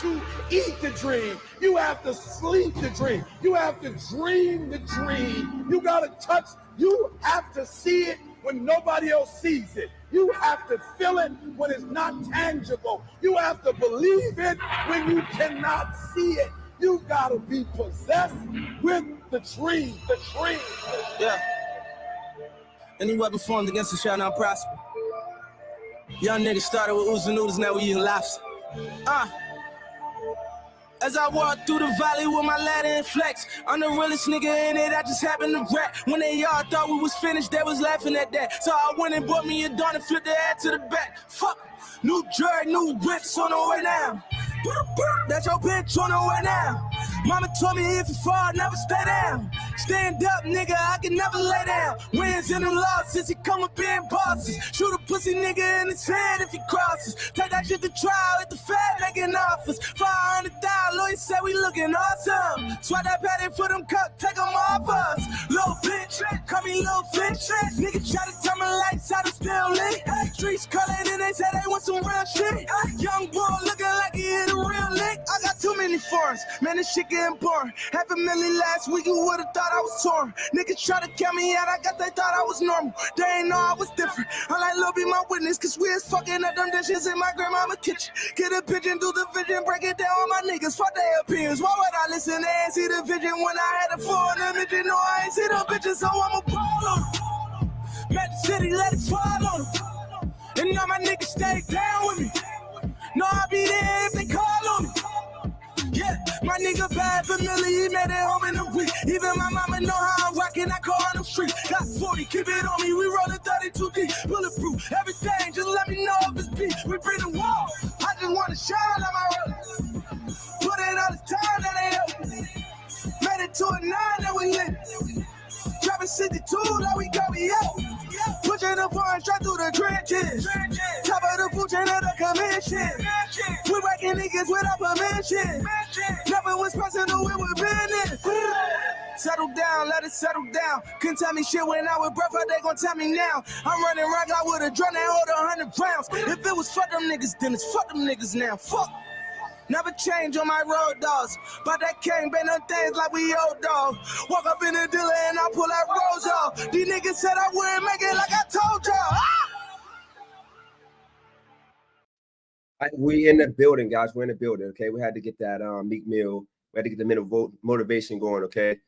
to eat the dream. You have to sleep the dream. You have to dream the dream. You got to touch. You have to see it when nobody else sees it. You have to feel it when it's not tangible. You have to believe it when you cannot see it. You got to be possessed with the dream. The dream. Yeah. Any weapon formed against us shall not prosper. Young niggas started with oozing noodles, now we eating lobster. As I walk through the valley with my ladder and flex, I'm the realest nigga in it, I just happen to rap. When they all thought we was finished, they was laughing at that. So I went and bought me a dawn and flipped the ad to the back. Fuck, new jerk, new whips on the way now. That's your bitch on the way now. Mama told me if you fall, never stay down. Stand up, nigga, I can never lay down. Wins and the losses, he come up in bosses. Shoot a pussy nigga in his head if he crosses. Take that shit to trial at the Fed, making offers. 500,000, lawyers say we looking awesome. Swat that patty for them cups, take them off us. Little bitch, call me little bitch. Nigga try to turn my lights out, I'm still lit. Streets calling and they say they want some real shit. Young boy looking like he hit a real lick. I got too many foreigns, man, this shit getting boring. $500,000 last week, you would've thought I was torn. Niggas try to count me out, I guess they thought I was normal. They ain't know I was different. I like Lil be my witness, cause we is fucking up them dishes in my grandmama's kitchen. Get a pigeon, do the vision, break it down on my niggas, fuck their opinions. Why would I listen? They ain't see the vision when I had a full image. You know I ain't see the bitches, so I'ma ball on them. Met the city, let it fall on them. And all my niggas stay down with me. No, I'll be there if they call on me. Yeah, my nigga bad familiar, he made it home in a week. Even my mama know how I'm rocking, I call on them street. Got 40, keep it on me, we rollin' 32 deep. Bulletproof, everything, just let me know if it's beat. We bring the wall, I just wanna shine on my road. Put in all the time that they help me. Made it to a 9 that we lit. Dropping 62 that we go, we out. Pushing the foreign straight through the trenches. Top of the food chain of the commission. We wrecking niggas without permission. Never was personal, we were business. Settle down, let it settle down. Couldn't tell me shit when I was breath, how they gon' tell me now? I'm running rock, I would've drawn that hold 100 pounds. If it was fuck them niggas, then it's fuck them niggas now. Fuck. Never change on my road dogs. But that can't be no things like we old dog. Walk up in the dealer and I pull that rose off. These niggas said I wouldn't make it like I told y'all. We in the building, guys. We're in the building, okay? We had to get that Meek Mill. We had to get the motivation going, okay?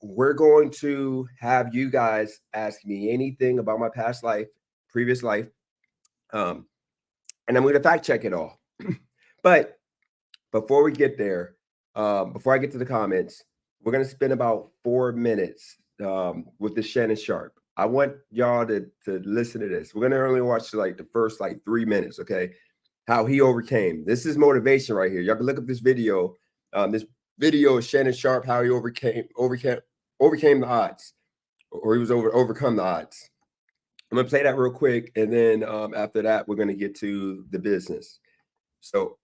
We're going to have you guys ask me anything about my past life, previous life, and I'm going to fact check it all. But before we get there, before I get to the comments, we're going to spend about 4 minutes with the Shannon Sharpe. I want y'all to listen to this. We're going to only watch like the first 3 minutes, okay? How he overcame. This is motivation right here. Y'all can look up this video. This video of Shannon Sharpe, how he overcame the odds, or he was overcome the odds. I'm going to play that real quick, and then after that, we're going to get to the business. So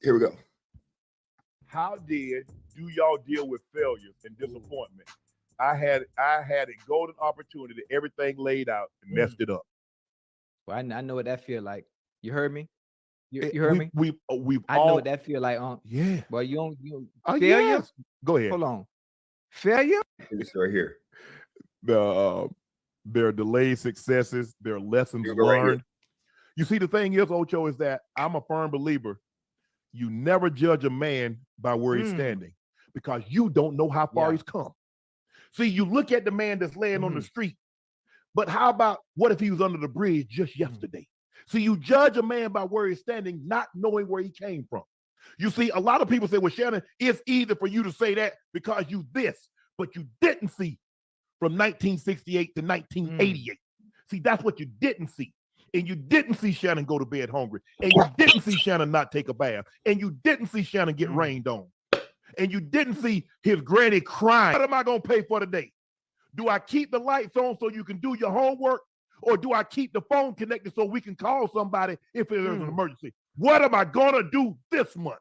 here we go. How do y'all deal with failure and disappointment? I had a golden opportunity, everything laid out, and messed it up. Well, I know what that feel like. You heard me? You heard me? We've I know what that feel like. Yeah. Well, you don't failure? Yes. Go ahead. Hold on. Failure? It's right here. There are delayed successes. There are lessons learned. Right, you see, the thing is, Ocho, is that I'm a firm believer. You never judge a man by where he's standing, because you don't know how far he's come. See, you look at the man that's laying on the street, but how about what if he was under the bridge just yesterday? So you judge a man by where he's standing, not knowing where he came from. You see, a lot of people say, well, Shannon, it's easy for you to say that because you this, but you didn't see from 1968 to 1988. See, that's what you didn't see. And you didn't see Shannon go to bed hungry. And you didn't see Shannon not take a bath. And you didn't see Shannon get rained on. And you didn't see his granny crying. What am I going to pay for today? Do I keep the lights on so you can do your homework? Or do I keep the phone connected so we can call somebody if there's an emergency? What am I going to do this month?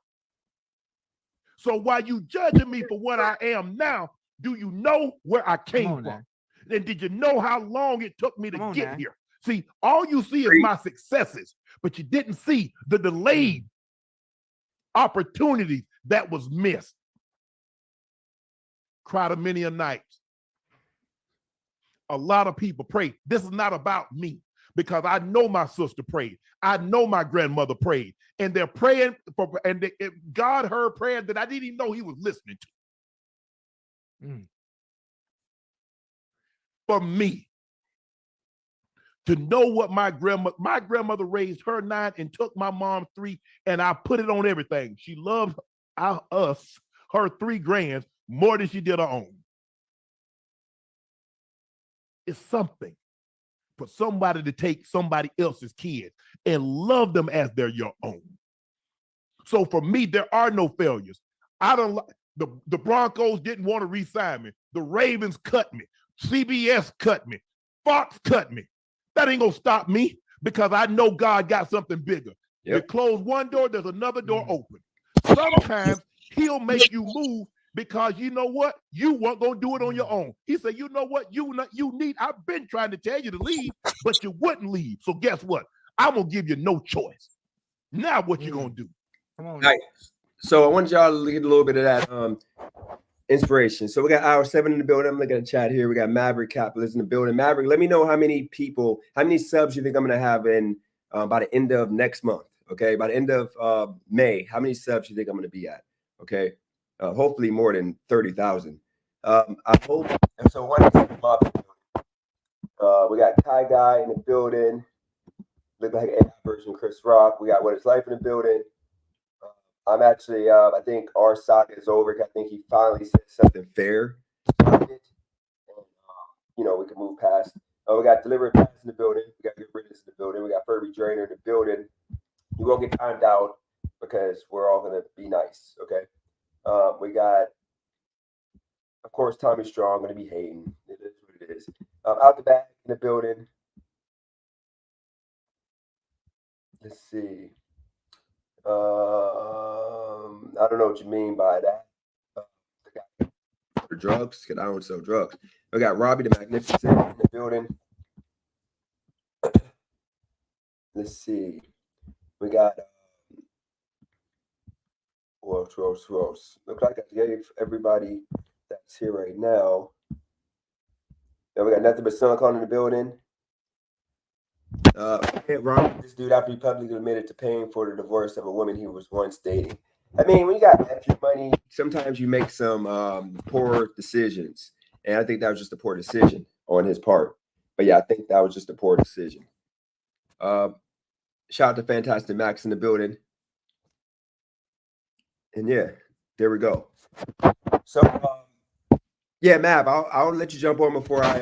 So while you judging me for what I am now, do you know where I came from? And did you know how long it took me to get here? See, all you see is my successes, but you didn't see the delayed opportunities that was missed. Cried of many a night. A lot of people pray. This is not about me, because I know my sister prayed. I know my grandmother prayed, and they're praying for, and God heard prayer that I didn't even know he was listening to. For me to know what my grandmother raised her 9 and took my mom 3, and I put it on everything. She loved us, her 3 grands, more than she did her own. It's something for somebody to take somebody else's kids and love them as they're your own. So for me, there are no failures. I don't. The Broncos didn't want to re-sign me. The Ravens cut me. CBS cut me. Fox cut me. That ain't gonna stop me, because I know God got something bigger. Yep. You close one door, there's another door open. Sometimes he'll make you move, because you know what? You weren't gonna do it on your own. He said, you know what? You need. I've been trying to tell you to leave, but you wouldn't leave. So guess what? I'm gonna give you no choice. Now what you gonna do? Come on. All right. So I want y'all to get a little bit of that inspiration. So we got hour 7 in the building. I'm looking at the chat here. We got Maverick Capitalist in the building. Maverick, let me know how many subs you think I'm gonna have in by the end of next month. Okay, by the end of May, how many subs you think I'm gonna be at? Okay, hopefully more than 30,000. I hope. And so one we got Kai Guy in the building. Look like an version of Chris Rock. We got What Is Life in the building. I'm actually, I think our saga is over. I think he finally said something fair. And, you know, we can move past. We got Deliberate Pass in the building. We got Good Riddance in the building. We got Furby Drainer in the building. You won't get timed out because we're all going to be nice, okay? We got, of course, Tommy Strong going to be hating. It is what it is. Out the back in the building. Let's see. I don't know what you mean by that. For drugs, because I don't sell drugs. We got Robbie the Magnificent in the building. Let's see. We got who else? Looks like I gave everybody that's here right now. Then we got Nothing But Silicon in the building. Ron, this dude after he publicly admitted to paying for the divorce of a woman he was once dating. I mean, when you got extra money, sometimes you make some poor decisions. And I think that was just a poor decision on his part. But yeah, I think that was just a poor decision. Shout out to Fantastic Max in the building. And yeah, there we go. So yeah, Mav, I'll let you jump on before I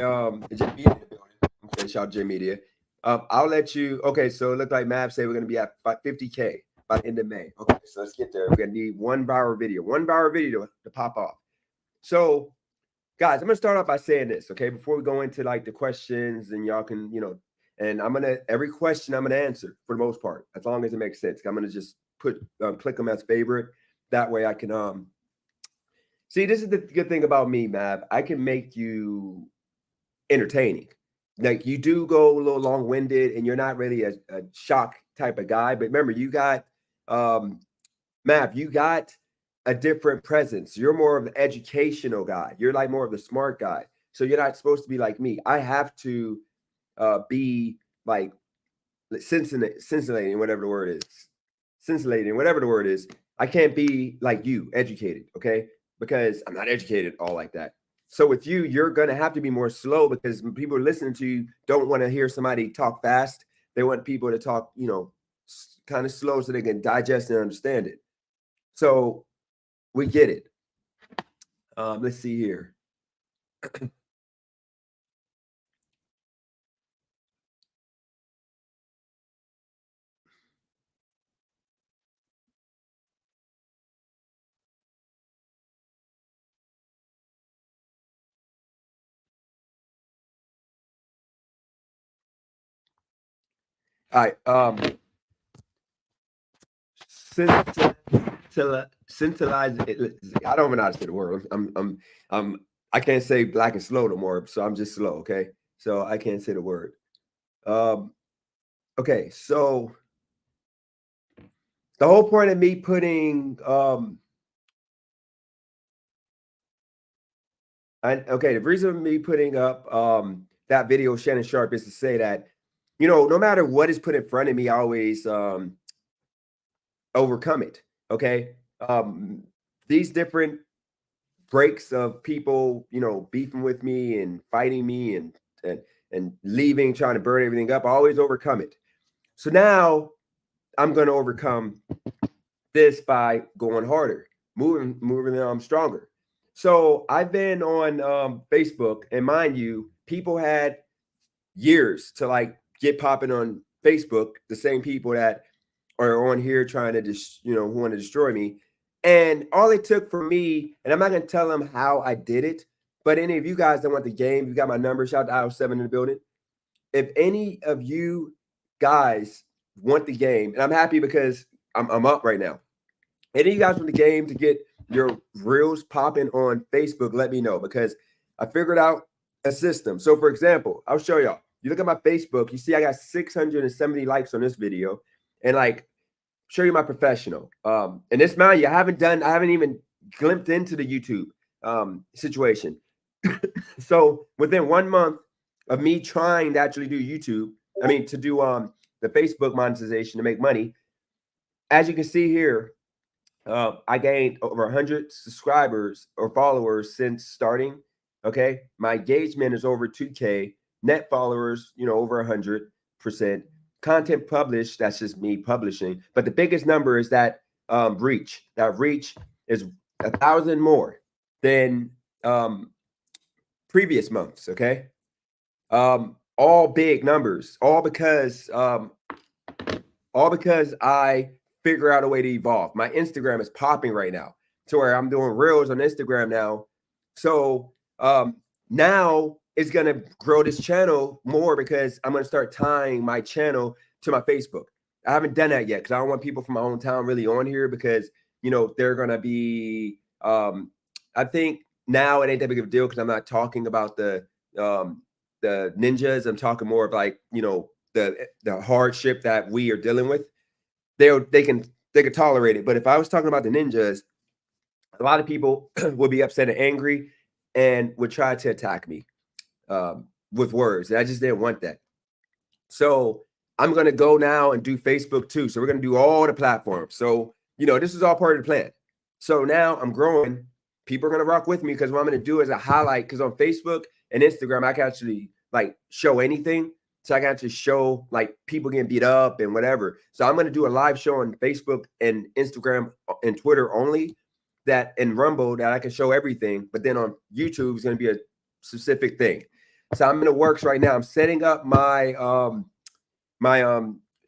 J Media in the building. Okay, shout out J Media. I'll let you. Okay, so it looked like Mav said we're gonna be at 50K by the end of May. Okay, so let's get there. We're gonna need one viral video to pop off. So, guys, I'm gonna start off by saying this, okay, before we go into like the questions, and y'all can, you know, and every question I'm gonna answer for the most part, as long as it makes sense. I'm gonna just put click them as favorite. That way I can see. This is the good thing about me, Mav. I can make you entertaining. Like, you do go a little long-winded, and you're not really a shock type of guy. But remember, you got Mav, you got a different presence. You're more of an educational guy. You're like more of the smart guy. So you're not supposed to be like me. I have to be like scintillating, whatever the word is. Scintillating, whatever the word is. I can't be like you, educated, okay? Because I'm not educated all like that. So with you, you're going to have to be more slow, because people listening to you don't want to hear somebody talk fast. They want people to talk, you know, kind of slow so they can digest and understand it. So we get it. Let's see here. All right. Scintillizing. I don't even know how to say the word. I can't say black and slow no more, so I'm just slow. Okay, so I can't say the word. Okay, so the whole point of me putting the reason of me putting up that video of Shannon Sharp is to say that, you know, no matter what is put in front of me, I always overcome it. Okay. These different breaks of people, you know, beefing with me and fighting me and leaving, trying to burn everything up, I always overcome it. So now I'm going to overcome this by going harder, moving stronger. So I've been on Facebook, and mind you, people had years to like get popping on Facebook, the same people that are on here trying to just, you know, who want to destroy me. And all it took for me, and I'm not going to tell them how I did it, but any of you guys that want the game, you got my number, shout out to IO7 in the building. If any of you guys want the game, and I'm happy because I'm up right now. Any of you guys want the game to get your reels popping on Facebook, let me know, because I figured out a system. So for example, I'll show y'all. You look at my Facebook, you see I got 670 likes on this video, and like show you my professional. And this, mind you, I haven't even glimpsed into the YouTube situation. So within 1 month of me trying to actually do YouTube, to do the Facebook monetization to make money, as you can see here, I gained over 100 subscribers or followers since starting. Okay, my engagement is over 2K, net followers, you know, over 100%. Content published, that's just me publishing. But the biggest number is that reach. That reach is 1,000 more than previous months. Okay, all big numbers, all because I figure out a way to evolve. My Instagram is popping right now to where I'm doing reels on Instagram now. So now it's going to grow this channel more because I'm going to start tying my channel to my Facebook. I haven't done that yet because I don't want people from my hometown really on here because, you know, they're going to be, I think now it ain't that big of a deal because I'm not talking about the ninjas. I'm talking more of like, you know, the hardship that we are dealing with. They can tolerate it. But if I was talking about the ninjas, a lot of people would be upset and angry and would try to attack me with words. And I just didn't want that. So I'm going to go now and do Facebook too. So we're going to do all the platforms. So, you know, this is all part of the plan. So now I'm growing. People are going to rock with me because what I'm going to do is a highlight, because on Facebook and Instagram, I can actually like show anything. So I can actually show like people getting beat up and whatever. So I'm going to do a live show on Facebook and Instagram and Twitter only, that and Rumble, that I can show everything. But then on YouTube is going to be a specific thing. So I'm in the works right now. I'm setting up my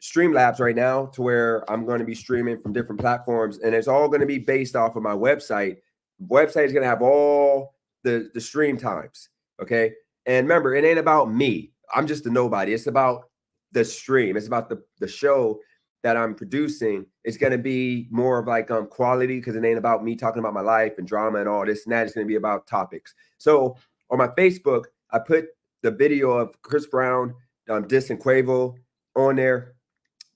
Streamlabs right now to where I'm going to be streaming from different platforms, and it's all going to be based off of my website. The website is going to have all the stream times. Okay. And remember, it ain't about me. I'm just a nobody. It's about the stream. It's about the show that I'm producing. It's going to be more of like quality, because it ain't about me talking about my life and drama and all this and that. It's going to be about topics. So on my Facebook, I put the video of Chris Brown dissing Quavo on there.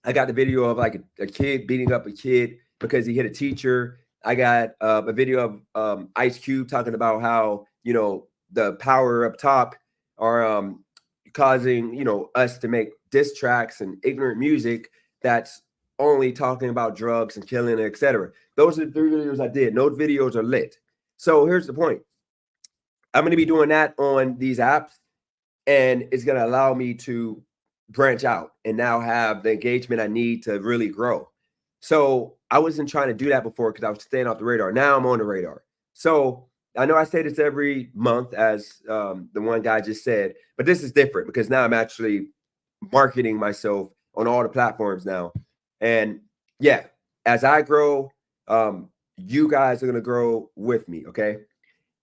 I got the video of like a kid beating up a kid because he hit a teacher. I got a video of Ice Cube talking about how, you know, the power up top are causing, you know, us to make diss tracks and ignorant music that's only talking about drugs and killing, etc. Those are the 3 videos I did. Those videos are lit. So here's the point. I'm going to be doing that on these apps, and it's going to allow me to branch out and now have the engagement I need to really grow. So I wasn't trying to do that before because I was staying off the radar. Now I'm on the radar. So I know I say this every month, as the one guy just said, but this is different because now I'm actually marketing myself on all the platforms now. And yeah, as I grow, you guys are going to grow with me. Okay.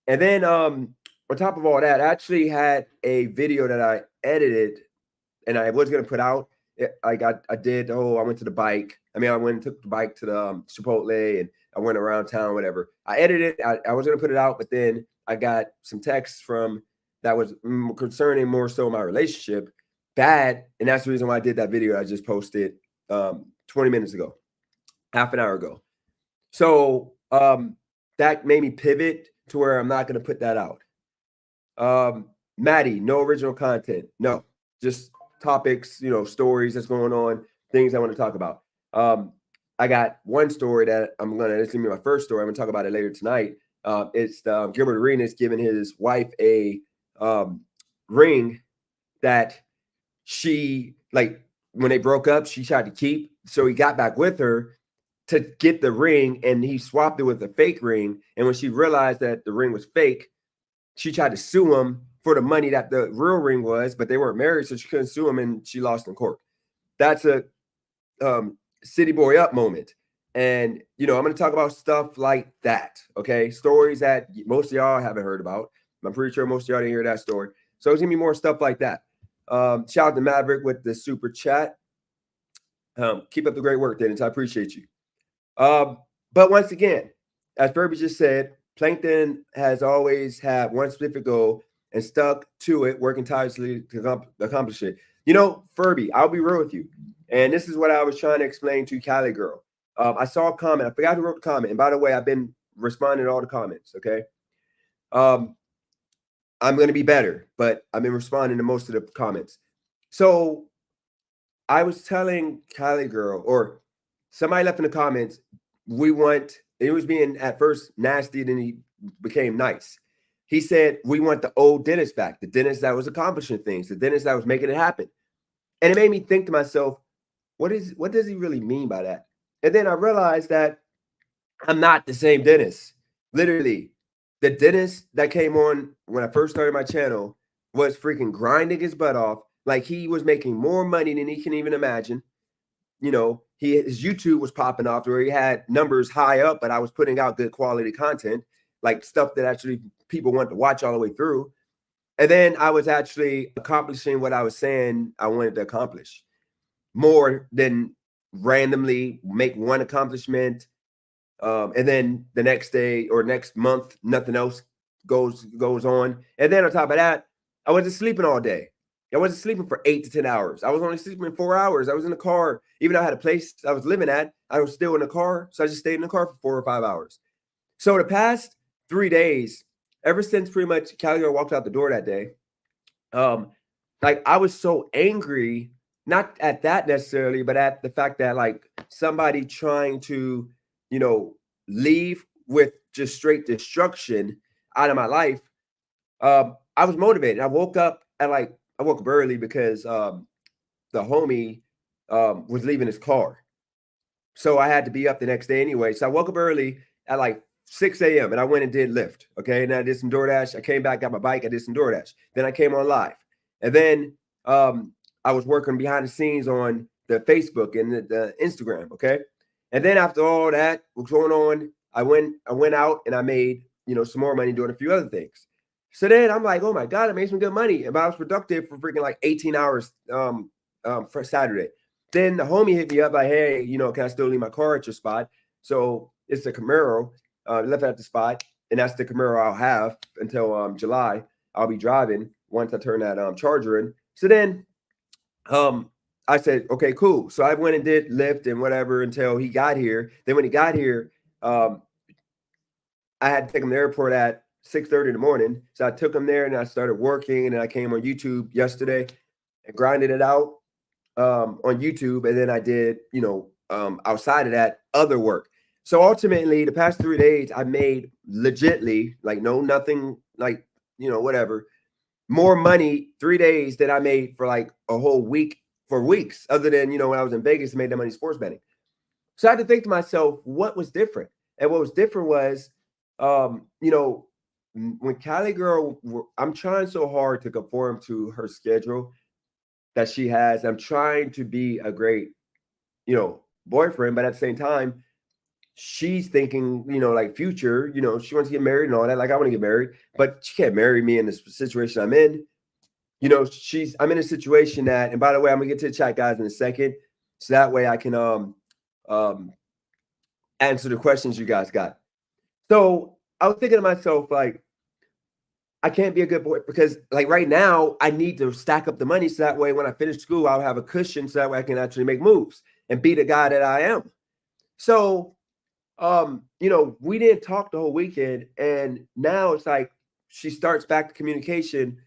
And then on top of all that, I actually had a video that I edited and I was going to put out. I did the whole, I went to the bike. I went and took the bike to the Chipotle, and I went around town, whatever. I edited it. I was going to put it out, but then I got some texts from that was concerning more so my relationship, bad. And that's the reason why I did that video I just posted 20 minutes ago. half an hour ago. So that made me pivot to where I'm not going to put that out. Maddie, no original content. No, just topics, stories that's going on, things I want to talk about. I got one story that this is going to be my first story. I'm going to talk about it later tonight. It's Gilbert Arenas giving his wife a ring that she, like, when they broke up, she tried to keep. So he got back with her to get the ring, and he swapped it with a fake ring. And when she realized that the ring was fake, she tried to sue him for the money that the real ring was, but they weren't married, so she couldn't sue him, and she lost in court. That's a city boy up moment. And, I'm going to talk about stuff like that, okay? Stories that most of y'all haven't heard about. I'm pretty sure most of y'all didn't hear that story. So it's going to be more stuff like that. Shout out to Maverick with the super chat. Keep up the great work, Dennis. I appreciate you. But once again, as Furby just said, Plankton has always had one specific goal and stuck to it, working tirelessly to accomplish it. Furby, I'll be real with you. And this is what I was trying to explain to Cali Girl. I saw a comment. I forgot who wrote the comment. And by the way, I've been responding to all the comments, okay? I'm going to be better, but I've been responding to most of the comments. So I was telling Cali Girl, or somebody left in the comments, it was being at first nasty, then he became nice. He said, we want the old Dennis back, the Dennis that was accomplishing things, the Dennis that was making it happen. And it made me think to myself, what does he really mean by that? And then I realized that I'm not the same Dennis. Literally, the Dennis that came on when I first started my channel was freaking grinding his butt off. Like, he was making more money than he can even imagine. His YouTube was popping off where he had numbers high up, but I was putting out good quality content, like stuff that actually people want to watch all the way through. And then I was actually accomplishing what I was saying I wanted to accomplish, more than randomly make one accomplishment. And then the next day or next month, nothing else goes on. And then on top of that, I wasn't sleeping all day. I wasn't sleeping for 8 to 10 hours. I was only sleeping 4 hours. I was in the car. Even though I had a place I was living at, I was still in the car. So I just stayed in the car for 4 or 5 hours. So the past 3 days, ever since pretty much Cali walked out the door that day, like, I was so angry, not at that necessarily, but at the fact that, like, somebody trying to, leave with just straight destruction out of my life. I was motivated. I woke up early because the homie was leaving his car. So I had to be up the next day anyway. So I woke up early at like 6 a.m. and I went and did Lyft. Okay. And I did some DoorDash. I came back, got my bike. I did some DoorDash. Then I came on live. And then I was working behind the scenes on the Facebook and the Instagram. Okay. And then after all that was going on, I went out and I made, some more money doing a few other things. So then I'm like, oh my God, I made some good money. And I was productive for freaking like 18 hours for Saturday. Then the homie hit me up like, hey, can I still leave my car at your spot? So it's a Camaro left at the spot. And that's the Camaro I'll have until July. I'll be driving once I turn that Charger in. So then I said, okay, cool. So I went and did Lyft and whatever until he got here. Then when he got here, I had to take him to the airport at 6:30 in the morning. So I took him there and I started working. And then I came on YouTube yesterday and grinded it out on YouTube. And then I did, outside of that, other work. So ultimately, the past 3 days, I made legitly, like, nothing, like, whatever, more money 3 days than I made for like a whole week for weeks, other than, when I was in Vegas and made that money sports betting. So I had to think to myself, what was different? And what was different was, when Cali Girl, I'm trying so hard to conform to her schedule that she has. I'm trying to be a great, boyfriend, but at the same time, she's thinking, like future, she wants to get married and all that. Like, I want to get married, but she can't marry me in the situation I'm in. I'm in a situation that, and by the way, I'm gonna get to the chat guys in a second. So that way I can answer the questions you guys got. So I was thinking to myself, like, I can't be a good boy because, like, right now I need to stack up the money so that way when I finish school, I'll have a cushion so that way I can actually make moves and be the guy that I am. So, we didn't talk the whole weekend, and now it's like she starts back to communication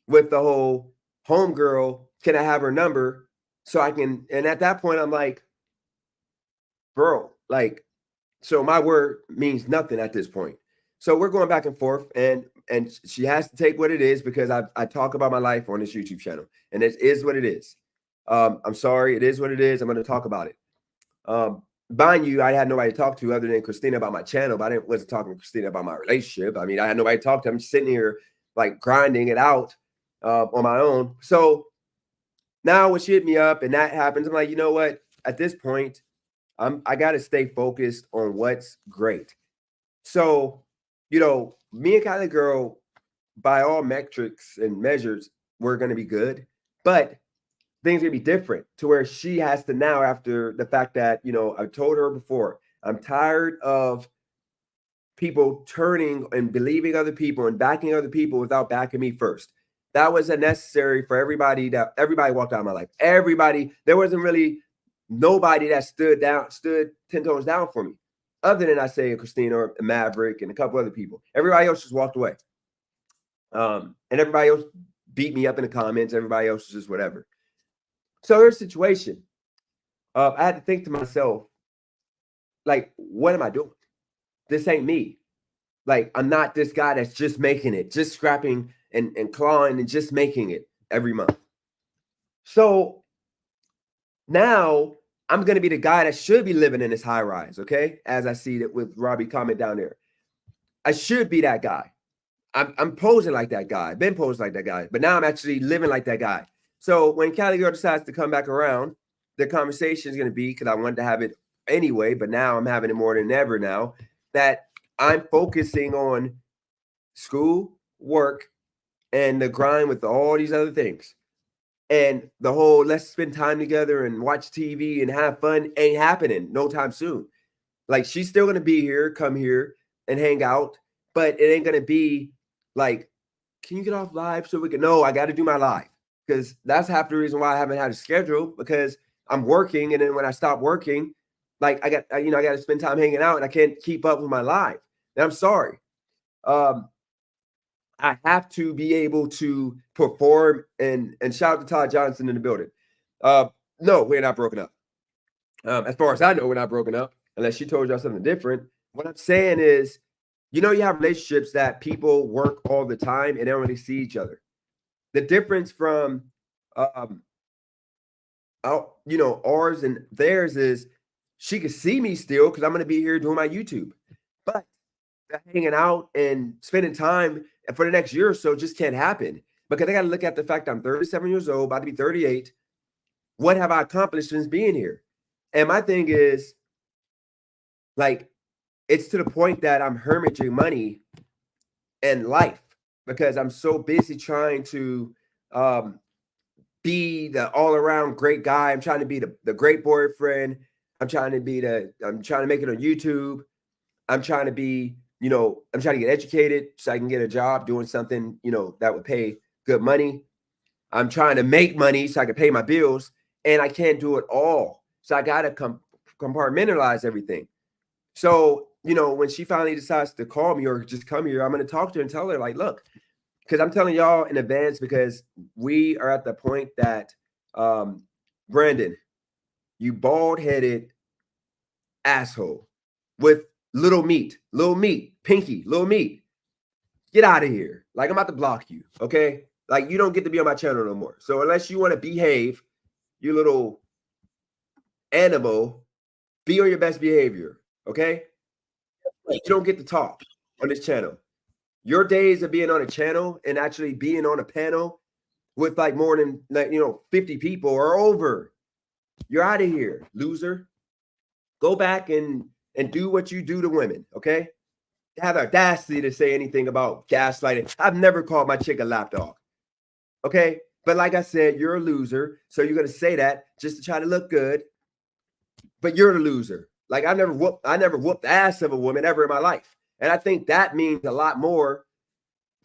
with the whole homegirl. Can I have her number so I can? And at that point, I'm like, bro, like, so my word means nothing at this point. So we're going back and forth, and she has to take what it is because I talk about my life on this YouTube channel, and it is what it is. I'm sorry, it is what it is. I'm going to talk about it. Mind you, I had nobody to talk to other than Christina about my channel, but I wasn't talking to Christina about my relationship. I mean, I had nobody to talk to. I'm just sitting here like grinding it out on my own. So now when she hit me up and that happens, I'm like, you know what? At this point, I got to stay focused on what's great. So, me and Kylie Girl, by all metrics and measures, we're going to be good, but things are going to be different to where she has to now, after the fact that, I told her before, I'm tired of people turning and believing other people and backing other people without backing me first. That was unnecessary for everybody walked out of my life. Everybody, there wasn't really nobody that stood 10 toes down for me, other than I say Christina or Maverick and a couple other people. Everybody else just walked away. And everybody else beat me up in the comments. Everybody else was just whatever. So here's the situation. I had to think to myself, like, what am I doing? This ain't me. Like, I'm not this guy that's just making it, just scrapping and clawing and just making it every month. So now I'm going to be the guy that should be living in this high rise, okay? As I see it with Robbie comment down there. I should be that guy. I'm posing like that guy. I've been posing like that guy. But now I'm actually living like that guy. So when Cali Girl decides to come back around, the conversation is going to be, because I wanted to have it anyway, but now I'm having it more than ever now, that I'm focusing on school, work, and the grind with all these other things. And the whole let's spend time together and watch TV and have fun ain't happening no time soon. Like, she's still going to be here, come here and hang out, but it ain't going to be like, can you get off live so we can? No, I got to do my live, because that's half the reason why I haven't had a schedule, because I'm working. And then when I stop working, like I got to spend time hanging out and I can't keep up with my live. And I'm sorry. I have to be able to perform, and shout out to Todd Johnson in the building. No, we're not broken up. As far as I know, we're not broken up, unless she told y'all something different. What I'm saying is, you have relationships that people work all the time and they don't really see each other. The difference from, ours and theirs is she can see me still because I'm going to be here doing my YouTube. But hanging out and spending time for the next year or so just can't happen, because I got to look at the fact I'm 37 years old, about to be 38. What have I accomplished since being here? And my thing is, like, it's to the point that I'm hermiting money and life, because I'm so busy trying to be the all-around great guy. I'm trying to be the great boyfriend. I'm trying to make it on YouTube. I'm trying to be, I'm trying to get educated so I can get a job doing something, that would pay good money. I'm trying to make money so I can pay my bills, and I can't do it all. So I got to compartmentalize everything. So, when she finally decides to call me or just come here, I'm going to talk to her and tell her, like, look, because I'm telling y'all in advance, because we are at the point that, Brandon, you bald-headed asshole with little meat, pinky, little meat, get out of here. Like, I'm about to block you, okay? Like, you don't get to be on my channel no more. So unless you want to behave, you little animal, be on your best behavior, okay? You don't get to talk on this channel. Your days of being on a channel and actually being on a panel with like more than 50 people are over. You're out of here, loser. Go back and do what you do to women, okay? Have the audacity to say anything about gaslighting. I've never called my chick a lapdog, okay? But like I said, you're a loser, so you're gonna say that just to try to look good. But you're the loser. Like, I never whooped the ass of a woman ever in my life, and I think that means a lot more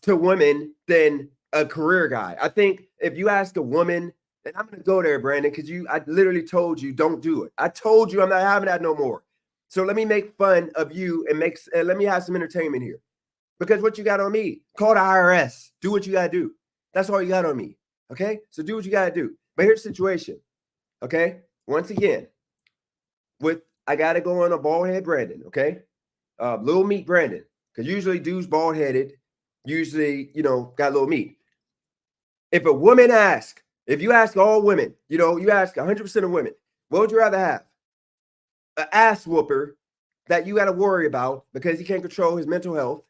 to women than a career guy. I think if you ask a woman, and I'm gonna go there, Brandon, because I literally told you don't do it. I told you I'm not having that no more. So let me make fun of you and let me have some entertainment here. Because what you got on me, call the IRS. Do what you got to do. That's all you got on me. Okay? So do what you got to do. But here's the situation. Okay? Once again, I got to go on a bald head Brandon. Okay? Little meat Brandon. Because usually dudes bald headed, usually, got little meat. If a woman asks, if you ask all women, you ask 100% of women, what would you rather have? An ass whooper that you got to worry about because he can't control his mental health,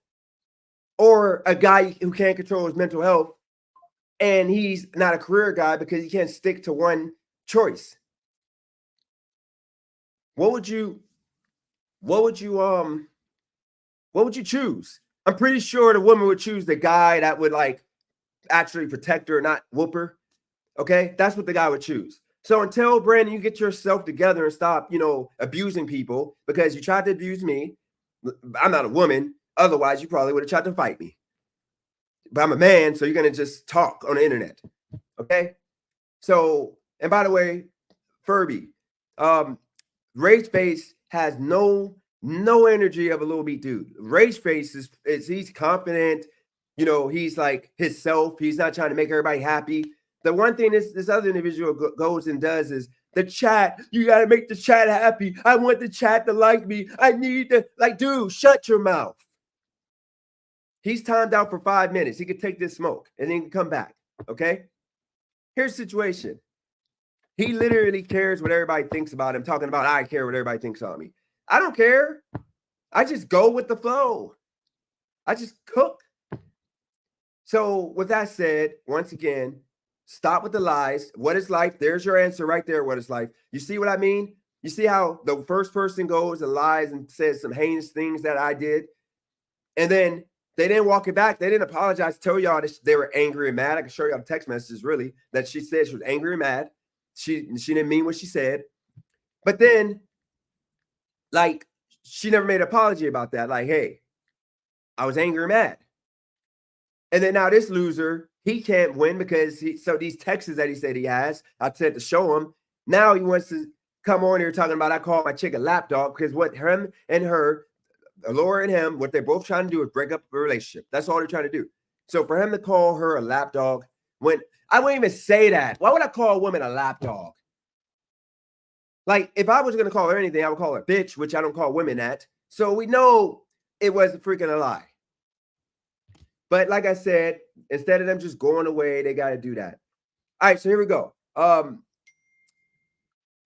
or a guy who can't control his mental health and he's not a career guy because he can't stick to one choice? What would you choose? I'm pretty sure the woman would choose the guy that would like actually protect her, not whoop her. Okay, that's what the guy would choose. So until, Brandon, you get yourself together and stop, abusing people, because you tried to abuse me. I'm not a woman. Otherwise, you probably would have tried to fight me. But I'm a man, so you're going to just talk on the internet. Okay? So, and by the way, Furby, Rage Face has no energy of a little beat dude. Rage Face is he's confident. He's like himself. He's not trying to make everybody happy. The one thing this other individual goes and does is the chat. You got to make the chat happy. I want the chat to like me. I need to, dude, shut your mouth. He's timed out for 5 minutes. He could take this smoke and then come back. Okay? Here's the situation. He literally cares what everybody thinks about him, talking about I care what everybody thinks about me. I don't care. I just go with the flow. I just cook. So with that said, once again, stop with the lies. What is life? There's your answer right there. What is life? You see what I mean? You see how the first person goes and lies and says some heinous things that I did, and then they didn't walk it back. They didn't apologize, tell y'all that they were angry and mad. I can show y'all the text messages, really, that she said she was angry and mad. She didn't mean what she said. But then, she never made an apology about that. Like, hey, I was angry and mad. And then now this loser, he can't win because so these texts that he said he has, I said to show him. Now he wants to come on here talking about I called my chick a lapdog, because what him and her, Laura and him, what they're both trying to do is break up a relationship. That's all they're trying to do. So for him to call her a lapdog, when I wouldn't even say that. Why would I call a woman a lapdog? Like, if I was going to call her anything, I would call her a bitch, which I don't call women that. So we know it was freaking a lie. But like I said, instead of them just going away, they got to do that. All right, so here we go.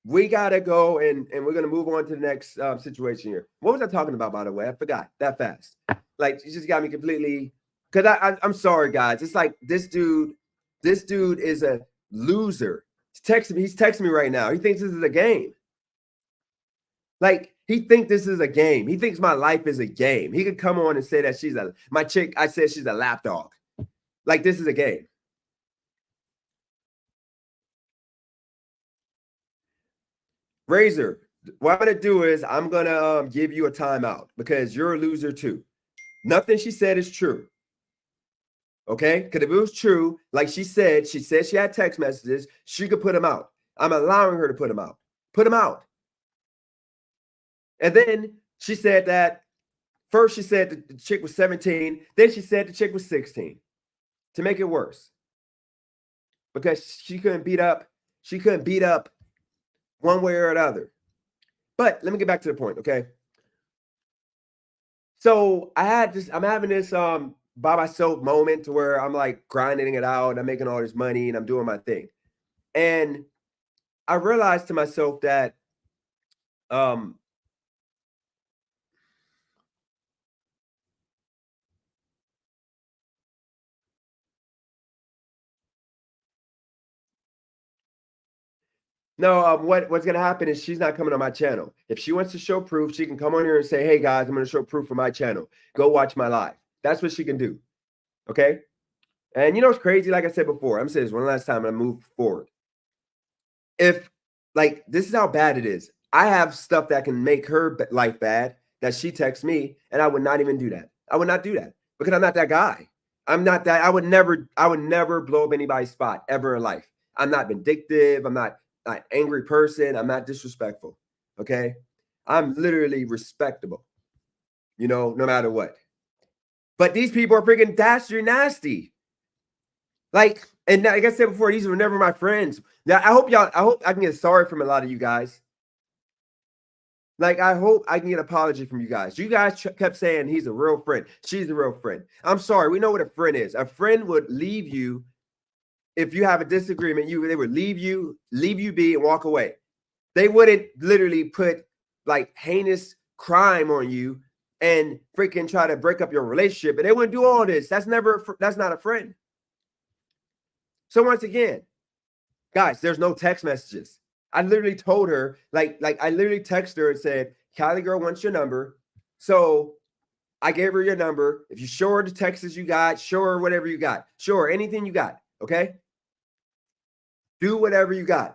We got to go and we're going to move on to the next situation here. What was I talking about, by the way? I forgot that fast. Like, you just got me completely, because I'm sorry, guys. It's like this dude is a loser. He's texting me right now. He thinks this is a game. Like, he thinks this is a game. He thinks my life is a game. He could come on and say that my chick, I said she's a lapdog. Like, this is a game. Razor, what I'm going to do is I'm going to give you a timeout because you're a loser too. Nothing she said is true. Okay? Because if it was true, like she said she had text messages, she could put them out. I'm allowing her to put them out. Put them out. And then she said that first she said the chick was 17. Then she said the chick was 16 to make it worse. Because she couldn't beat up one way or another. But let me get back to the point, okay? So I'm having this by myself moment to where I'm like grinding it out, I'm making all this money and I'm doing my thing. And I realized to myself that what's going to happen is she's not coming on my channel. If she wants to show proof, she can come on here and say, hey, guys, I'm going to show proof for my channel. Go watch my live. That's what she can do. Okay? And you know what's crazy? Like I said before, I'm saying this one last time and I move forward. If, like, this is how bad it is. I have stuff that can make her life bad that she texts me, and I would not even do that. I would not do that because I'm not that guy. I'm not that. I would never blow up anybody's spot ever in life. I'm not vindictive. I'm not an angry person. I'm not disrespectful. Okay. I'm literally respectable, you know, no matter what. But these people are freaking dastardly nasty. Like, and like I said before, these were never my friends. Now, I hope I can get sorry from a lot of you guys. Like, I hope I can get an apology from you guys. You guys kept saying he's a real friend. She's a real friend. I'm sorry. We know what a friend is. A friend would leave you if you have a disagreement. They would leave you be and walk away. They wouldn't literally put like heinous crime on you and freaking try to break up your relationship. And they wouldn't do all this. That's not a friend. So once again, guys, there's no text messages. I literally told her, like I literally texted her and said, Cali girl wants your number. So I gave her your number. If you show her the texts you got, show her whatever you got. Show her anything you got, okay? Do whatever you got.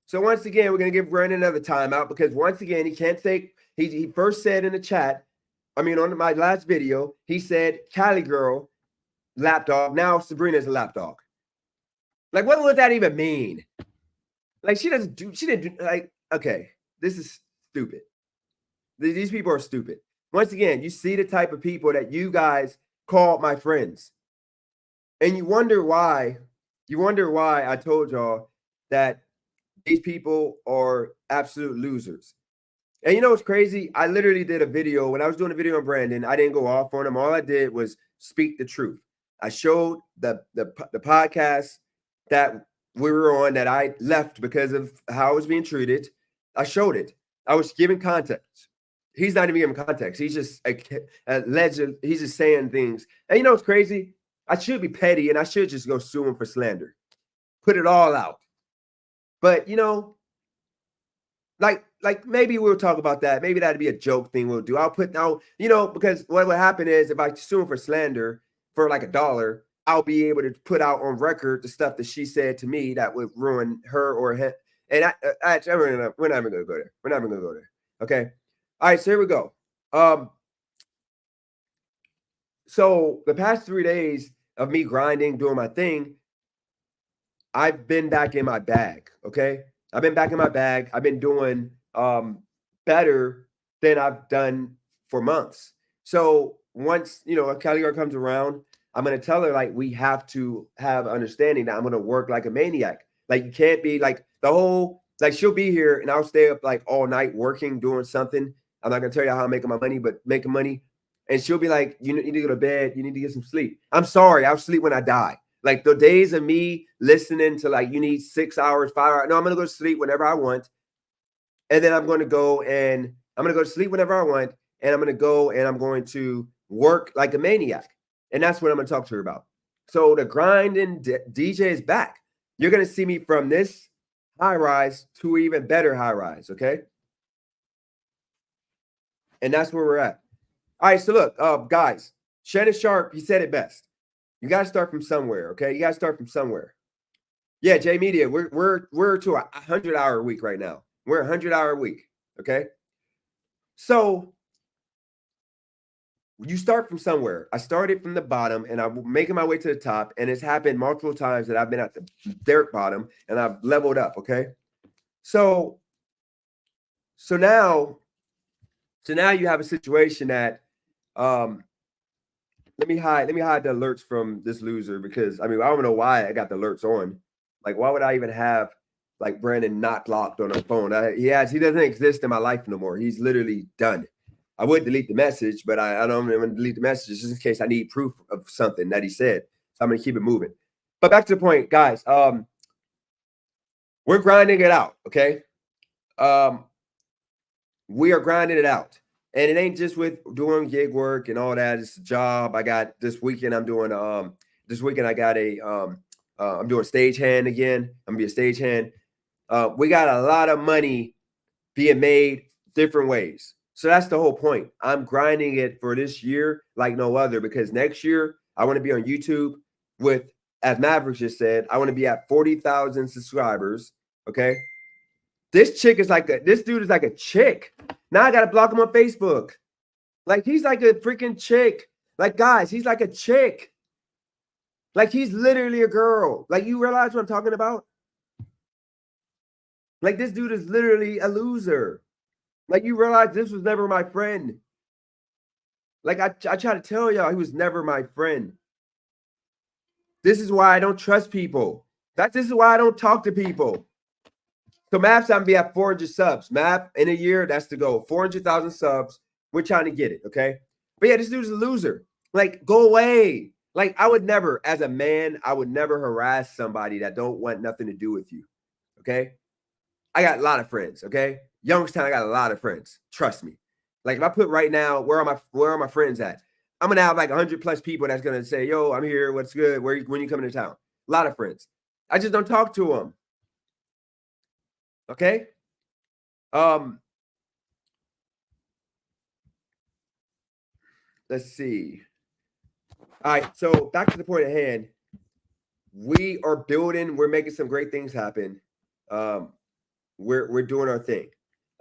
So once again, we're going to give Brandon another timeout because once again, he can't take, he first said in the chat, I mean, on my last video, he said, Cali girl, lapdog. Now Sabrina's a lapdog. Like, what would that even mean? Like, she didn't do, like, okay, this is stupid. These people are stupid. Once again, you see the type of people that you guys call my friends. And you wonder why I told y'all that these people are absolute losers. And you know what's crazy? I literally did a video. When I was doing a video on Brandon, I didn't go off on him. All I did was speak the truth. I showed the podcast that we were on that I left because of how I was being treated. I showed it. I was giving context. He's not even giving context. He's just a legend. He's just saying things. And you know what's crazy? I should be petty and I should just go sue him for slander. Put it all out. But, you know, like maybe we'll talk about that. Maybe that'd be a joke thing we'll do. I'll put now, you know, because what would happen is if I sue him for slander for like $1, I'll be able to put out on record the stuff that she said to me that would ruin her or him. And we're not even going to go there. We're not even going to go there. Okay. All right. So here we go. So the past 3 days of me grinding, doing my thing, I've been back in my bag. Okay. I've been back in my bag. I've been doing better than I've done for months. So once, you know, a Cali girl comes around, I'm going to tell her, like, we have to have understanding that I'm going to work like a maniac. Like, you can't be like the whole, like, she'll be here and I'll stay up like all night working, doing something. I'm not going to tell you how I'm making my money, but making money. And she'll be like, you need to go to bed. You need to get some sleep. I'm sorry. I'll sleep when I die. Like the days of me listening to like, you need 6 hours, 5 hours. No, I'm going to go to sleep whenever I want. And then I'm going to go to sleep whenever I want. And I'm going to go and I'm going to work like a maniac. And that's what I'm going to talk to her about. So the grinding DJ is back. You're going to see me from this high rise to even better high rise. Okay. And that's where we're at. All right. So look, guys, Shannon Sharp, he said it best. You got to start from somewhere. Okay. You got to start from somewhere. Yeah. J Media, we're to a 100-hour week right now. We're a 100-hour week. Okay. So you start from somewhere. I started from the bottom and I'm making my way to the top. And it's happened multiple times that I've been at the dirt bottom and I've leveled up. Okay. So now you have a situation that, let me hide the alerts from this loser because I mean, I don't know why I got the alerts on. Like, why would I even have like Brandon not locked on a phone? He doesn't exist in my life no more. He's literally done. I would delete the message, but I don't even delete the message just in case I need proof of something that he said. So I'm going to keep it moving. But back to the point, guys. We're grinding it out, okay? We are grinding it out. And it ain't just with doing gig work and all that. It's a job. I got this weekend. I'm doing this weekend. I got I'm doing stagehand again. I'm gonna be a stagehand. We got a lot of money being made different ways. So that's the whole point. I'm grinding it for this year like no other because next year I want to be on YouTube with, as Maverick just said, I want to be at 40,000 subscribers. Okay. This dude is like a chick. Now I got to block him on Facebook. Like he's like a freaking chick. Like guys, he's like a chick. Like he's literally a girl. Like you realize what I'm talking about? Like, this dude is literally a loser. Like, you realize this was never my friend. Like, I try to tell y'all, he was never my friend. This is why I don't trust people. This is why I don't talk to people. So Math's I'm be at 400 subs. Math in a year, that's the goal. 400,000 subs. We're trying to get it, okay? But yeah, this dude's a loser. Like, go away. Like, I would never, as a man, I would never harass somebody that don't want nothing to do with you, okay? I got a lot of friends, okay? Youngstown, I got a lot of friends. Trust me. Like, if I put right now, where are my friends at? I'm gonna have like 100 plus people that's gonna say, "Yo, I'm here. What's good? When you coming to town?" A lot of friends. I just don't talk to them. Okay. Let's see. All right. So back to the point at hand. We are building. We're making some great things happen. We're doing our thing.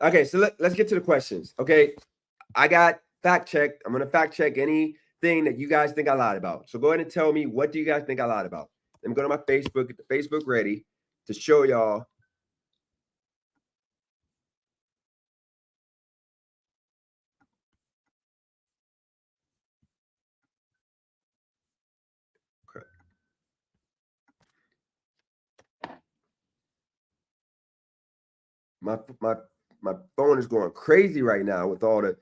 Okay. So let's get to the questions. Okay. I got fact checked. I'm gonna fact check anything that you guys think I lied about. So go ahead and tell me, what do you guys think I lied about? Let me go to my Facebook, get the Facebook ready to show y'all. My phone is going crazy right now with all the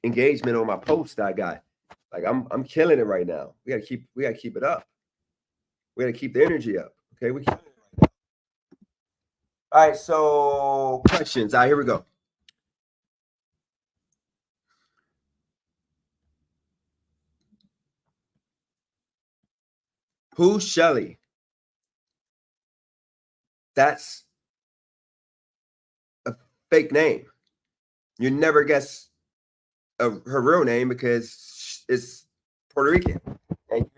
engagement on my post I got. Like, I'm killing it right now. We gotta keep it up. We gotta keep the energy up. Okay, we killing it right now. All right, so questions. All right, here we go. Who's Shelly? That's a fake name. You never guess her real name because it's Puerto Rican, and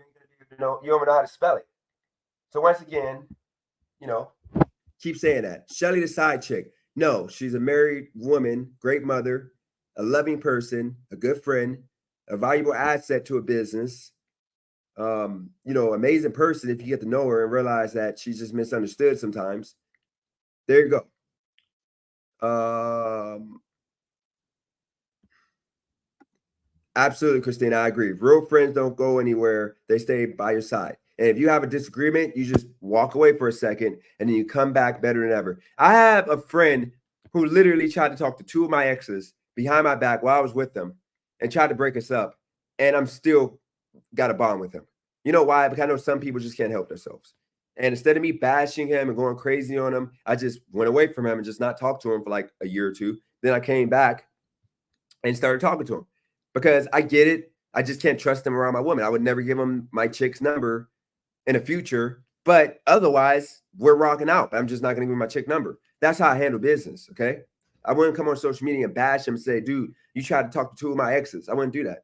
you don't know how to spell it. So once again, keep saying that. Shelly the side chick. No, she's a married woman, great mother, a loving person, a good friend, a valuable asset to a business. Amazing person if you get to know her and realize that she's just misunderstood sometimes. There you go. Absolutely, Christina, I agree. Real friends don't go anywhere. They stay by your side. And if you have a disagreement, you just walk away for a second and then you come back better than ever. I have a friend who literally tried to talk to two of my exes behind my back while I was with them and tried to break us up. And I'm still got a bond with him. You know why? Because I know some people just can't help themselves. And instead of me bashing him and going crazy on him, I just went away from him and just not talked to him for like a year or two. Then I came back and started talking to him because I get it. I just can't trust him around my woman. I would never give him my chick's number in the future, but otherwise we're rocking out. I'm just not going to give him my chick number. That's how I handle business. Okay. I wouldn't come on social media and bash him and say, dude, you tried to talk to two of my exes. I wouldn't do that.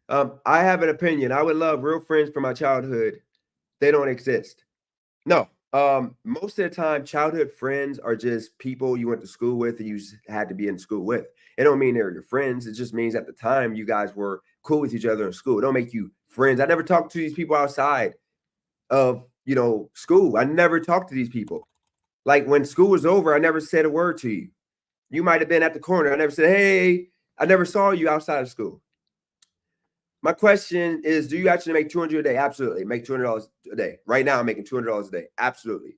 I have an opinion. I would love real friends from my childhood. They don't exist. No. Most of the time, childhood friends are just people you went to school with and you had to be in school with. It don't mean they're your friends. It just means at the time you guys were cool with each other in school. It don't make you friends. I never talked to these people outside of, school. I never talked to these people. Like, when school was over, I never said a word to you. You might have been at the corner. I never said, hey, I never saw you outside of school. My question is, do you actually make $200 a day? Absolutely. Make $200 a day. Right now, I'm making $200 a day. Absolutely.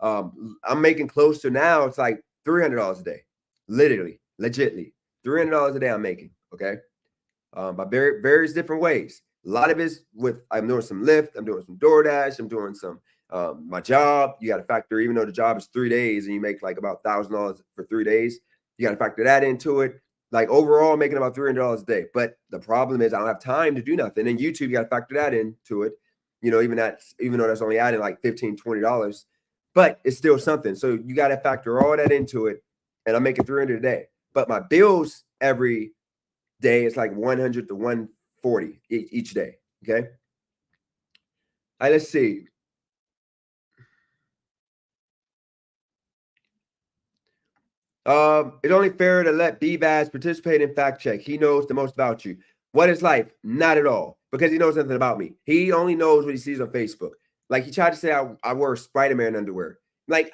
I'm making close to now, it's like $300 a day. Literally, legitly. $300 a day I'm making, okay? By various different ways. A lot of it's I'm doing some Lyft, I'm doing some DoorDash, I'm doing some, my job. You got to factor, even though the job is 3 days and you make like about $1,000 for 3 days, you got to factor that into it. Like, overall, I'm making about $300 a day. But the problem is I don't have time to do nothing. And YouTube, you got to factor that into it. Even though that's only adding like $15, $20, but it's still something. So you got to factor all that into it. And I'm making $300 a day. But my bills every day is like $100 to $140 each day. Okay. All right, let's see. It's only fair to let B-Bass participate in fact check. He knows the most about you. What is life? Not at all, because he knows nothing about me. He only knows what he sees on Facebook. Like he tried to say I wore Spider-Man underwear. Like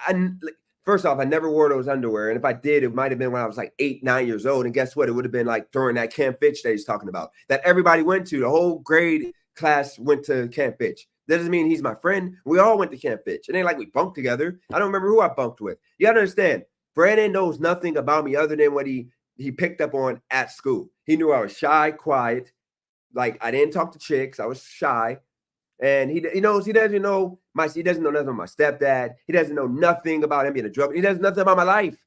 first off, I never wore those underwear. And if I did, it might have been when I was like 8, 9 years old. And guess what? It would have been like during that Camp Fitch that he's talking about that everybody went to. The whole grade class went to Camp Fitch. That doesn't mean he's my friend. We all went to Camp Fitch. It ain't like we bunked together. I don't remember who I bunked with. You gotta understand, Brandon knows nothing about me other than what he picked up on at school. He knew I was shy, quiet. Like I didn't talk to chicks. I was shy. And he doesn't know nothing about my stepdad. He doesn't know nothing about him being a drug. He doesn't know nothing about my life.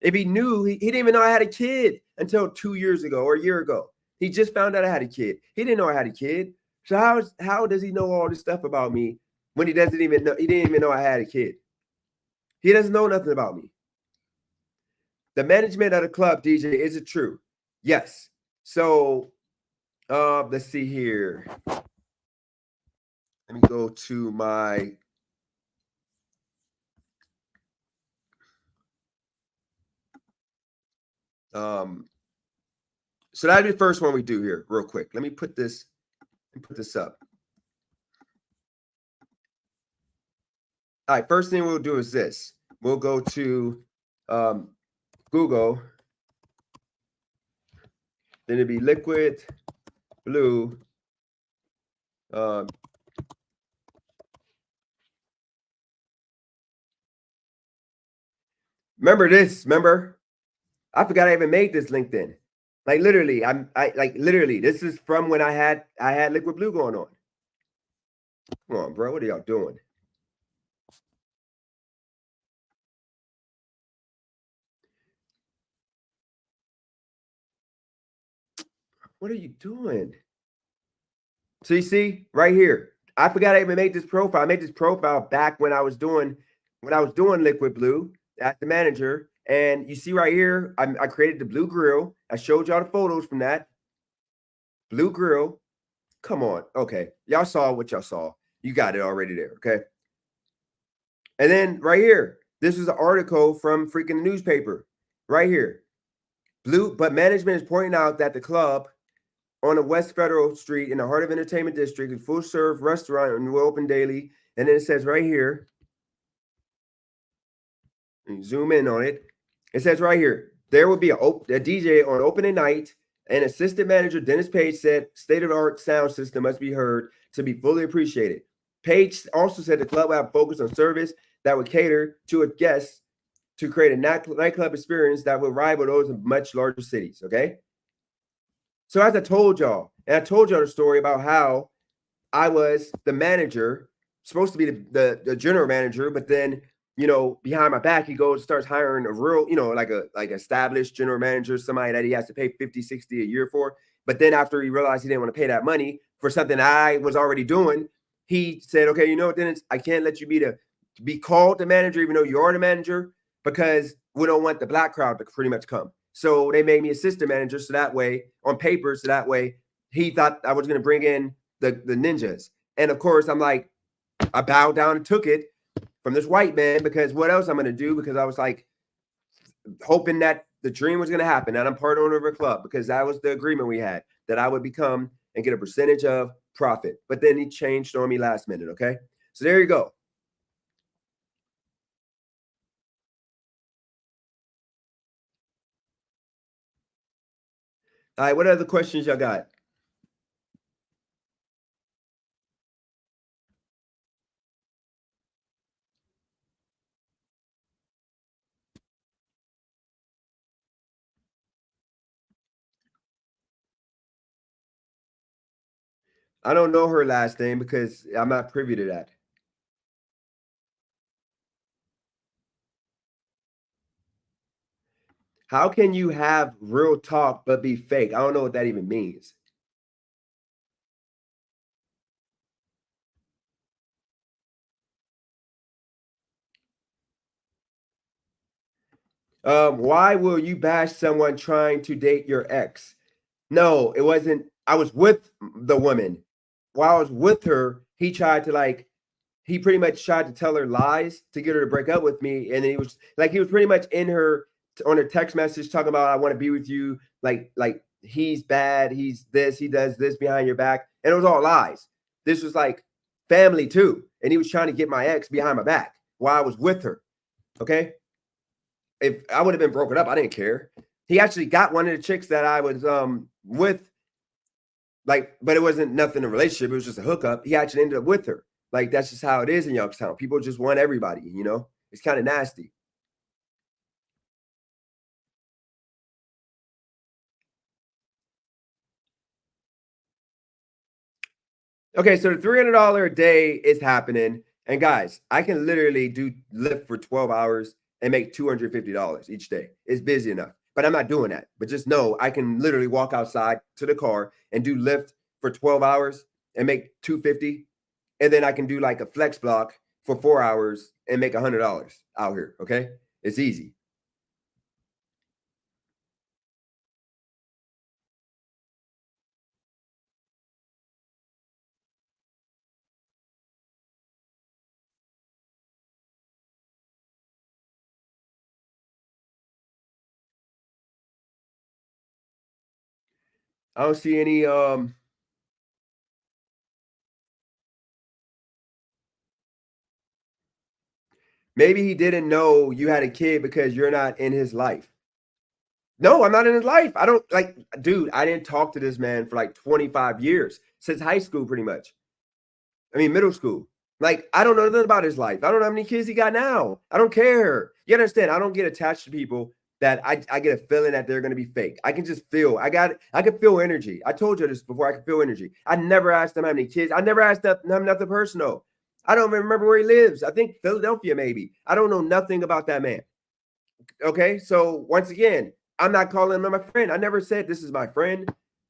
If he knew, he didn't even know I had a kid until 2 years ago or a year ago. He just found out I had a kid. He didn't know I had a kid. So how does he know all this stuff about me when he didn't even know I had a kid? He doesn't know nothing about me. The management of the club, DJ, is it true? Yes. So let's see here. Let me go to my so that'd be the first one we do here real quick. Let me put this up. All right, first thing we'll do is this. We'll go to Google. Then it'd be Liquid Blue. Remember, I forgot I even made this LinkedIn. Like literally, this is from when I had Liquid Blue going on. Come on, bro. What are y'all doing? What are you doing? So you see right here, I forgot I even made this profile. I made this profile back when I was doing Liquid Blue as the manager. And you see right here, I created the blue grill. I showed y'all the photos from that. Blue grill. Come on. Okay. Y'all saw what y'all saw. You got it already there. Okay. And then right here, this is an article from freaking newspaper right here. But management is pointing out that the club on the West Federal Street in the heart of Entertainment District, a full-serve restaurant and will open daily. And then it says right here, you zoom in on it. It says right here, there will be a DJ on opening night. And assistant manager Dennis Page said state-of-the-art sound system must be heard to be fully appreciated. Page also said the club will have focus on service that would cater to its guests to create a nightclub experience that would rival those in much larger cities, okay? So as I told y'all, and I told y'all the story about how I was the manager, supposed to be the general manager, but then, behind my back, he starts hiring a real, like established general manager, somebody that he has to pay 50, 60 a year for. But then after he realized he didn't want to pay that money for something I was already doing, he said, okay, Dennis, I can't let you be called the manager, even though you are the manager, because we don't want the black crowd to pretty much come. So they made me assistant manager. So that way, on paper, he thought I was going to bring in the ninjas. And of course, I'm like, I bowed down and took it from this white man, because what else I'm going to do? Because I was like hoping that the dream was going to happen, that I'm part owner of a club, because that was the agreement we had, that I would become and get a percentage of profit. But then he changed on me last minute. Okay. So there you go. All right. What other questions y'all got? I don't know her last name because I'm not privy to that. How can you have real talk but be fake? I don't know what that even means. Why will you bash someone trying to date your ex? No, it wasn't. I was with the woman. While I was with her, he pretty much tried to tell her lies to get her to break up with me. And he was pretty much in her on her text message talking about, I want to be with you. Like he's bad. He's this, he does this behind your back. And it was all lies. This was like family too. and he was trying to get my ex behind my back while I was with her. Okay. If I would have been broken up, I didn't care. He actually got one of the chicks that I was with, like, but it wasn't nothing in a relationship. It was just a hookup. He actually ended up with her. Like, that's just how it is in Youngstown. People just want everybody, you know? It's kind of nasty. Okay, so the $300 a day is happening. And guys, I can literally do Lyft for 12 hours and make $250 each day. It's busy enough, but I'm not doing that. But just know I can literally walk outside to the car and do Lyft for 12 hours and make $250. And then I can do like a flex block for 4 hours and make $100 out here. Okay. It's easy. I don't see any maybe he didn't know you had a kid because you're not in his life. No, I'm not in his life. I don't like, dude, I didn't talk to this man for like 25 years, since high school, pretty much. I mean, middle school. Like, I don't know nothing about his life. I don't know how many kids he got now. I don't care. You understand? I don't get attached to people that I get a feeling that they're going to be fake. I can just feel, I can feel energy. I told you this before. I can feel energy. I never asked him how many kids. I never asked him nothing personal. I don't even remember where he lives. I think Philadelphia, maybe. I don't know nothing about that man. Okay. So once again, I'm not calling him my friend. I never said this is my friend.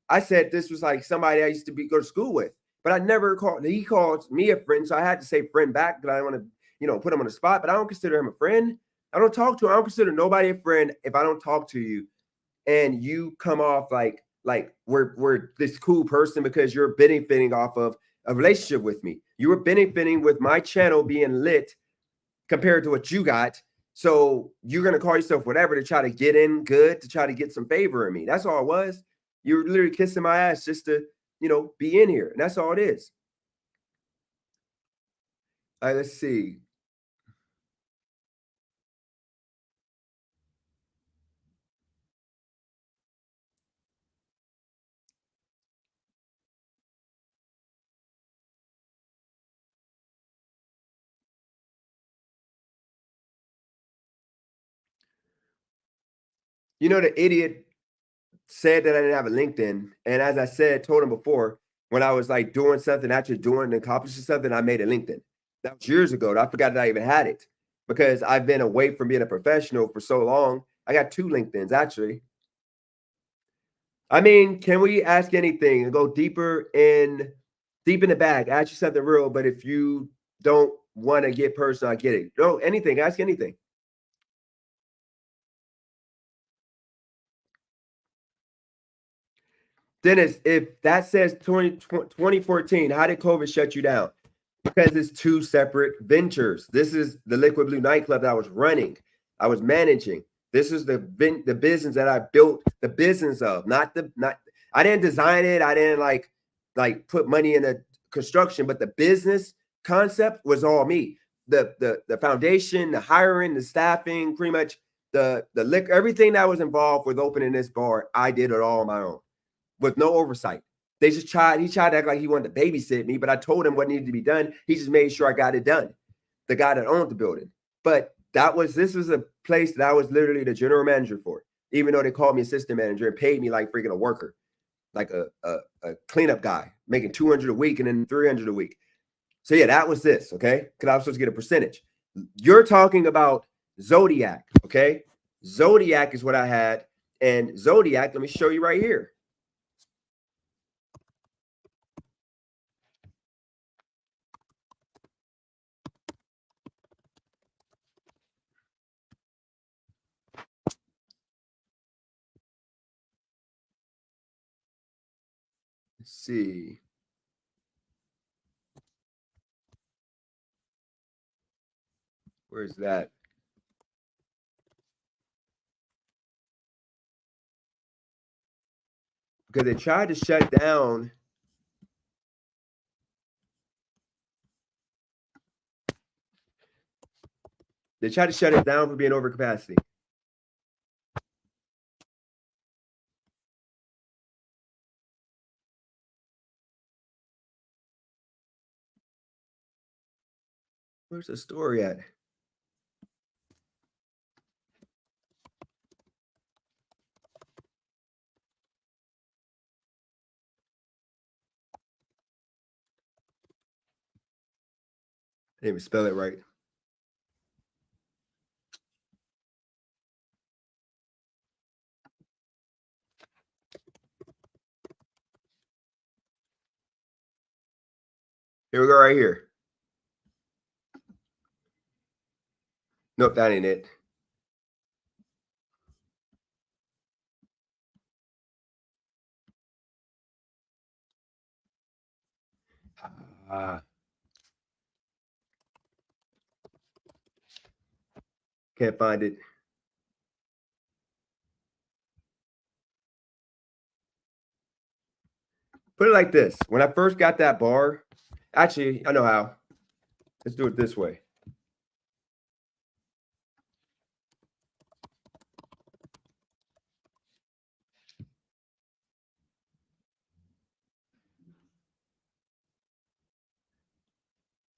I said this was like somebody I used to go to school with, but I never called. He called me a friend, so I had to say friend back because I don't want to, put him on the spot. But I don't consider him a friend. I don't talk to him. I don't consider nobody a friend if I don't talk to you, and you come off like we're this cool person because you're benefiting off of a relationship with me. You were benefiting with my channel being lit compared to what you got. So you're going to call yourself whatever to try to get in good, to try to get some favor in me. That's all it was. You were literally kissing my ass just to, be in here. And that's all it is. All right, let's see. The idiot said that I didn't have a LinkedIn. And as I said, told him before, when I was like doing something, actually doing and accomplishing something, I made a LinkedIn. That was years ago. I forgot that I even had it because I've been away from being a professional for so long. I got 2 LinkedIns actually. I mean, can we ask anything and go deep in the bag? Ask you something real, but if you don't want to get personal, I get it. No, anything, ask anything. Dennis, if that says 2014, how did COVID shut you down? Because it's 2 separate ventures. This is the Liquid Blue nightclub that I was running. I was managing. This is the business that I built the business of, not I didn't design it. I didn't like put money in the construction, but the business concept was all me. The foundation, the hiring, the staffing, pretty much the liquor, everything that was involved with opening this bar, I did it all on my own with no oversight. He tried to act like he wanted to babysit me, but I told him what needed to be done. He just made sure I got it done. The guy that owned the building. But this was a place that I was literally the general manager for, even though they called me assistant manager and paid me like freaking a worker, like a cleanup guy, making $200 a week and then $300 a week. So yeah, that was this, okay? Because I was supposed to get a percentage. You're talking about Zodiac, okay? Zodiac is what I had. And Zodiac, let me show you right here. Let's see. Where's that? Because they tried to shut down. They tried to shut it down for being over capacity. Where's the story at? I didn't even spell it right. Here we go right here. Nope, that ain't it. Can't find it. Put it like this. When I first got that bar, actually, I know how. Let's do it this way.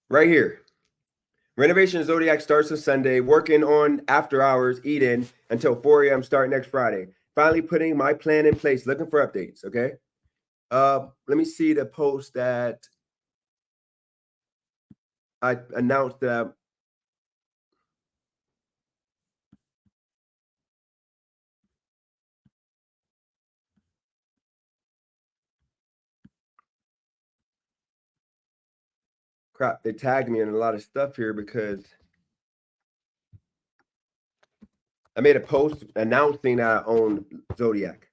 Right here. Renovation Zodiac starts on Sunday, working on after hours, eat-in until 4 a.m. start next Friday. Finally putting my plan in place, looking for updates, okay? Let me see the post that I announced that. Crap, they tagged me in a lot of stuff here because I made a post announcing that I own Zodiac.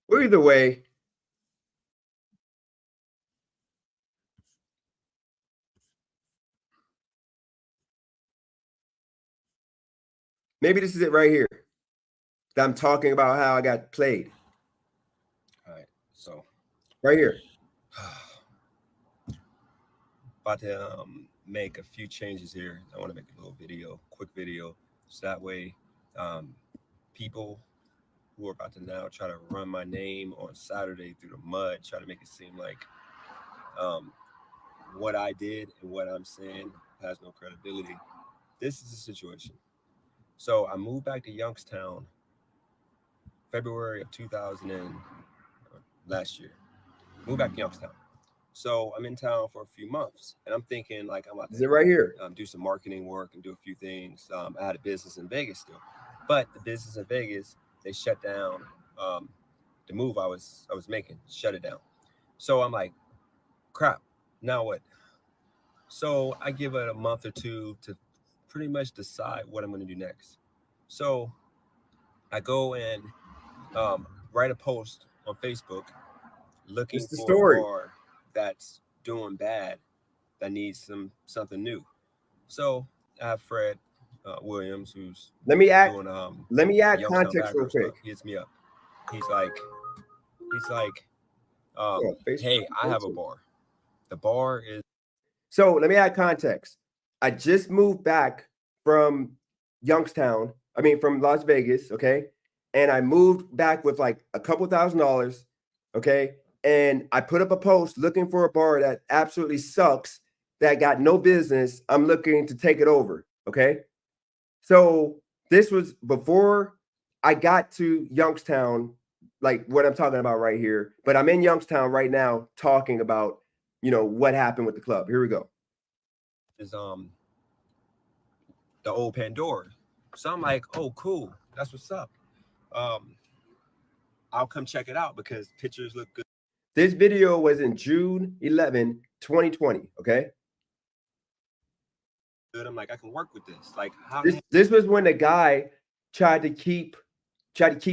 Well, either way, maybe this is it right here. That I'm talking about how I got played. All right, so right here. About to make a few changes here. I want to make a little video, quick video, so that way people who are about to now try to run my name on Saturday through the mud, try to make it seem like what I did and what I'm saying has no credibility. This is the situation. So I moved back to Youngstown February of 2000 and last year. Moved back to Youngstown. So I'm in town for a few months, and I'm thinking like I'm about to right here. Do some marketing work and do a few things. I had a business in Vegas still, but the business in Vegas, they shut down the move I was making, shut it down. So I'm like, crap, now what? So I give it a month or two to pretty much decide what I'm going to do next. So I go and write a post on Facebook looking for a bar that's doing bad, that needs something new. So I have Fred Williams, who's let me add Youngstown context real quick. Stuff. He hits me up. He's like, hey, I have a bar. The bar is. So let me add context. I just moved back from Youngstown. I mean, from Las Vegas. Okay. And I moved back with like a couple $1,000s. Okay. And I put up a post looking for a bar that absolutely sucks, that got no business. I'm looking to take it over. Okay. So this was before I got to Youngstown, like what I'm talking about right here. But I'm in Youngstown right now talking about, what happened with the club. Here we go. Is the old Pandora. So I'm like, oh, cool. That's what's up. I'll come check it out because pictures look good. This video was in June 11, 2020. Okay. Good. I'm like, I can work with this. Like, how this was when the guy tried to keep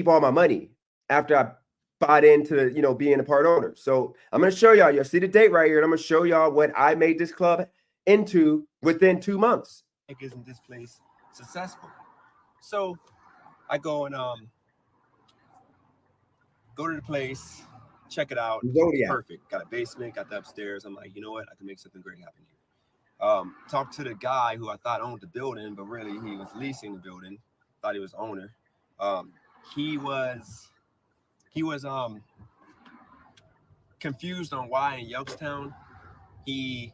all my money after I bought into being a part owner. So I'm going to show y'all. You'll see the date right here, and I'm going to show y'all what I made this club into within 2 months. Isn't this place successful? So I go and go to the place, check it out. Zodiac. Perfect. Got a basement, got the upstairs. I'm like, you know what? I can make something great happen here. Talked to the guy who I thought owned the building, but really he was leasing the building. Thought he was owner. He was confused on why in Youngstown he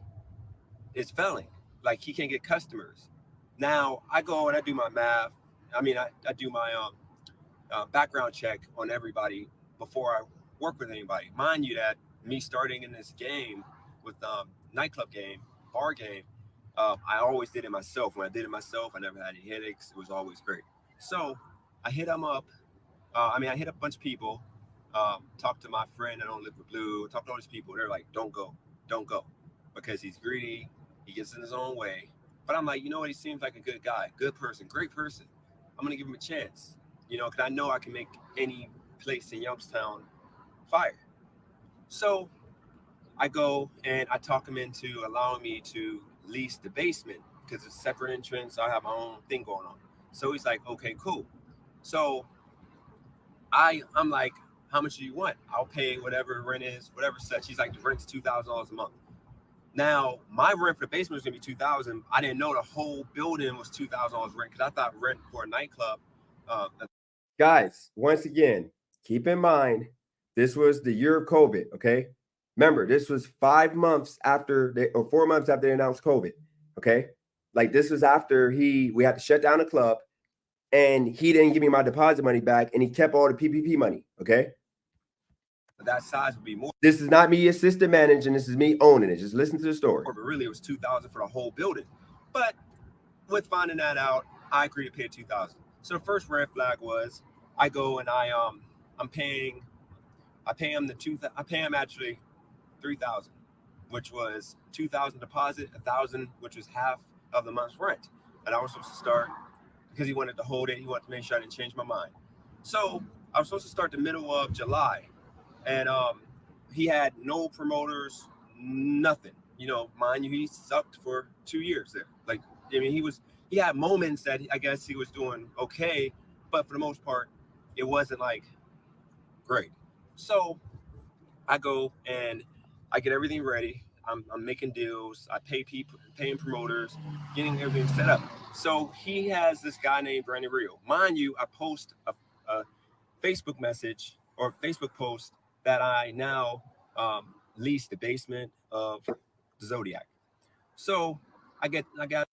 is failing. Like he can't get customers. Now I go and I do my math. I mean, I do my background check on everybody before I work with anybody. Mind you that me starting in this game with nightclub game, bar game, I always did it myself. When I did it myself, I never had any headaches. It was always great. So I hit him up. I hit up a bunch of people, talked to my friend that owned Liquid Blue, talked to all these people. They're like, don't go, because he's greedy. He gets in his own way. But I'm like, you know what? He seems like a good guy, good person, great person. I'm going to give him a chance, because I know I can make any place in Youngstown fire. So I go and I talk him into allowing me to lease the basement because it's a separate entrance. I have my own thing going on. So he's like, okay, cool. So I'm like, how much do you want? I'll pay whatever rent is, whatever such. He's like, the rent's $2,000 a month. Now, my rent for the basement was going to be $2,000. I didn't know the whole building was $2,000 rent because I thought rent for a nightclub. Guys, once again, keep in mind, this was the year of COVID, okay? Remember, this was 5 months after or 4 months after they announced COVID, okay? Like this was after we had to shut down the club and he didn't give me my deposit money back and he kept all the PPP money, okay? That size would be more. This is not me assistant managing. This is me owning it. Just listen to the story. But really, it was $2,000 for the whole building. But with finding that out, I agreed to pay $2,000. So the first red flag was I go and I pay him actually $3,000, which was $2,000 deposit, $1,000, which was half of the month's rent. And I was supposed to start because he wanted to hold it. He wanted to make sure I didn't change my mind. So I was supposed to start the middle of July. And he had no promoters, nothing. Mind you, he sucked for 2 years there. Like, he had moments that I guess he was doing okay, but for the most part, it wasn't like great. So I go and I get everything ready. I'm making deals. I pay people, paying promoters, getting everything set up. So he has this guy named Brandon Rio. Mind you, I post a Facebook message or Facebook post that I now lease the basement of the Zodiac. So I got.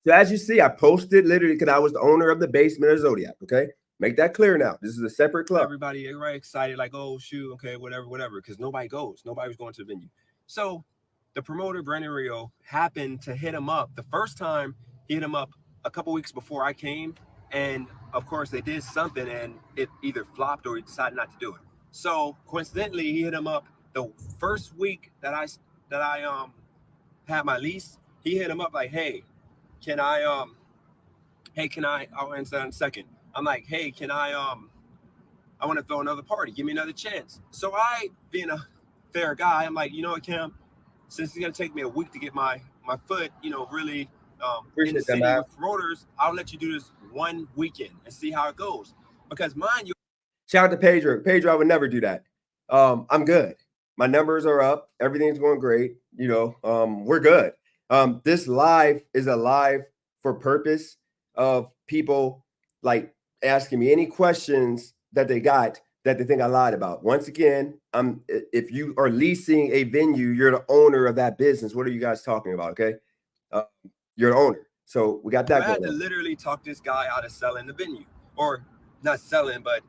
So as you see, I posted literally because I was the owner of the basement of Zodiac. Okay, make that clear now. This is a separate club. Everybody excited, like, oh shoot, okay, whatever, because nobody goes. Nobody was going to the venue. So the promoter Brandon Rio happened to hit him up. The first time he hit him up a couple weeks before I came, and of course they did something, and it either flopped or he decided not to do it. So coincidentally, he hit him up the first week that I had my lease. He hit him up like, hey, can I I'll answer that in a second. I'm like, hey, can I want to throw another party. Give me another chance. So I, being a fair guy, I'm like, you know what, Cam, since it's gonna take me a week to get my foot, really in the city with promoters, I'll let you do this one weekend and see how it goes. Because mind you, shout out to Pedro. Pedro, I would never do that. I'm good. My numbers are up. Everything's going great. We're good. This live is a live for purpose of people like asking me any questions that they got that they think I lied about. Once again, if you are leasing a venue, you're the owner of that business. What are you guys talking about? Okay. You're the owner. So we got that. I had to literally talk this guy out of selling the venue, or not selling, but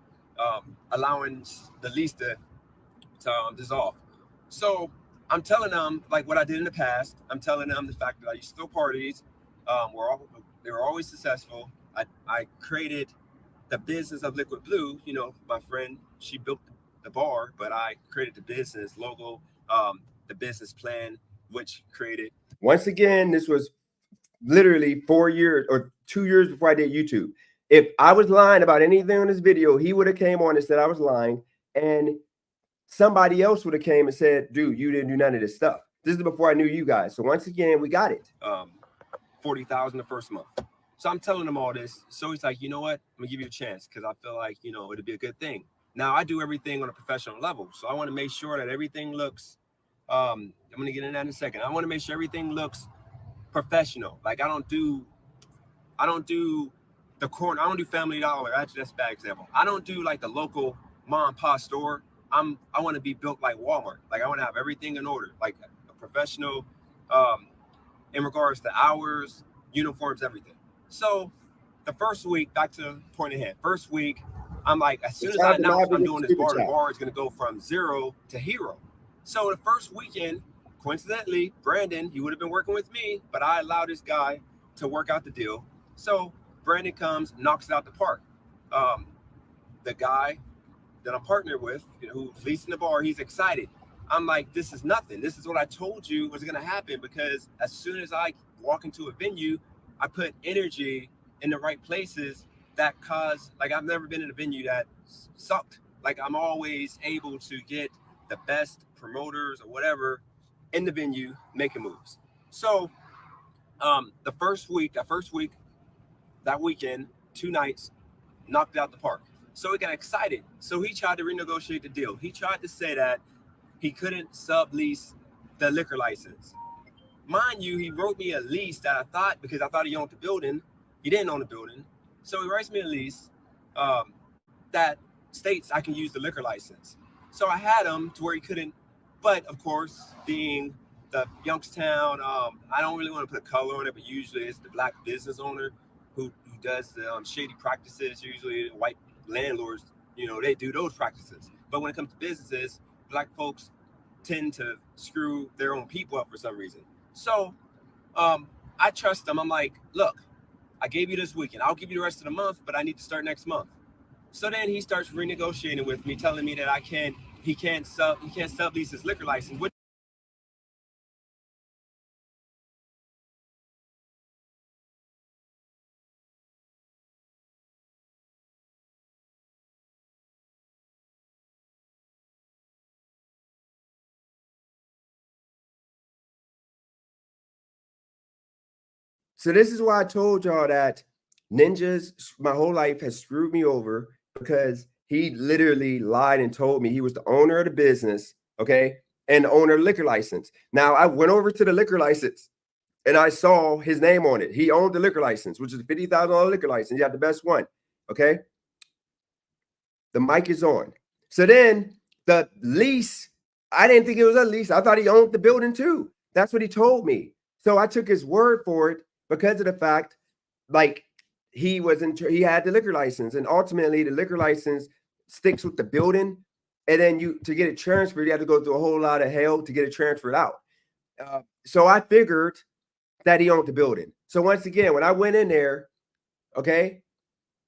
allowing the lease to dissolve. So I'm telling them like what I did in the past. I'm telling them the fact that I used to throw parties. They were always successful. I created the business of Liquid Blue. My friend, she built the bar, but I created the business logo, the business plan, which created. Once again, this was literally 4 years or 2 years before I did YouTube. If I was lying about anything on this video, he would have came on and said I was lying, and somebody else would have came and said, dude, you didn't do none of this stuff. This is before I knew you guys. So once again, we got it. $40,000 the first month. So I'm telling him all this. So he's like, you know what? I'm gonna give you a chance because I feel like, it'd be a good thing. Now I do everything on a professional level. So I want to make sure that everything looks, I'm gonna get into that in a second. I want to make sure everything looks professional. Like I don't do the corner. I don't do Family Dollar. Actually, that's a bad example. I don't do like the local mom and pop store. I want to be built like Walmart. Like I want to have everything in order, like a professional, in regards to hours, uniforms, everything. So the first week, back to the point ahead. First week, I'm like, as soon as I announce I'm doing this bar to bar, it's gonna go from 0 to hero. So the first weekend, coincidentally, Brandon, he would have been working with me, but I allowed this guy to work out the deal. So Brandon comes, knocks it out the park. The guy that I'm partnered with, who's leasing the bar, he's excited. I'm like, this is nothing. This is what I told you was going to happen, because as soon as I walk into a venue, I put energy in the right places that cause, like I've never been in a venue that sucked. Like I'm always able to get the best promoters or whatever in the venue making moves. So that weekend, 2 nights, knocked it out the park. So he got excited. So he tried to renegotiate the deal. He tried to say that he couldn't sublease the liquor license. Mind you, he wrote me a lease that I thought, because I thought he owned the building, he didn't own the building. So he writes me a lease that states I can use the liquor license. So I had him to where he couldn't, but of course, being the Youngstown, I don't really want to put color on it, but usually it's the black business owner who does the shady practices. Usually the white landlords, they do those practices. But when it comes to businesses, black folks tend to screw their own people up for some reason. So I trust them. I'm like, look, I gave you this weekend. I'll give you the rest of the month, but I need to start next month. So then he starts renegotiating with me, telling me that he can't sublease his liquor license. So this is why I told y'all that ninjas, my whole life, has screwed me over, because he literally lied and told me he was the owner of the business, okay, and the owner of the liquor license. Now I went over to the liquor license and I saw his name on it. He owned the liquor license, which is a $50,000 liquor license. He had the best one, okay? The mic is on. So then the lease, I didn't think it was a lease. I thought he owned the building too. That's what he told me. So I took his word for it, because of the fact, like, he had the liquor license, and ultimately the liquor license sticks with the building, and then to get it transferred, you have to go through a whole lot of hell to get it transferred out. So I figured that he owned the building. So once again, when I went in there, okay,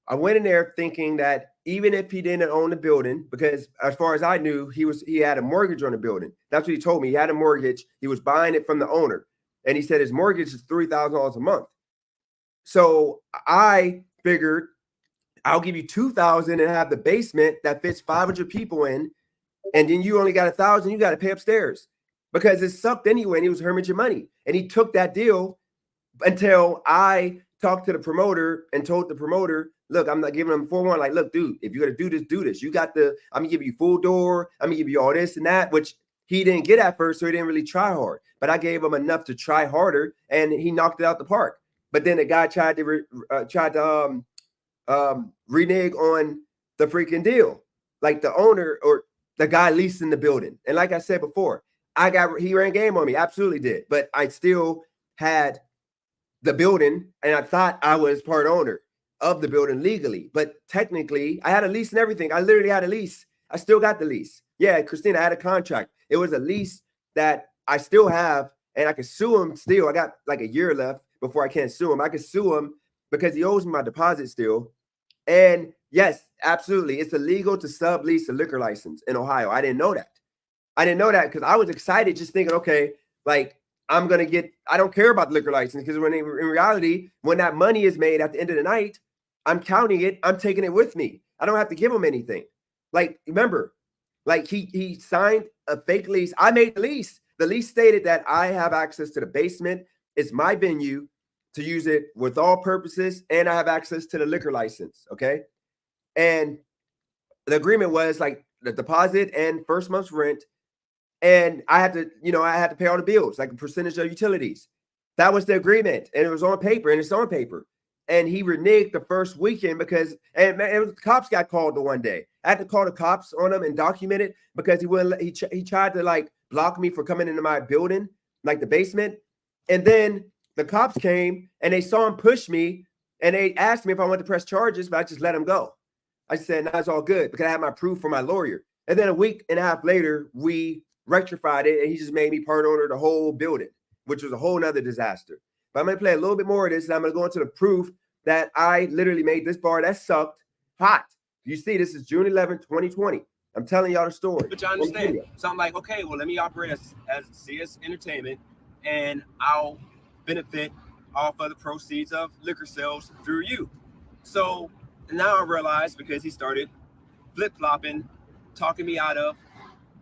I went in there thinking that even if he didn't own the building, because as far as I knew, he had a mortgage on the building. That's what he told me. He had a mortgage. He was buying it from the owner. And he said his mortgage is $3,000 a month. So I figured I'll give you $2,000 and have the basement that fits 500 people in. And then you only got $1,000. You got to pay upstairs, because it sucked anyway. And he was hemorrhaging money. And he took that deal until I talked to the promoter and told the promoter, look, I'm not giving him 4-1. Like, look, dude, if you're going to do this, do this. I'm going to give you full door. I'm going to give you all this and that, which he didn't get at first, so he didn't really try hard. But I gave him enough to try harder, and he knocked it out the park. But then the guy tried to renege on the freaking deal, like the owner or the guy leasing the building. And like I said before, he ran game on me, absolutely did. But I still had the building, and I thought I was part owner of the building legally. But technically, I had a lease and everything. I literally had a lease. I still got the lease. Yeah, Christina, I had a contract. It was a lease that I still have, and I could sue him still. I got like a year left before I can't sue him. I could sue him because he owes me my deposit still. And yes, absolutely, it's illegal to sublease a liquor license in Ohio. I didn't know that. Because I was excited just thinking, okay, like, I don't care about the liquor license, because in reality, when that money is made at the end of the night, I'm counting it. I'm taking it with me. I don't have to give him anything. Like, remember, like he signed a fake lease. I made the lease. The lease stated that I have access to the basement. It's my venue to use it with all purposes, and I have access to the liquor license. Okay. And the agreement was like the deposit and first month's rent. And I had to, I had to pay all the bills, like a percentage of utilities. That was the agreement. And it was on paper, and it's on paper. And he reneged the first weekend because, and man, the cops got called the one day. I had to call the cops on him and document it because he wouldn't. He tried to like block me for coming into my building, like the basement. And then the cops came and they saw him push me, and they asked me if I wanted to press charges, but I just let him go. I said, "No, it's all good," because I had my proof from my lawyer. And then a week and a half later, we rectified it, and he just made me part owner of the whole building, which was a whole nother disaster. But I'm going to play a little bit more of this, and I'm going to go into the proof that I literally made this bar that sucked hot. You see, this is June 11th, 2020. I'm telling y'all the story. But y'all understand. So I'm like, okay, well, let me operate as CS Entertainment, and I'll benefit off of the proceeds of liquor sales through you. So now I realize, because he started flip-flopping, talking me out of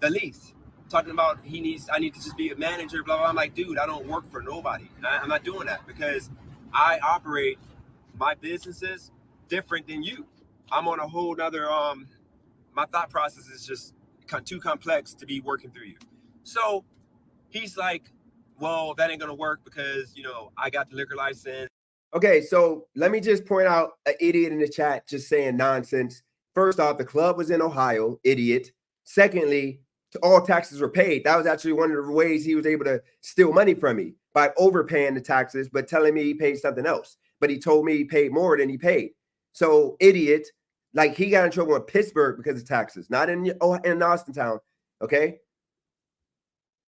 the lease, talking about I need to just be a manager, blah, blah. I'm like, dude, I don't work for nobody. I'm not doing that, because I operate my businesses different than you. I'm on a whole nother, my thought process is just too complex to be working through you. So he's like, well, that ain't going to work because, I got the liquor license. Okay, so let me just point out an idiot in the chat just saying nonsense. First off, the club was in Ohio, idiot. Secondly, all taxes were paid. That was actually one of the ways he was able to steal money from me, by overpaying the taxes, but telling me he paid something else. But he told me he paid more than he paid. So idiot, like he got in trouble in Pittsburgh because of taxes, not in Austin town. Okay.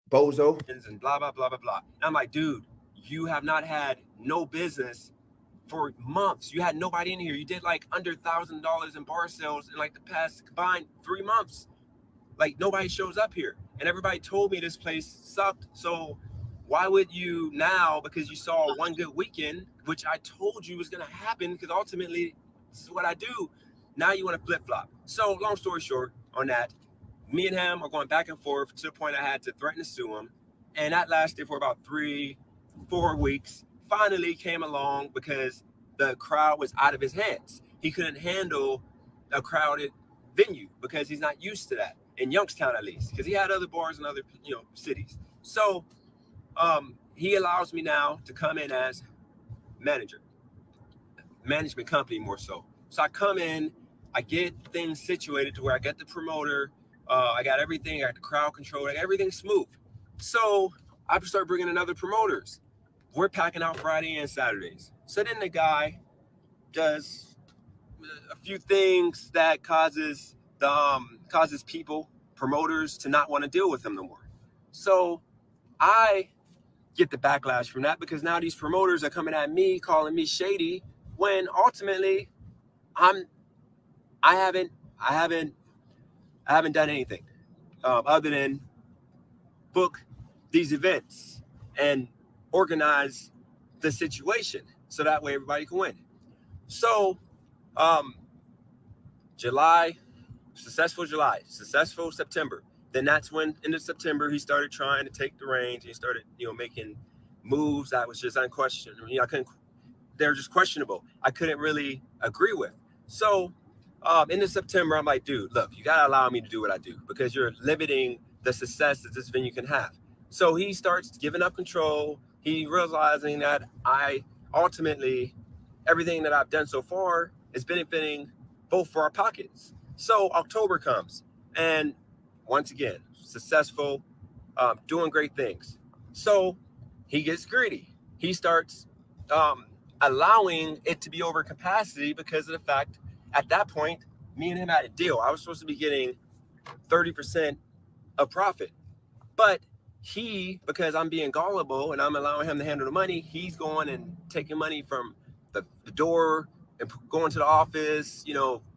Bozo. And blah, blah, blah, blah, blah. And I'm like, dude, you have not had no business for months. You had nobody in here. You did like under $1,000 in bar sales in like the past combined 3 months. Like nobody shows up here. And everybody told me this place sucked. So why would you now, because you saw one good weekend, which I told you was going to happen, because ultimately this is what I do. Now you want to flip-flop. So long story short on that, me and him are going back and forth to the point I had to threaten to sue him. And that lasted for about 3-4 weeks. Finally came along because the crowd was out of his hands. He couldn't handle a crowded venue because he's not used to that, in Youngstown at least, because he had other bars in other cities. So he allows me now to come in as manager, management company more so. So I come in, I get things situated to where I get the promoter, I got everything, I got the crowd control, everything's smooth. So I start bringing in other promoters. We're packing out Friday and Saturdays. So then the guy does a few things that causes people, promoters, to not want to deal with him no more. So I get the backlash from that, because now these promoters are coming at me, calling me shady, when ultimately I haven't done anything other than book these events and organize the situation so that way everybody can win. So successful September. Then that's when, in September, he started trying to take the reins. He started, making moves that was just unquestioned. They were just questionable. I couldn't really agree with. So in September, I'm like, dude, look, you got to allow me to do what I do, because you're limiting the success that this venue can have. So he starts giving up control. He realizing that ultimately, everything that I've done so far is benefiting both for our pockets. So October comes, and once again, successful, doing great things. So he gets greedy. He starts allowing it to be over capacity, because of the fact, at that point, me and him had a deal. I was supposed to be getting 30% of profit. But because I'm being gullible and I'm allowing him to handle the money, he's going and taking money from the door and going to the office,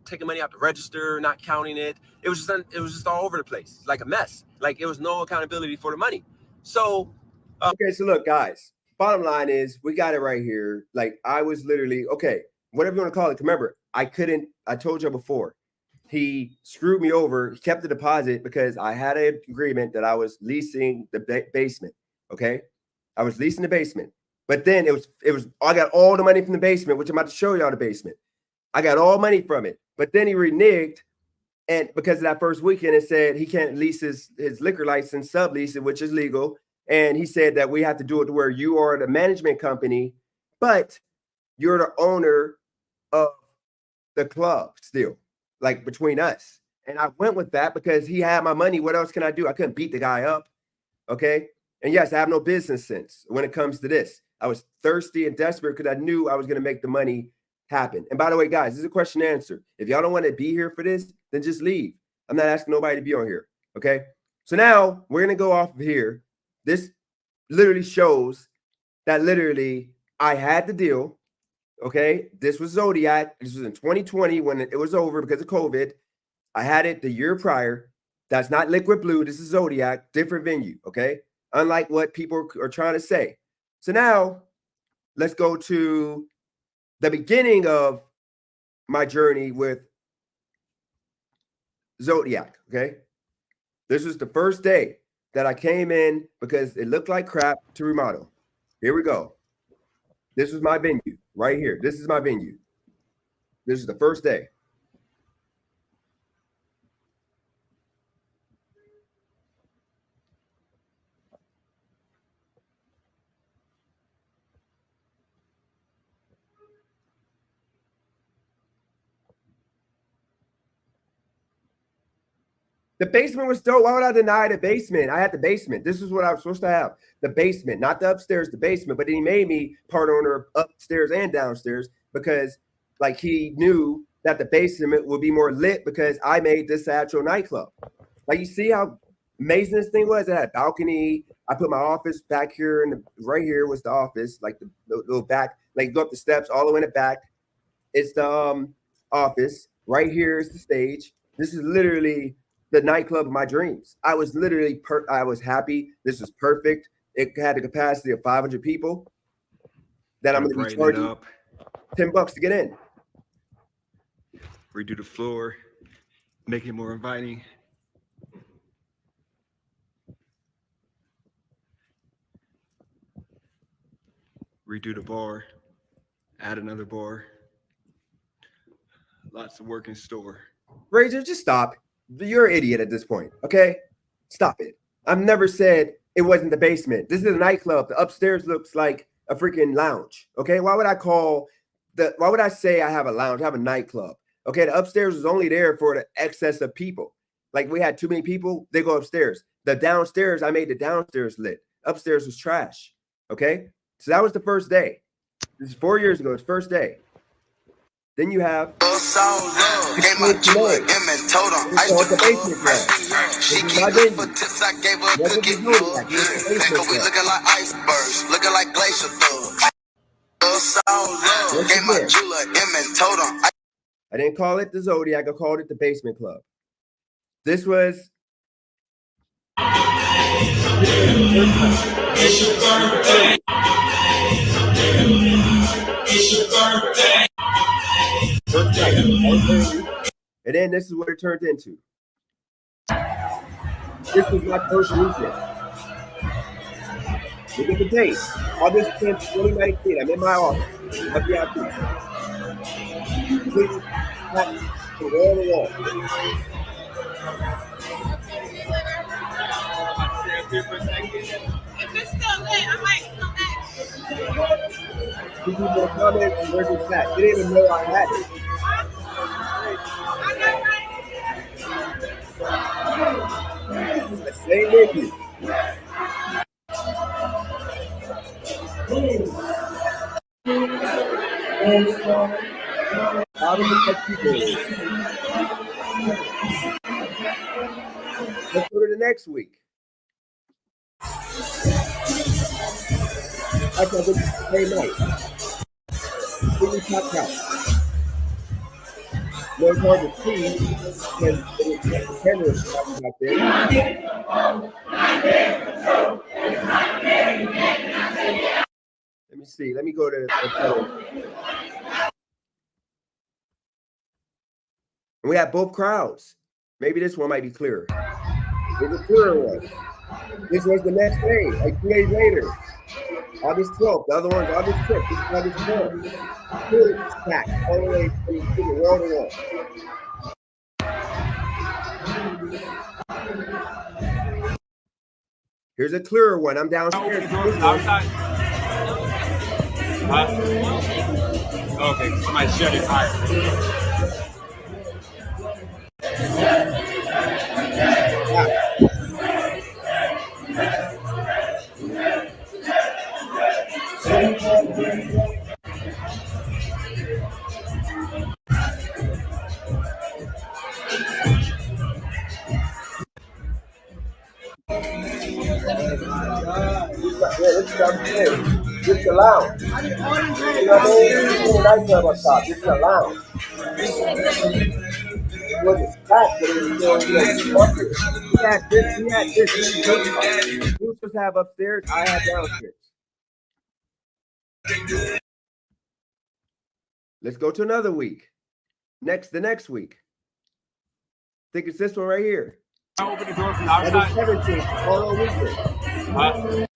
taking money out the register, not counting it. It was just all over the place, like a mess. Like, it was no accountability for the money. So okay, so look, guys, bottom line is we got it right here. Like, I was literally, okay, whatever you want to call it. Remember, I told you before, he screwed me over. He kept the deposit because I had an agreement that I was leasing the basement. Okay, I was leasing the basement, But then it was I got all the money from the basement, which I'm about to show y'all the basement. I got all money from it. But then he reneged, and because of that first weekend, it said he can't lease his liquor license, sublease it, which is legal. And he said that we have to do it to where you are the management company, but you're the owner of the club still, like between us. And I went with that because he had my money. What else can I do? I couldn't beat the guy up. Okay. And yes, I have no business sense when it comes to this. I was thirsty and desperate because I knew I was going to make the money happen. And by the way, guys, this is a question and answer. If y'all don't want to be here for this, then just leave. I'm not asking nobody to be on here. Okay. So now we're going to go off of here. This literally shows that literally I had the deal. Okay. This was Zodiac. This was in 2020 when it was over because of COVID. I had it the year prior. That's not Liquid Blue. This is Zodiac, different venue. Okay. Unlike what people are trying to say. So now let's go to the beginning of my journey with Zodiac. Okay. This was the first day that I came in because it looked like crap to remodel. Here we go. This was my venue right here. This is my venue. This is the first day. The basement was dope. Why would I deny the basement? I had the basement. This is what I was supposed to have. The basement, not the upstairs, the basement. But then he made me part owner upstairs and downstairs because like he knew that the basement would be more lit because I made this actual nightclub. Like you see how amazing this thing was? It had a balcony. I put my office back here and right here was the office, like the little back, like go up the steps all the way in the back. It's the office. Right here is the stage. This is literally the nightclub of my dreams. I was literally I was happy. This was perfect. It had a capacity of 500 people. That I'm going to be charging $10 to get in. Redo the floor, make it more inviting. Redo the bar, add another bar. Lots of work in store. Razor, just stop. You're an idiot at this point, okay? Stop it. I've never said it wasn't the basement. This is a nightclub. The upstairs looks like a freaking lounge, okay? Why would I say I have a lounge? I have a nightclub, okay? The upstairs was only there for the excess of people. Like we had too many people, they go upstairs. The downstairs, I made the downstairs lit. Upstairs was trash, okay? So that was the first day. This is 4 years ago. It's first day. Then you have the basement club. She keep good for tips. I gave her a cookie. We looking like icebergs, looking like glacier thugs. Gave my jeweler and told him. I didn't call it the Zodiac. I called it the Basement Club. This was. It's your birthday. It's your birthday. And then this is what it turned into. This was my first weekend. Look at the date. August 10th, 2019. I'm in my office. I'm VIP. Please, from wall to wall. If it's still lit, I might come back. Two people comment and where's it at? They didn't even know I had it. The same Mickey. How do you get people? Let's go to the next week. I can go to the same night. Really top count. No, it's hard to see because the camera is back there. Let me see. Let me go to the and we have both crowds. Maybe this one might be clearer. There's a clearer one. This was the next day, like 2 days later. August 12th. The other one's August 5th. This is August 12th. Two stacks all the way from the wall to wall. Here's a clearer one. I'm downstairs. Outside. Okay, somebody shut it. All This is upstairs. This is a lounge. You know what I mean? This is a nightclub up top. This is a lounge. It wasn't packed, but it was still bucket. We had this. You supposed to have upstairs. I had downstairs. Let's go to another week. The next week. I think it's this one right here. Open the door from the outside. August 17th, all on weekend.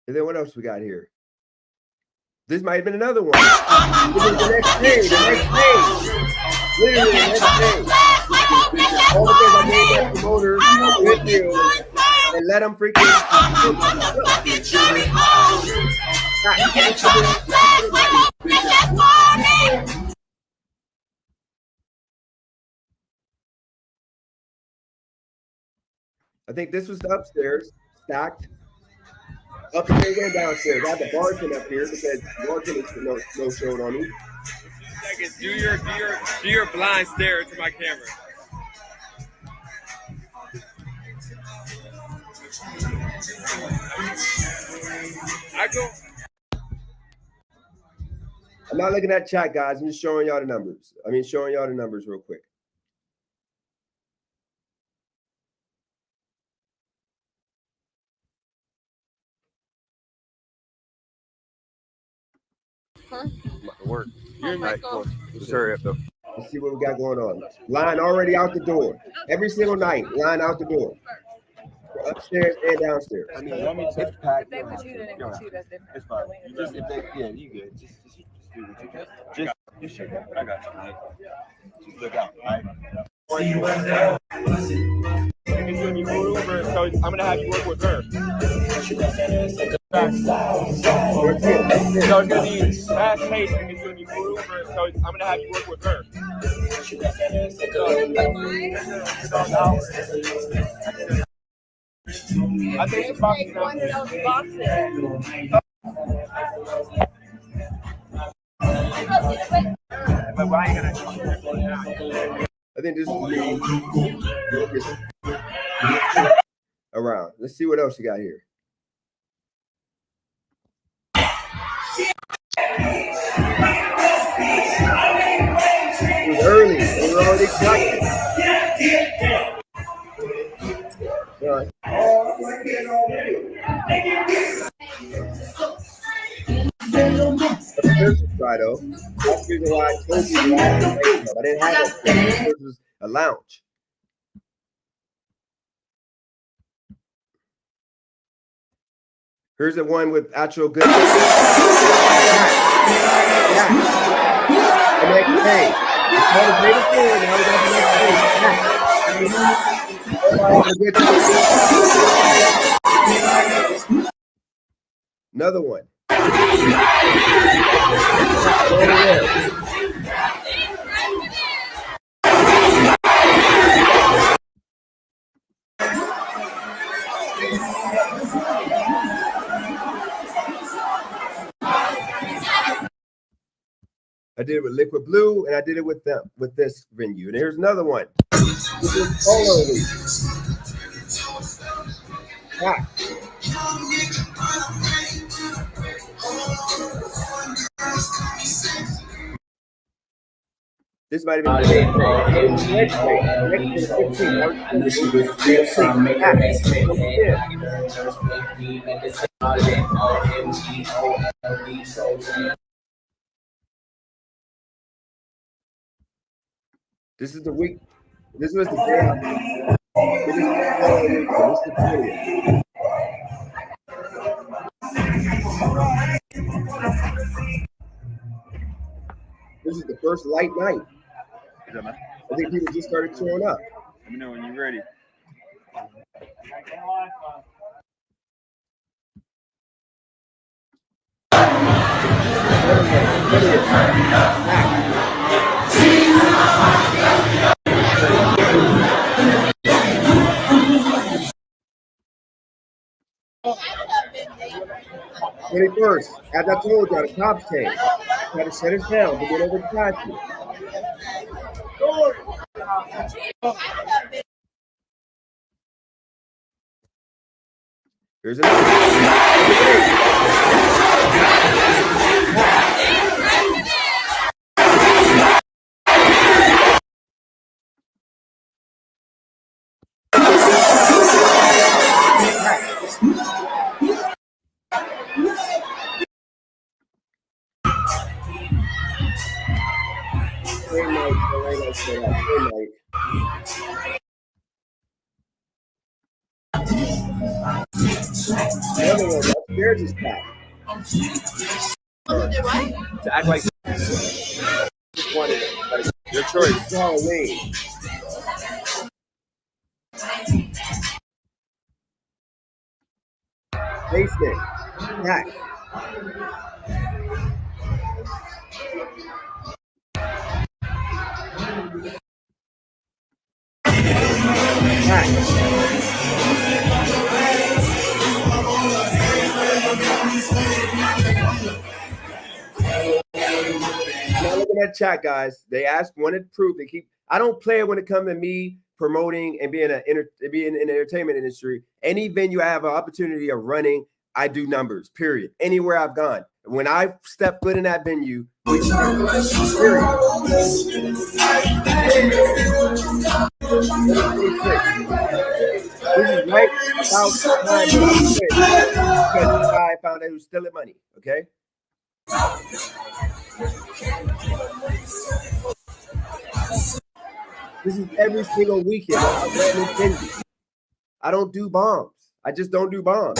And then what else we got here? This might have been another one. This is the next day. Literally the next day. All the things I made that promoter with you and let them freaking. I think this was the upstairs, stacked. Upstairs and downstairs. I have the bartender up here because bartender is no showing on me. Seconds. Do your blind stare to my camera. I'm not looking at chat, guys. I'm just showing y'all the numbers. Real quick. Work. You're right. Cool. Just hurry up though. Let's see what we got going on. Line already out the door. Every single night, line out the door. Upstairs and downstairs. I mean, let me take pack. They put you in that's different. It's fine. You just if they you good. Just do what you got. Just shake it. I got you, man. Just look out, all right? It's gonna be moreover, so I'm gonna have you work with her. So it's gonna be fast paced and it's gonna be moreover, so I'm gonna have you work with her. I think it's boxing out but why are you gonna I think this is around. Let's see what else you got here. It was early. We were already collecting. All right. This is right, though. That's the reason why I told you I didn't have it. This was a lounge. Here's the one with actual good. The next day. Another one. I I did it with Liquid Blue, and I did it with them with this venue. And here's another one. This is Polo Week. Ah. This might have been This is the week. This was the day. This is the first light night. I think people just started showing up. Let me know when you're ready. First, as I told y'all, the cops came. Tried to shut us down to get over the traffic. Here's another. There's his cat. To act like your choice. Halloween. Basement. Cat. Now look at that chat, guys. They asked, wanted proof. They keep. I don't play it when it comes to me promoting and being in the entertainment industry. Any venue I have an opportunity of running, I do numbers. Period. Anywhere I've gone, when I step foot in that venue, period. This is right about the time because I found out who's stealing money. Okay. This is every single weekend. I don't do bombs. I just don't do bombs.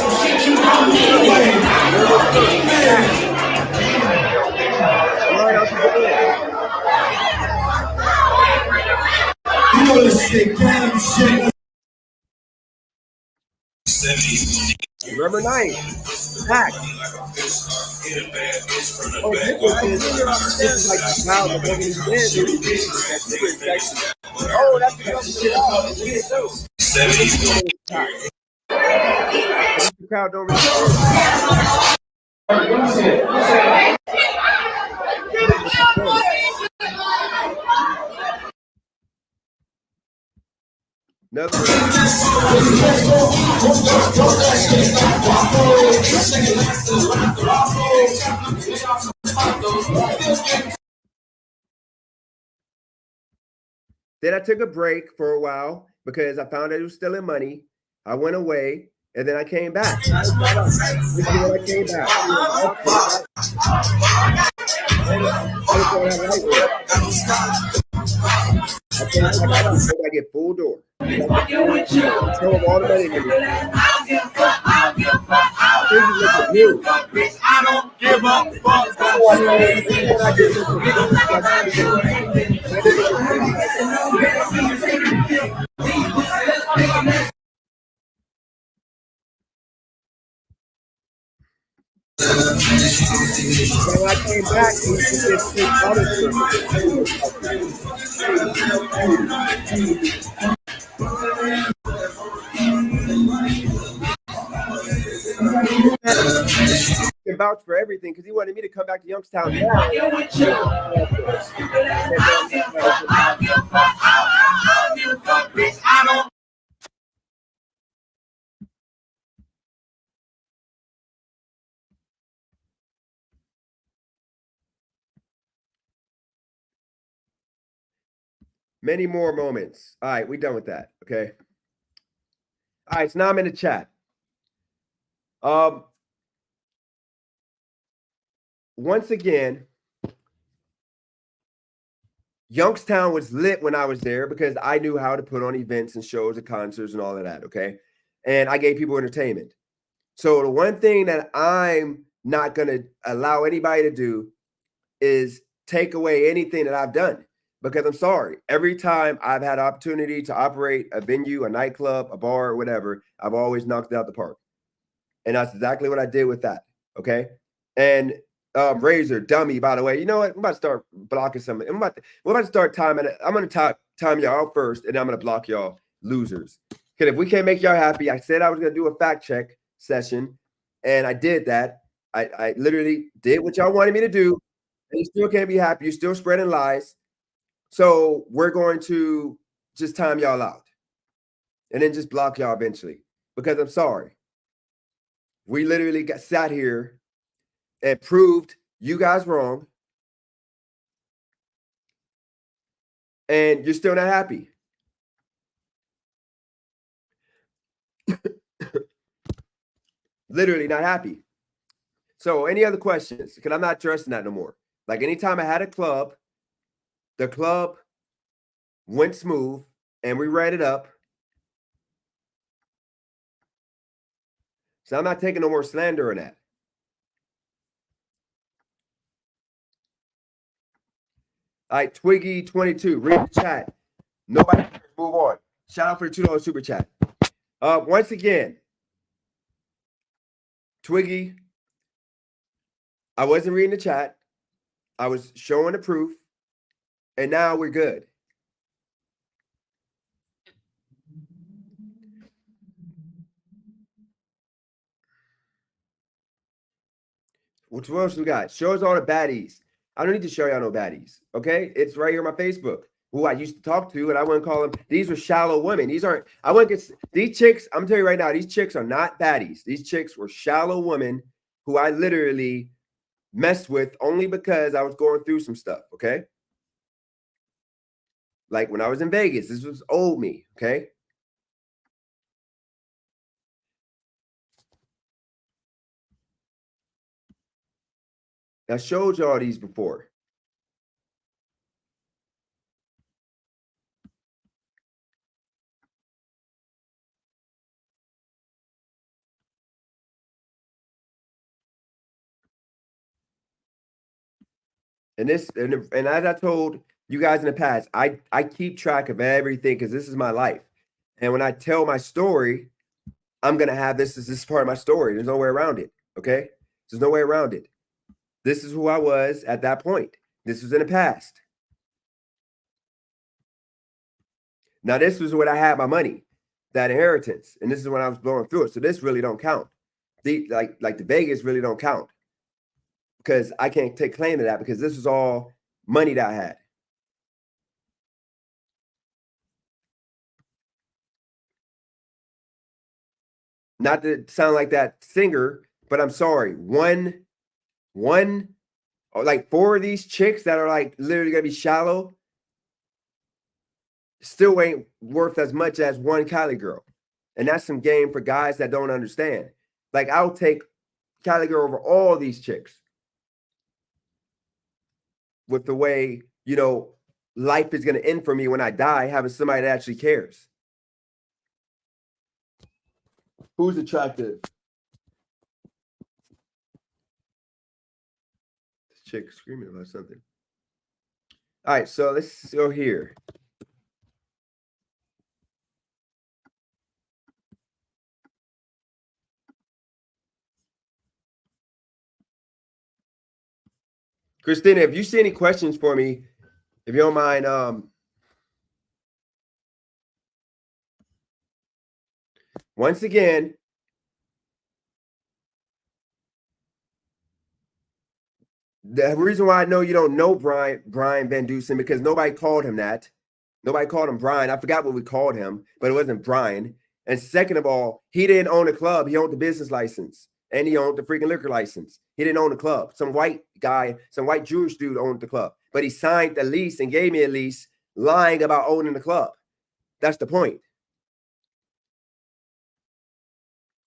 Remember night. Pack. Oh, this is like the child of what he's dead. Oh, that's the crowd don't Then I took a break for a while because I found out it was stealing money. I went away and then I came back. This is when I came back. I get full door. Show them all the money. I don't give a When I came back, he just did other vouch for everything because he wanted me to come back to Youngstown. Many more moments. All right, we done with that. Okay. All right, so now I'm in the chat. Once again, Youngstown was lit when I was there because I knew how to put on events and shows and concerts and all of that. Okay. And I gave people entertainment. So the one thing that I'm not going to allow anybody to do is take away anything that I've done, because I'm sorry. Every time I've had opportunity to operate a venue, a nightclub, a bar, or whatever, I've always knocked it out the park. And that's exactly what I did with that. Okay. And Razor, dummy, by the way, you know what? I'm about to start blocking some. We're about to start timing it. I'm going to time y'all out first, and then I'm going to block y'all losers. Because if we can't make y'all happy, I said I was going to do a fact check session, and I did that. I literally did what y'all wanted me to do, and you still can't be happy. You're still spreading lies. So we're going to just time y'all out and then just block y'all eventually, because I'm sorry. We literally sat here and proved you guys wrong, and you're still not happy. Literally not happy. So any other questions? Because I'm not addressing that no more. Like anytime I had a club, the club went smooth and we ran it up. So I'm not taking no more slander on that. All right, Twiggy22, read the chat. Nobody cares. Move on. Shout out for the $2 super chat. Once again, Twiggy, I wasn't reading the chat. I was showing the proof, and now we're good. What else we got? Show us all the baddies. I don't need to show y'all no baddies. Okay, it's right here on my Facebook. Who I used to talk to, and I wouldn't call them. These were shallow women. These aren't. I wouldn't get these chicks. I'm telling you right now, these chicks are not baddies. These chicks were shallow women who I literally messed with only because I was going through some stuff. Okay, like when I was in Vegas, this was old me. Okay. I showed y'all these before. And as I told you guys in the past, I keep track of everything because this is my life. And when I tell my story, I'm gonna have this is part of my story. There's no way around it. Okay. There's no way around it. This is who I was at that point. This was in the past. Now, this was when I had my money, that inheritance. And this is when I was blowing through it. So this really don't count. Like the Vegas really don't count. Because I can't take claim to that because this was all money that I had. Not to sound like that singer, but I'm sorry. Like 4 of these chicks that are like literally gonna be shallow still ain't worth as much as one Cali girl. And that's some game for guys that don't understand. Like I'll take Cali girl over all these chicks. With the way, life is going to end for me when I die, having somebody that actually cares. Who's attractive? This chick screaming about something. All right, so let's go here. Christina, if you see any questions for me, if you don't mind, once again, The reason why I know you don't know Brian Van Dusen because nobody called him that. Nobody called him Brian. I forgot what we called him, but it wasn't Brian. And second of all, he didn't own a club. He owned the business license and he owned the freaking liquor license. He didn't own the club. Some white guy, some white Jewish dude owned the club, but he signed the lease and gave me a lease lying about owning the club. That's the point.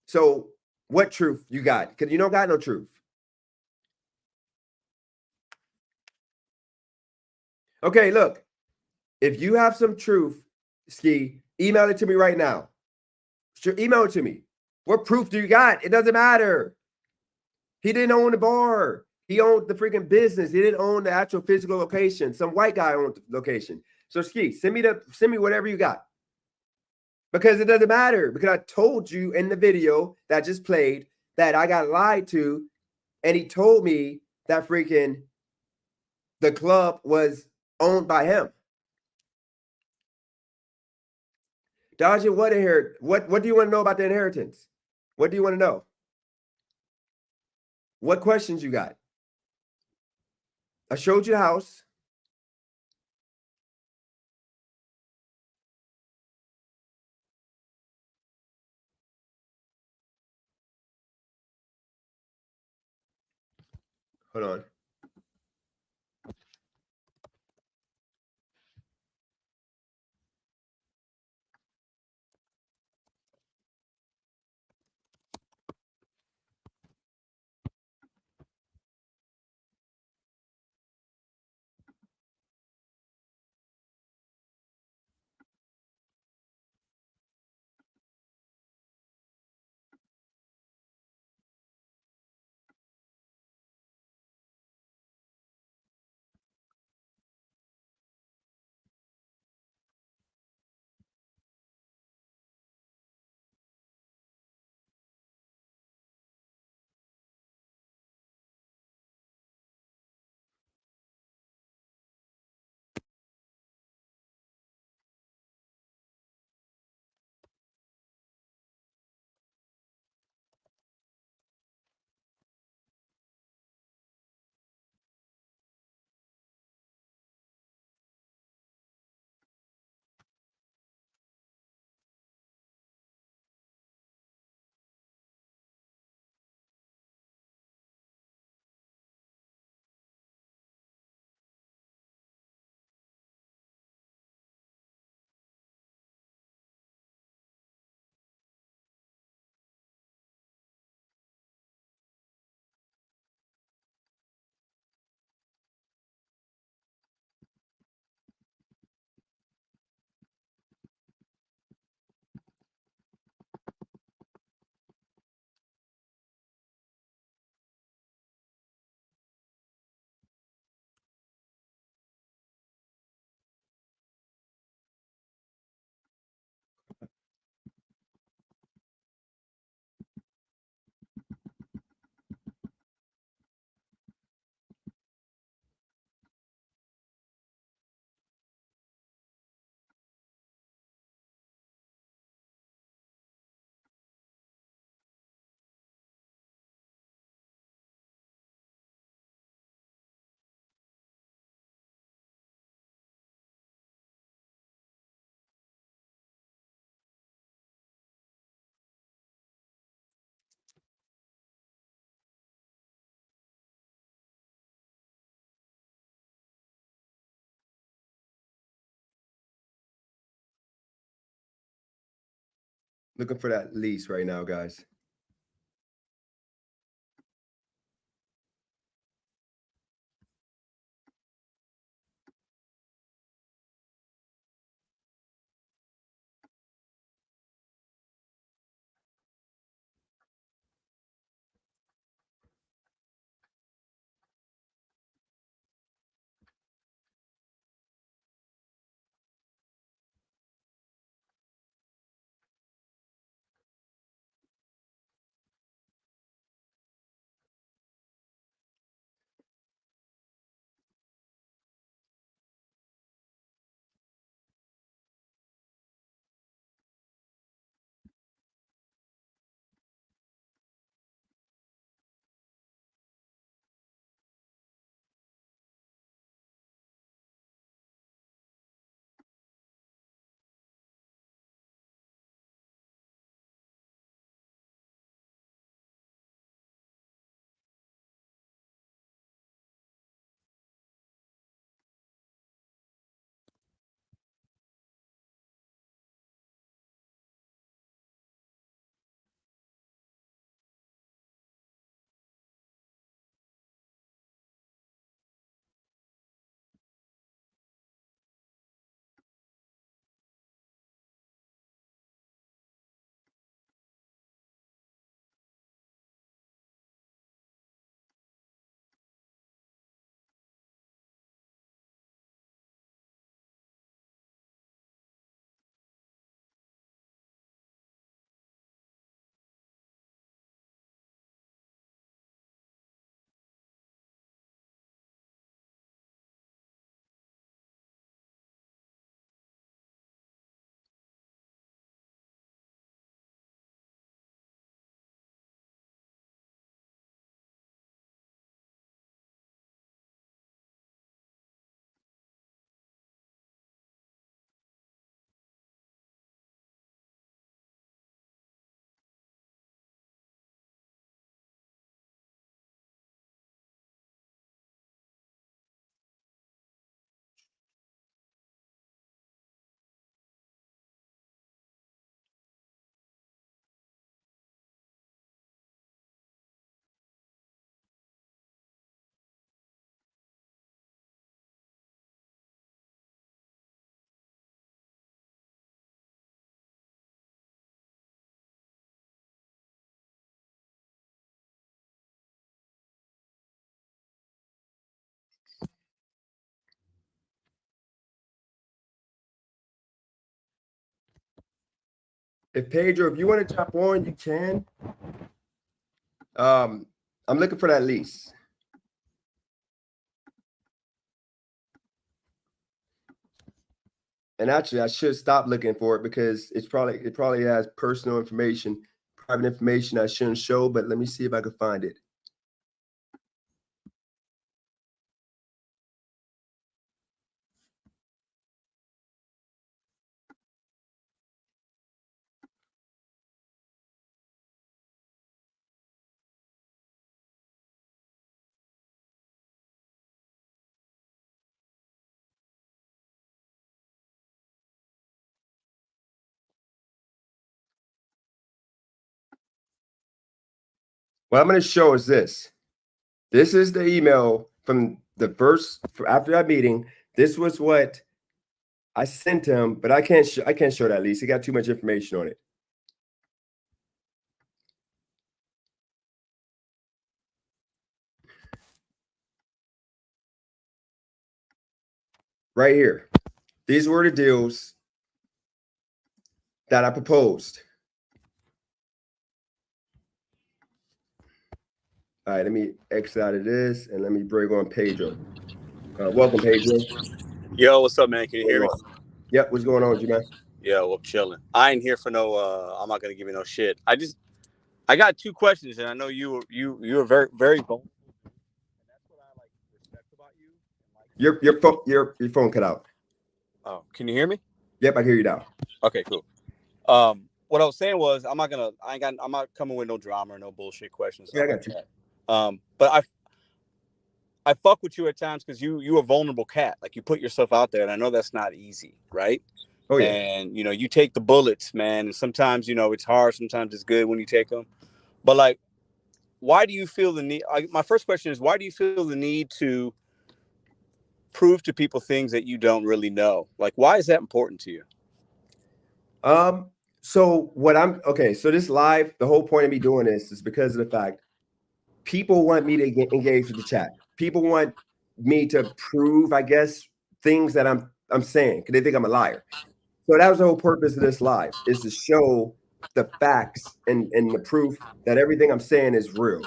So what truth you got? Because you don't got no truth. Okay, look. If you have some truth, Ski, email it to me right now. Email it to me. What proof do you got? It doesn't matter. He didn't own the bar. He owned the freaking business. He didn't own the actual physical location. Some white guy owned the location. So Ski, send me whatever you got. Because it doesn't matter. Because I told you in the video that I just played that I got lied to, and he told me that freaking the club was owned by him. Dodger, what do you want to know about the inheritance? What do you want to know? What questions you got? I showed you the house. Hold on. Looking for that lease right now, guys. If Pedro, if you want to jump on, you can. I'm looking for that lease. And actually, I should stop looking for it because it probably has personal information, private information I shouldn't show. But let me see if I can find it. What I'm going to show is this. This is the email from the first after that meeting. This was what I sent him, but I can't show that lease. He got too much information on it. Right here. These were the deals that I proposed. All right, let me exit out of this and let me bring on Pedro. Welcome, Pedro. Yo, what's up, man? Can you hear me? Yep, what's going on with you, man? Yeah, well, chilling. I ain't here for no. I'm not gonna give you no shit. I got two questions, and I know you were very very vulnerable. And that's what I like respect about you. Your phone cut out. Oh, can you hear me? Yep, I hear you now. Okay, cool. What I was saying was I'm not coming with no drama or no bullshit questions. Yeah, I got you. But I fuck with you at times because you a vulnerable cat. Like you put yourself out there, and I know that's not easy, right? Oh yeah. And you take the bullets, man. And sometimes it's hard. Sometimes it's good when you take them. But like, why do you feel the need? My first question is, why do you feel the need to prove to people things that you don't really know? Like, why is that important to you? So this live, the whole point of me doing this is because of the fact people want me to get engaged with the chat. People want me to prove, I guess, things that I'm saying because they think I'm a liar. So that was the whole purpose of this live, is to show the facts and the proof that everything I'm saying is real.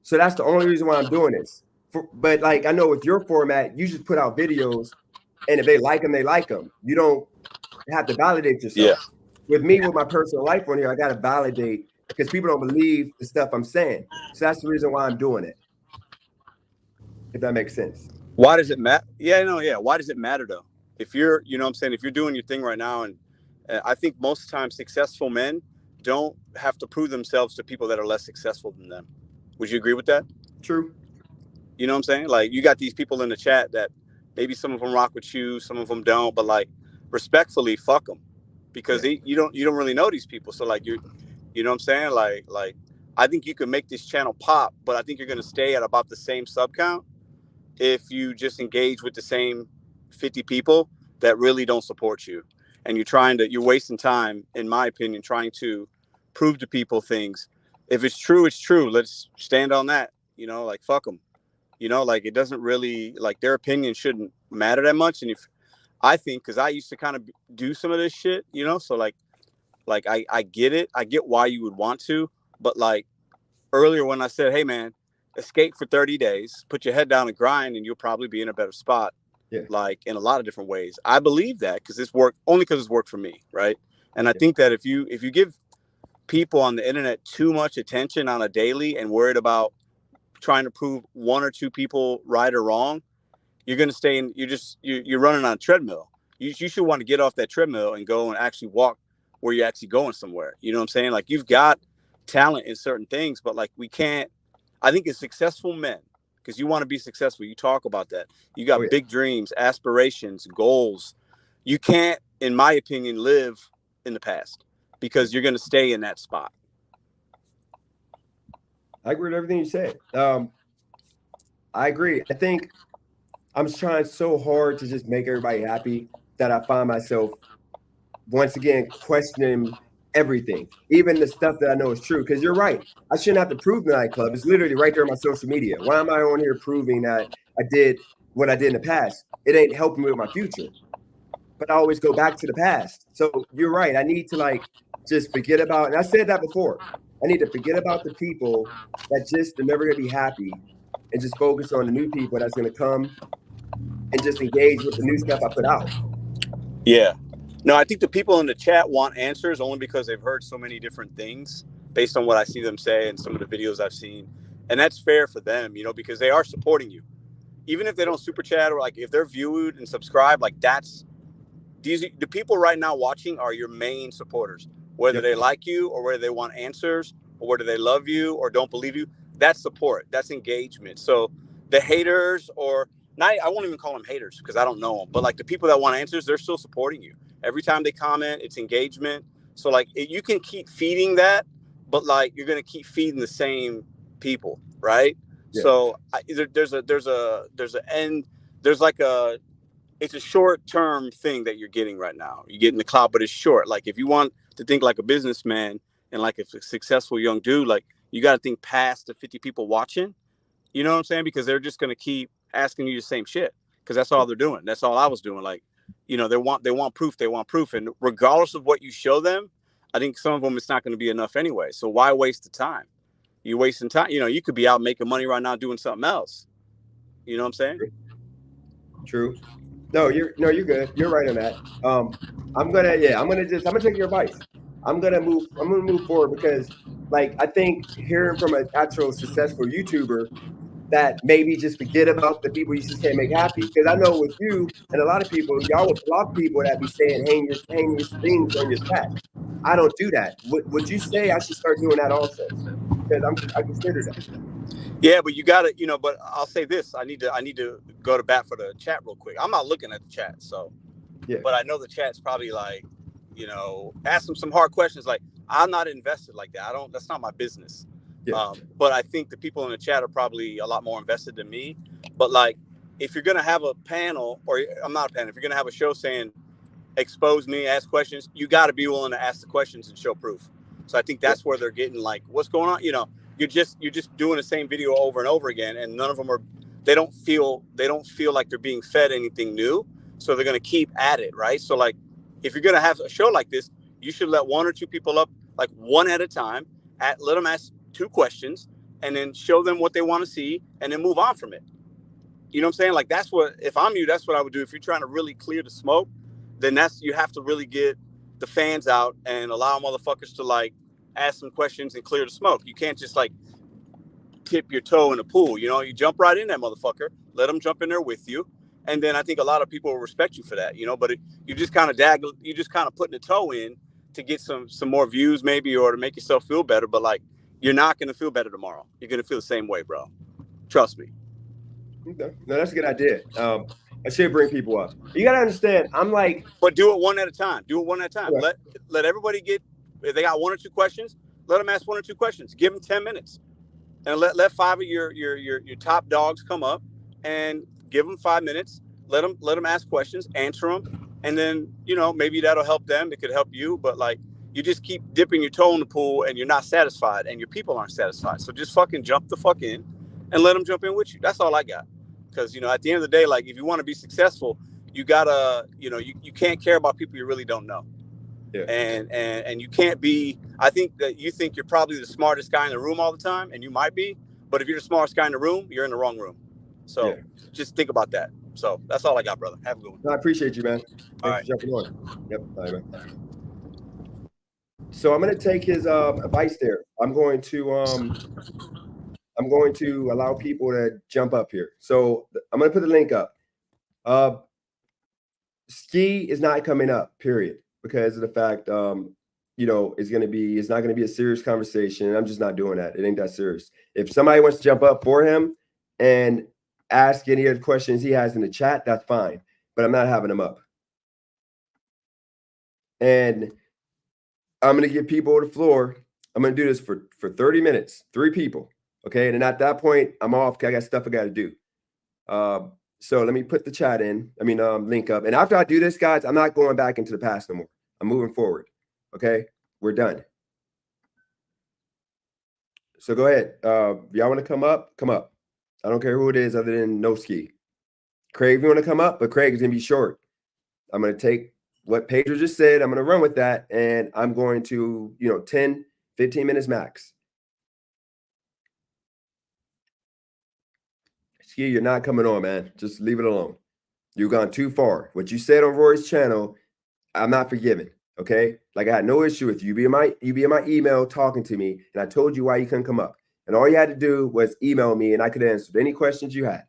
So that's the only reason why I'm doing this. But like, I know with your format, you just put out videos, and if they like them, they like them. You don't have to validate yourself. Yeah. With me, with my personal life on here, I got to validate because people don't believe the stuff I'm saying. So that's the reason why I'm doing it. If that makes sense. Why does it matter? Yeah. Why does it matter though? If you're, what I'm saying, if you're doing your thing right now, and I think most of the time successful men don't have to prove themselves to people that are less successful than them. Would you agree with that? True. You know what I'm saying? Like you got these people in the chat that maybe some of them rock with you, some of them don't, but like respectfully, fuck them because you don't really know these people. So like you know what I'm saying? Like I think you can make this channel pop, but I think you're going to stay at about the same sub count if you just engage with the same 50 people that really don't support you. And you're wasting time, in my opinion, trying to prove to people things. If it's true, it's true. Let's stand on that, like fuck them. Like it doesn't really, like their opinion shouldn't matter that much. And if I think, because I used to kind of do some of this shit, so like I get it. I get why you would want to, but like earlier when I said, hey man, escape for 30 days, put your head down and grind, and you'll probably be in a better spot. Yeah. Like in a lot of different ways. I believe that because it's worked for me. Right. And I think that if you give people on the internet too much attention on a daily and worried about trying to prove one or two people right or wrong, you're going to stay in, you're running on a treadmill. You should want to get off that treadmill and go and actually walk where you're actually going somewhere. You know what I'm saying? Like you've got talent in certain things, but like I think as successful men, because you want to be successful, you talk about that. You got big dreams, aspirations, goals. You can't, in my opinion, live in the past because you're going to stay in that spot. I agree with everything you said. I agree. I think I'm trying so hard to just make everybody happy that I find myself once again questioning everything, even the stuff that I know is true. Because you're right. I shouldn't have to prove the nightclub. It's literally right there on my social media. Why am I on here proving that I did what I did in the past? It ain't helping me with my future. But I always go back to the past. So you're right. I need to like just forget about, and I said that before, I need to forget about the people that just are never going to be happy and just focus on the new people that's going to come and just engage with the new stuff I put out. Yeah. No, I think the people in the chat want answers only because they've heard so many different things based on what I see them say and some of the videos I've seen. And that's fair for them, you know, because they are supporting you. Even if they don't super chat or like if they're viewed and subscribed, like that's the people right now watching are your main supporters, whether they like you or whether they want answers or whether they love you or don't believe you. That's support. That's engagement. So the haters or not, I won't even call them haters because I don't know them, but like the people that want answers, they're still supporting you. Every time they comment, it's engagement. So like you can keep feeding that, but like you're going to keep feeding the same people, right? Yeah. So there's like a, it's a short-term thing that you're getting right now. You're getting the clout, but it's short. Like if you want to think like a businessman and like a successful young dude, like you got to think past the 50 people watching. You know what I'm saying? Because they're just going to keep asking you the same shit because that's all they're doing. That's all I was doing. Like, you know, they want proof. They want proof. And regardless of what you show them, I think some of them, it's not going to be enough anyway. So why waste the time? You're wasting time. You know, you could be out making money right now doing something else. You know what I'm saying? True. No, you're good. You're right on that. I'm gonna take your advice. I'm gonna move forward because like I think hearing from an actual successful YouTuber that maybe just forget about the people you just can't make happy. Because I know with you and a lot of people, y'all will block people that be saying hang your things on your chat. I don't do that. Would you say I should start doing that also? Because I consider that. Yeah, but you got to, you know, but I'll say this. I need to go to bat for the chat real quick. I'm not looking at the chat. So, yeah. But I know the chat's probably like, you know, ask them some hard questions. Like, I'm not invested like that. That's not my business. Yeah. But I think the people in the chat are probably a lot more invested than me. But like, if you're going to have a panel or I'm not a panel, if you're going to have a show saying, expose me, ask questions, you got to be willing to ask the questions and show proof. So I think that's where they're getting like, what's going on? You know, you're just doing the same video over and over again, and none of them are. They don't feel like they're being fed anything new, so they're gonna keep at it, right? So like, if you're gonna have a show like this, you should let one or two people up, like one at a time. Let them ask 2 questions, and then show them what they want to see, and then move on from it. You know what I'm saying? Like that's what, if I'm you, that's what I would do. If you're trying to really clear the smoke, then you have to really get the fans out and allow motherfuckers to like ask some questions and clear the smoke. You can't just like tip your toe in the pool. You know, you jump right in that motherfucker, let them jump in there with you. And then I think a lot of people will respect you for that, you know, but you just kind of putting the toe in to get some more views maybe, or to make yourself feel better. But like, you're not going to feel better tomorrow. You're going to feel the same way, bro. Trust me. Okay. No, that's a good idea. I should bring people up. You got to understand, I'm like... But do it one at a time. Okay. Let everybody get... If they got 1 or 2 questions, let them ask 1 or 2 questions. Give them 10 minutes. And let 5 of your top dogs come up and give them 5 minutes. Let them ask questions, answer them. And then, you know, maybe that'll help them. It could help you. But, like, you just keep dipping your toe in the pool and you're not satisfied and your people aren't satisfied. So just fucking jump the fuck in and let them jump in with you. That's all I got. Because, you know, at the end of the day, like, if you want to be successful, you gotta, you know, you can't care about people you really don't know. Yeah. And you can't be, I think that you think you're probably the smartest guy in the room all the time, and you might be, but if you're the smartest guy in the room, you're in the wrong room. So just think about that. So that's all I got, brother. Have a good one. No, I appreciate you, man. Thanks for jumping on. Yep. All right, man. So I'm going to take his advice there. I'm going to allow people to jump up here. So I'm going to put the link up. Ski is not coming up, period, because of the fact, you know, it's not going to be a serious conversation. I'm just not doing that. It ain't that serious. If somebody wants to jump up for him and ask any of the questions he has in the chat, that's fine. But I'm not having him up. And I'm going to give people the floor. I'm going to do this for 30 minutes, 3 people. Okay. And then at that point, I'm off. I got stuff I got to do. So let me put the chat in. Link up. And after I do this, guys, I'm not going back into the past no more. I'm moving forward. Okay. We're done. So go ahead. Y'all want to come up? Come up. I don't care who it is other than No Ski. Craig, if you want to come up, but Craig is going to be short. I'm going to take what Pedro just said. I'm going to run with that, and I'm going to, 10, 15 minutes max. Ski, you're not coming on, man. Just leave it alone. You've gone too far. What you said on Roy's channel, I'm not forgiving. Okay, like I had no issue with you. You be in my email talking to me, and I told you why you couldn't come up. And all you had to do was email me, and I could have answered any questions you had.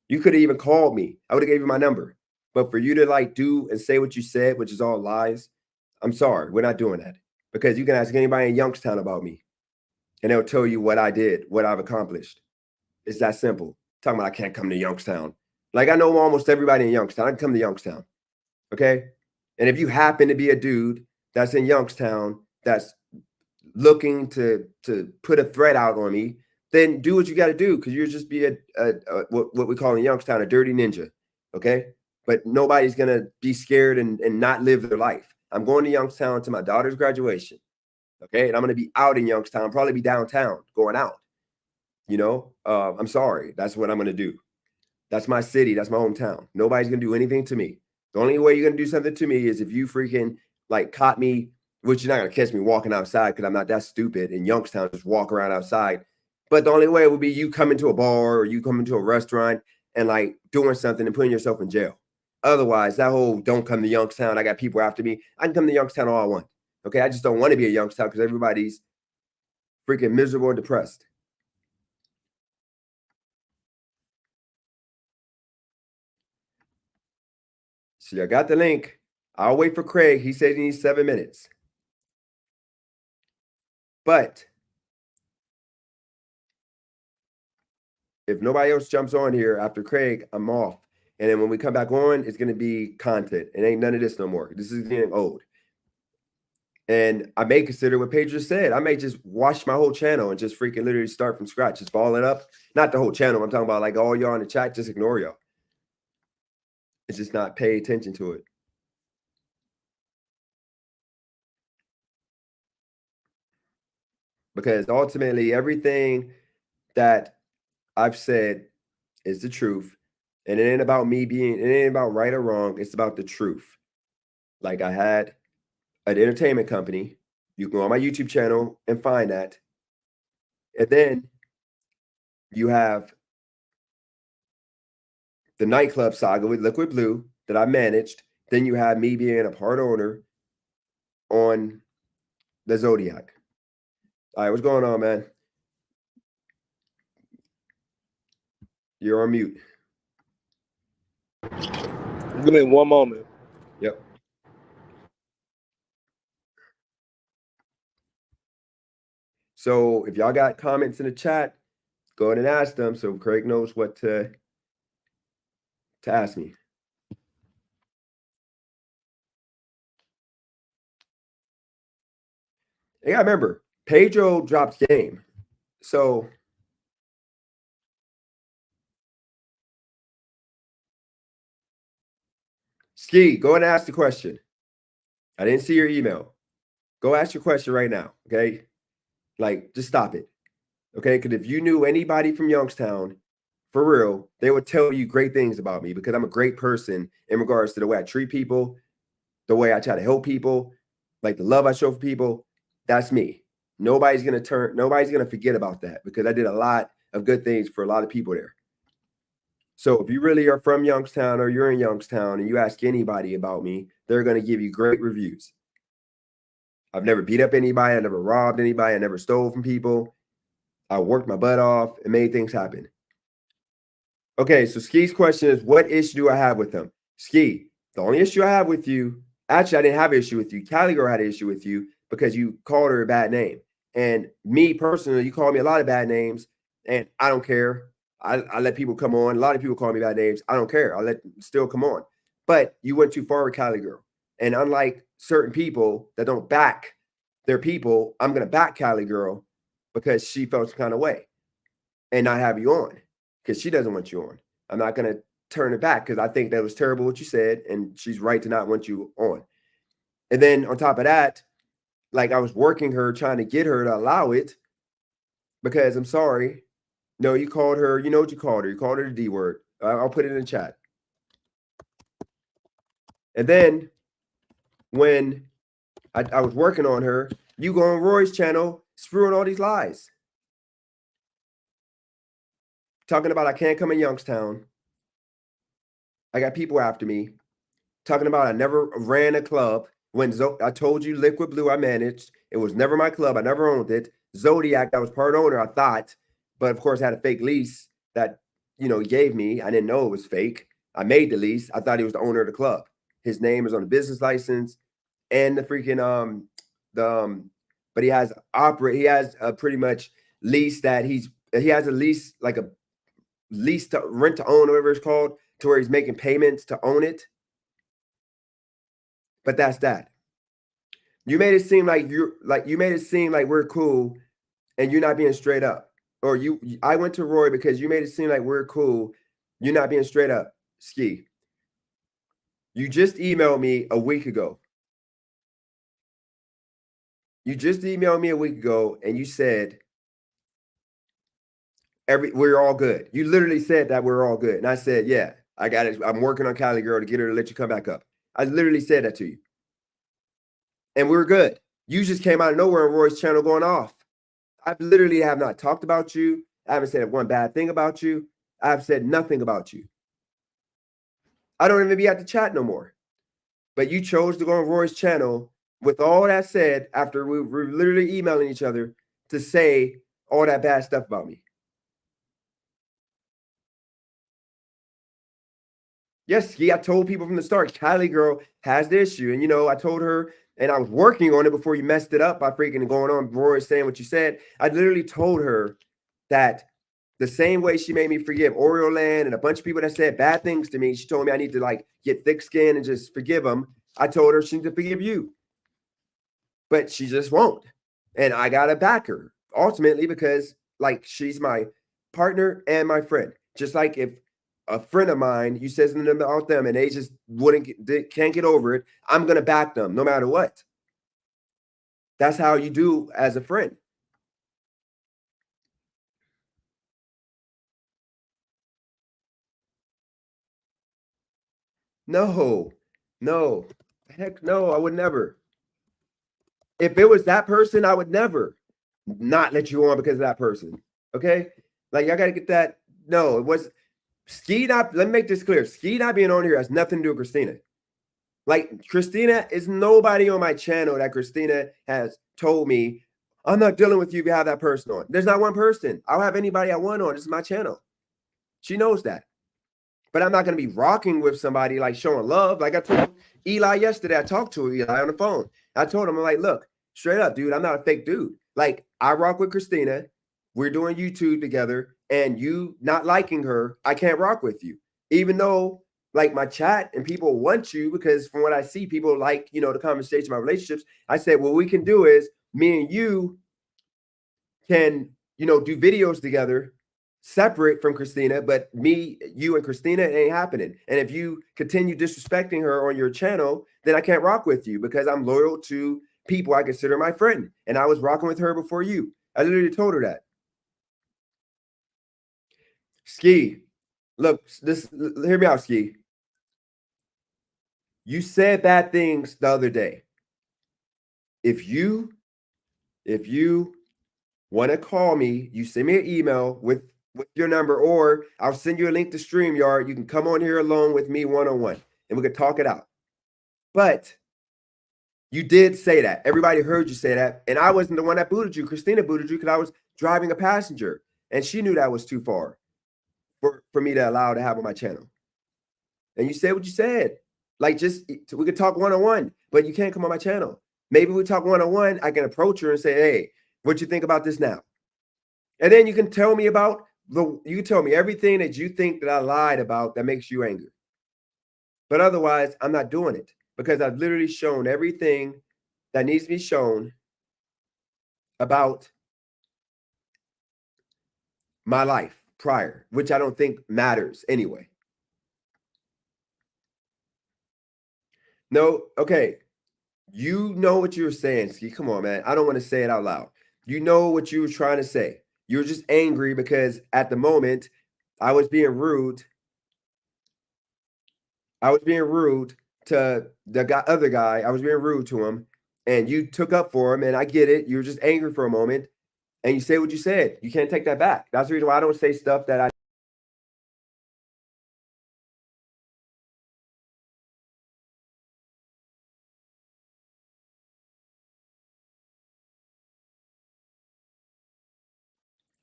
You could have even called me. I would have gave you my number. But for you to like do and say what you said, which is all lies, I'm sorry. We're not doing that. Because you can ask anybody in Youngstown about me, and they'll tell you what I did, what I've accomplished. It's that simple. Talking about I can't come to Youngstown. Like I know almost everybody in Youngstown. I can come to Youngstown. Okay. And if you happen to be a dude that's in Youngstown that's looking to put a threat out on me, then do what you got to do, because you're just be what we call in Youngstown a dirty ninja. Okay. But nobody's going to be scared and not live their life. I'm going to Youngstown to my daughter's graduation. Okay. And I'm going to be out in Youngstown, probably be downtown going out. I'm sorry. That's what I'm going to do. That's my city. That's my hometown. Nobody's going to do anything to me. The only way you're going to do something to me is if you freaking like caught me, which you're not going to catch me walking outside because I'm not that stupid in Youngstown, just walk around outside. But the only way would be you coming to a bar or you coming to a restaurant and like doing something and putting yourself in jail. Otherwise, that whole don't come to Youngstown, I got people after me. I can come to Youngstown all I want. Okay. I just don't want to be a Youngstown because everybody's freaking miserable and depressed. So I got the link. I'll wait for Craig. He said he needs 7 minutes. But if nobody else jumps on here after Craig, I'm off. And then when we come back on, it's going to be content. It ain't none of this no more. This is getting old. And I may consider what Pedro said. I may just wash my whole channel and just freaking literally start from scratch. Just ball it up. Not the whole channel. I'm talking about like all y'all in the chat. Just ignore y'all. It's just not pay attention to it. Because ultimately, everything that I've said is the truth. And it ain't about it ain't about right or wrong. It's about the truth. Like I had an entertainment company. You can go on my YouTube channel and find that. And then you have the nightclub saga with Liquid Blue that I managed. Then you have me being a part owner on the Zodiac. All right, what's going on, man? You're on mute. Give me one moment. Yep. So if y'all got comments in the chat, go ahead and ask them so Craig knows what to ask me. And I remember Pedro dropped game. So Ski, go ahead and ask the question. I didn't see your email. Go ask your question right now. Okay. Like, just stop it. Okay. Because if you knew anybody from Youngstown, for real, they would tell you great things about me because I'm a great person in regards to the way I treat people, the way I try to help people, like the love I show for people. That's me. Nobody's going to forget about that because I did a lot of good things for a lot of people there. So if you really are from Youngstown or you're in Youngstown and you ask anybody about me, they're going to give you great reviews. I've never beat up anybody. I never robbed anybody. I never stole from people. I worked my butt off and made things happen. Okay, so Ski's question is, what issue do I have with him? Ski, the only issue I have with you, actually, I didn't have an issue with you. Cali Girl had an issue with you because you called her a bad name. And me personally, you called me a lot of bad names, and I don't care. I let people come on. A lot of people call me bad names. I don't care. I let them still come on. But you went too far with Cali Girl. And unlike certain people that don't back their people, I'm going to back Cali Girl because she felt some kind of way and not have you on because she doesn't want you on. I'm not going to turn it back because I think that was terrible what you said, and she's right to not want you on. And then on top of that, like I was working her, trying to get her to allow it because I'm sorry. No, you called her. You know what you called her. You called her the D word. I'll put it in the chat. And then when I was working on her, you go on Roy's channel spewing all these lies. Talking about I can't come in Youngstown. I got people after me. Talking about I never ran a club. When I told you Liquid Blue I managed. It was never my club. I never owned it. Zodiac, I was part owner, I thought. But of course, I had a fake lease that, he gave me. I didn't know it was fake. I made the lease. I thought he was the owner of the club. His name is on the business license and the freaking but he has a pretty much lease that he has a lease, like a lease to rent to own, whatever it's called, to where he's making payments to own it. But that's that. You made it seem like we're cool and you're not being straight up. Or I went to Roy because you made it seem like we're cool. You're not being straight up. Ski. You just emailed me a week ago. And you said we're all good. You literally said that we're all good. And I said, yeah, I got it. I'm working on Cali Girl to get her to let you come back up. I literally said that to you. And we were good. You just came out of nowhere on Roy's channel going off. I literally have not talked about you. I haven't said one bad thing about you. I've said nothing about you. I don't even be at the chat no more. But you chose to go on Roy's channel with all that said after we were literally emailing each other to say all that bad stuff about me. Yes, I told people from the start, Cali Girl has the issue. And, I told her, and I was working on it before you messed it up by freaking going on Roy saying what you said. I literally told her that the same way she made me forgive Oreo Land and a bunch of people that said bad things to me, she told me I need to get thick skin and just forgive them. I told her she needs to forgive you. But she just won't. And I got to back her ultimately because she's my partner and my friend. Just like if a friend of mine, you said something about them and they just can't get over it, I'm going to back them no matter what. That's how you do as a friend. No, heck no, I would never. If it was that person, I would never not let you on because of that person. Okay? I got to get that. No, it was Ski not, let me make this clear. Ski not being on here has nothing to do with Christina. Christina is nobody on my channel that Christina has told me, I'm not dealing with you if you have that person on. There's not one person. I'll have anybody I want on. This is my channel. She knows that. But I'm not going to be rocking with somebody showing love. I told Eli yesterday, I talked to Eli on the phone. I told him, look, straight up, dude, I'm not a fake dude. I rock with Christina. We're doing YouTube together. And you not liking her, I can't rock with you. Even though my chat and people want you, because from what I see, people the conversation about relationships. I said, what we can do is me and you can, do videos together separate from Christina, but me, you and Christina, it ain't happening. And if you continue disrespecting her on your channel, then I can't rock with you because I'm loyal to people I consider my friend. And I was rocking with her before you. I literally told her that. Ski, look, hear me out, Ski. You said bad things the other day. If you want to call me, you send me an email with your number, or I'll send you a link to StreamYard. You can come on here alone with me one-on-one, and we can talk it out. But you did say that. Everybody heard you say that, and I wasn't the one that booted you. Christina booted you because I was driving a passenger, and she knew that was too far for me to allow to have on my channel. And you said what you said. We could talk one-on-one, but you can't come on my channel. Maybe we talk one-on-one. I can approach her and say, hey, what you think about this now? And then you can tell me everything that you think that I lied about that makes you angry. But otherwise, I'm not doing it because I've literally shown everything that needs to be shown about my life prior, which I don't think matters anyway. No, okay. You know what you were saying, Ski. Come on, man. I don't want to say it out loud. You know what you were trying to say. You were just angry because at the moment I was being rude. I was being rude to the other guy. I was being rude to him, and you took up for him, and I get it. You were just angry for a moment, and you say what you said. You can't take that back. That's the reason why I don't say stuff that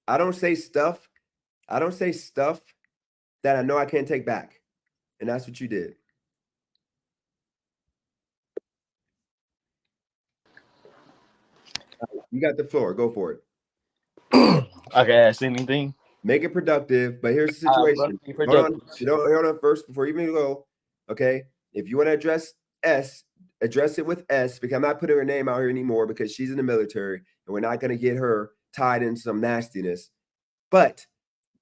I don't say stuff. I don't say stuff that I know I can't take back, and that's what you did. You got the floor. Go for it. I can ask anything. Make it productive, but here's the situation. Hold on. Hold on first before you even go. Okay. If you want to address S, address it with S, because I'm not putting her name out here anymore because she's in the military and we're not going to get her tied in some nastiness. But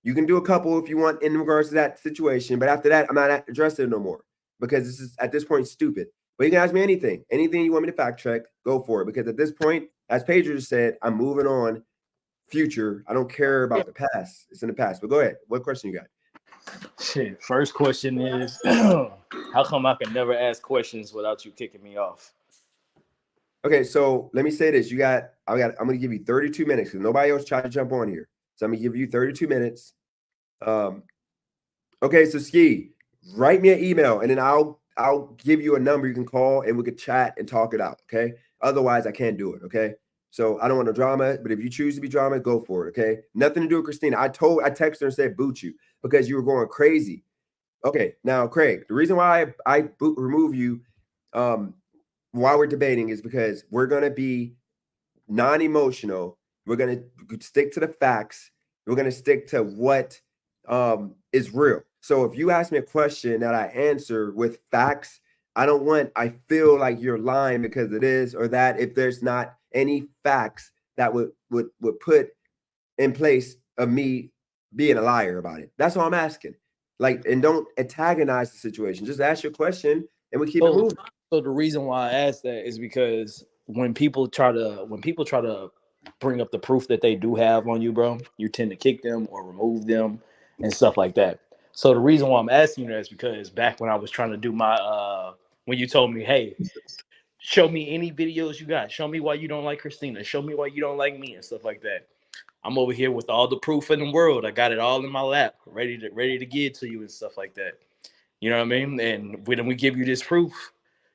you can do a couple if you want in regards to that situation. But after that, I'm not addressing it no more because this is at this point stupid. But you can ask me anything. Anything you want me to fact check, go for it. Because at this point, as Pedro just said, I'm moving on. Future, I don't care about the past. It's in the past. But go ahead. What question you got? Shit. First question is, how come I can never ask questions without you kicking me off? Okay, so let me say this. I'm gonna give you 32 minutes because nobody else tried to jump on here. So I'm gonna give you 32 minutes. Okay, so Ski, write me an email and then I'll give you a number you can call and we could chat and talk it out. Okay. Otherwise, I can't do it. Okay. So I don't want no drama, but if you choose to be drama, go for it. Okay. Nothing to do with Christina. I texted her and said boot you because you were going crazy. Okay. Now, Craig, the reason why I remove you while we're debating is because we're gonna be non-emotional. We're gonna stick to the facts. We're gonna stick to what is real. So if you ask me a question that I answer with facts, I feel like you're lying because it is or that if there's not any facts that would put in place of me being a liar about it. That's all I'm asking. Like, and don't antagonize the situation. Just ask your question and we keep it moving. So the reason why I asked that is because when people try to bring up the proof that they do have on you, bro, you tend to kick them or remove them and stuff like that. So the reason why I'm asking you that is because back when I was trying to do my when you told me, hey, show me any videos you got, show me why you don't like Christina, show me why you don't like me and stuff like that. I'm over here with all the proof in the world. I got it all in my lap, ready to give it to you and stuff like that. You know what I mean? And when we give you this proof,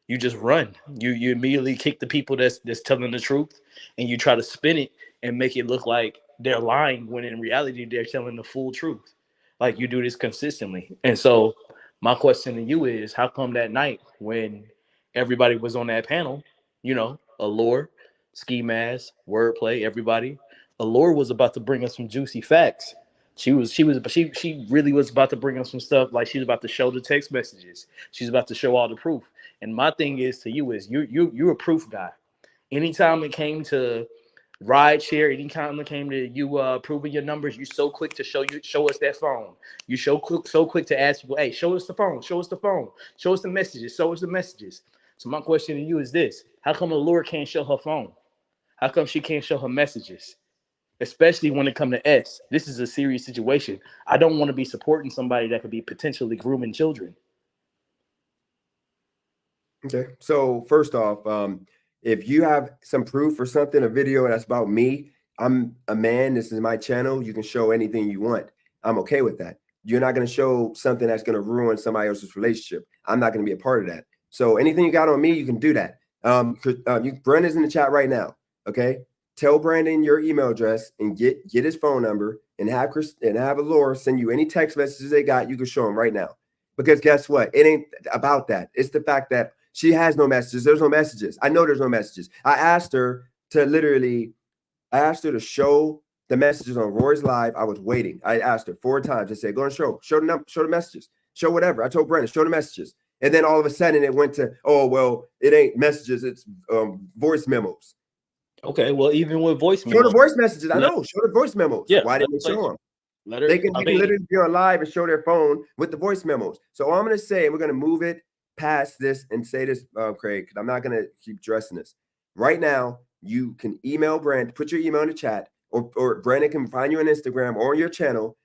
you just run. You immediately kick the people that's telling the truth, and you try to spin it and make it look like they're lying when in reality they're telling the full truth. Like you do this consistently. And so my question to you is, how come that night when everybody was on that panel, you know, Allure, Ski Mask, Wordplay, everybody, Allure was about to bring us some juicy facts. She really was about to bring us some stuff. Like she was about to show the text messages. She's about to show all the proof. And my thing is to you is you're a proof guy. Anytime it came to ride share, anytime it came to you proving your numbers, you so quick to show us that phone. You so quick to ask people, hey, show us the phone, show us the phone, show us the messages, show us the messages. So my question to you is this: how come Allure can't show her phone? How come she can't show her messages? Especially when it comes to S. This is a serious situation. I don't want to be supporting somebody that could be potentially grooming children. Okay. So first off, if you have some proof or something, a video that's about me, I'm a man. This is my channel. You can show anything you want. I'm okay with that. You're not going to show something that's going to ruin somebody else's relationship. I'm not going to be a part of that. So anything you got on me, you can do that. Brandon's in the chat right now. Okay. Tell Brandon your email address and get his phone number and have Allure send you any text messages they got. You can show them right now. Because guess what? It ain't about that. It's the fact that she has no messages. There's no messages. I know there's no messages. I asked her to show the messages on Roy's Live. I was waiting. I asked her 4 times. I said, go and show the messages. Show whatever. I told Brandon, show the messages. And then all of a sudden it went to, oh, well, it ain't messages. It's voice memos. Okay, well, even with voice memos. Show the voice messages. I know. Show the voice memos. Yeah, why didn't they show them? They can literally be on live and show their phone with the voice memos. So all I'm going to say, and we're going to move it past this and say this, Craig, because I'm not going to keep dressing this. Right now, you can email Brandon, put your email in the chat, or Brandon can find you on Instagram or on your channel,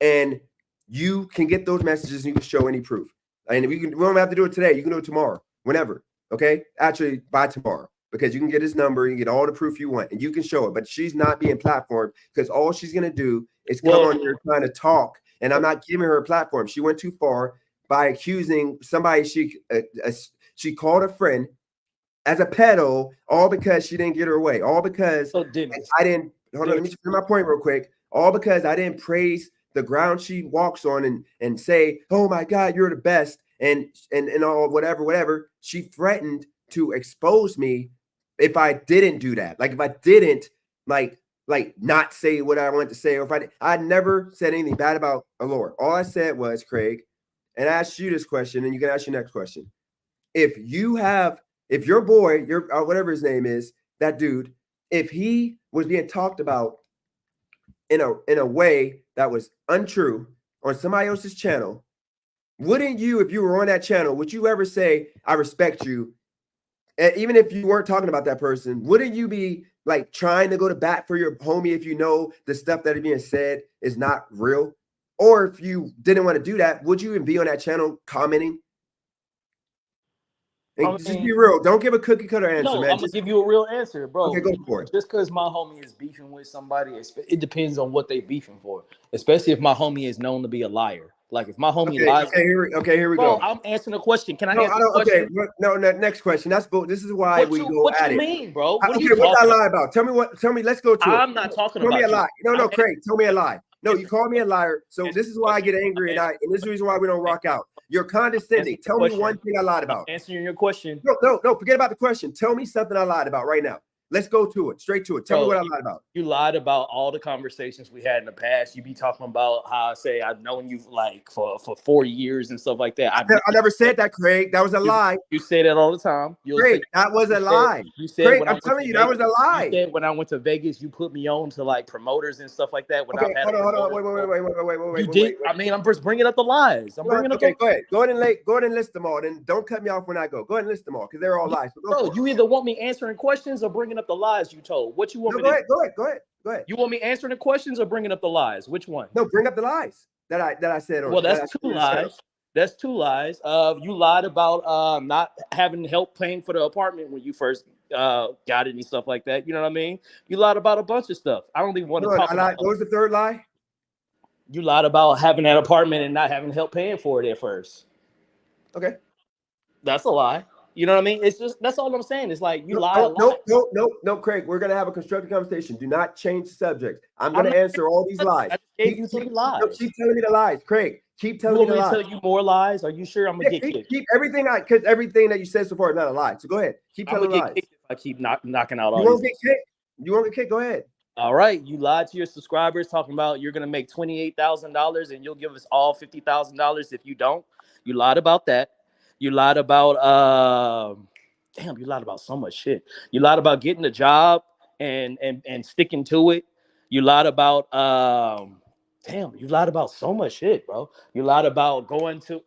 and you can get those messages and you can show any proof. And if we don't have to do it today, you can do it tomorrow. whenever. Okay, actually by tomorrow, because you can get his number, you get all the proof you want, and you can show it. But she's not being platformed because all she's gonna do is come on here trying to talk, and I'm not giving her a platform. She went too far by accusing somebody she called a friend as a pedo, all because she didn't get her way, all because I didn't. Hold on, let me just finish my point real quick. All because I didn't praise the ground she walks on and say, "Oh my God, you're the best," and all whatever. She threatened to expose me if I didn't do that. Like if I didn't like not say what I wanted to say, or if I never said anything bad about Allure. All I said was, Craig, and I asked you this question, and you can ask your next question. If your boy, your whatever his name is, that dude, if he was being talked about in a way that was untrue on somebody else's channel, wouldn't you, if you were on that channel, would you ever say, I respect you? And even if you weren't talking about that person, wouldn't you be like trying to go to bat for your homie if you know the stuff that is being said is not real? Or if you didn't want to do that, would you even be on that channel commenting? Just be real. Don't give a cookie cutter answer, no, man. I'm gonna give you a real answer, bro. Okay, go for it. Just because my homie is beefing with somebody, it depends on what they beefing for. Especially if my homie is known to be a liar. Like if my homie lies. Here we bro, go. I'm answering a question. Can I answer the question? Okay, no, next question. This is why we go at it. What you mean, bro? What What did I lie about? Tell me. Let's go to it. I'm not talking about Tell me a lie. No, I'm Craig. Tell me a lie. No, you called me a liar. So this is why I get angry, and this is the reason why we don't rock out. You're condescending. Tell me one thing I lied about. Answering your question. No. Forget about the question. Tell me something I lied about right now. Let's go to it. Straight to it. Tell me what I lied about. You lied about all the conversations we had in the past. You be talking about how I say I've known you like for 4 years and stuff like that. I never said that, Craig. That was a lie. You say that all the time. Craig, that was a lie. You said Craig, I'm telling you, that was a lie. You said when I went to Vegas, you put me on to like promoters and stuff like that. When okay, hold on. Wait. You did. I mean, I'm just bringing up the lies. I'm bringing up. Okay, go ahead. Go ahead and list them all. Then don't cut me off when I go. Go ahead and list them all because they're all lies. Bro, you either want me answering questions or bringing up the lies you told. What you want me to do? Go ahead. You want me answering the questions or bringing up the lies? Which one? No, bring up the lies that I said. Well, that's two lies. That's two lies. You lied about not having help paying for the apartment when you first got it and stuff like that. You know what I mean? You lied about a bunch of stuff. I don't even want to talk about it. What was the third lie? You lied about having that apartment and not having help paying for it at first. Okay. That's a lie. You know what I mean? It's just, that's all I'm saying. It's like you lie a lot. No, Craig. We're gonna have a constructive conversation. Do not change the subject. I'm gonna answer all these lies. I just gave you 3 lies. No, keep telling me the lies, Craig. Keep telling me the lies. Tell you more lies? Are you sure I'm gonna get kicked? Keep everything because everything that you said so far is not a lie. So go ahead. Keep telling lies. If I keep knocking out all you won't get kicked. You won't get kicked. Go ahead. All right, you lied to your subscribers talking about you're gonna make $28,000 and you'll give us all $50,000 if you don't. You lied about that. You lied about you lied about so much shit. You lied about getting a job and sticking to it. You lied about you lied about so much shit, bro. You lied about going to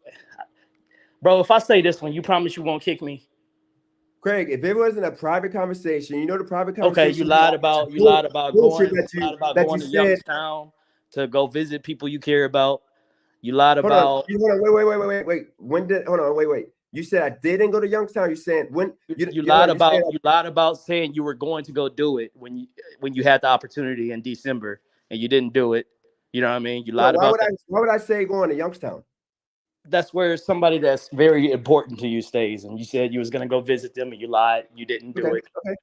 bro. If I say this one, you promise you won't kick me. Craig, if it wasn't a private conversation, you know the private conversation. Okay, you lied about going to Youngstown to go visit people you care about. You lied about. Hold on, wait. Wait. You said I didn't go to Youngstown. You said when you lied about saying you were going to go do it when you had the opportunity in December and you didn't do it. You know what I mean? You lied about that. Why would I say going to Youngstown? That's where somebody that's very important to you stays, and you said you was gonna go visit them, and you lied. You didn't do it. Okay.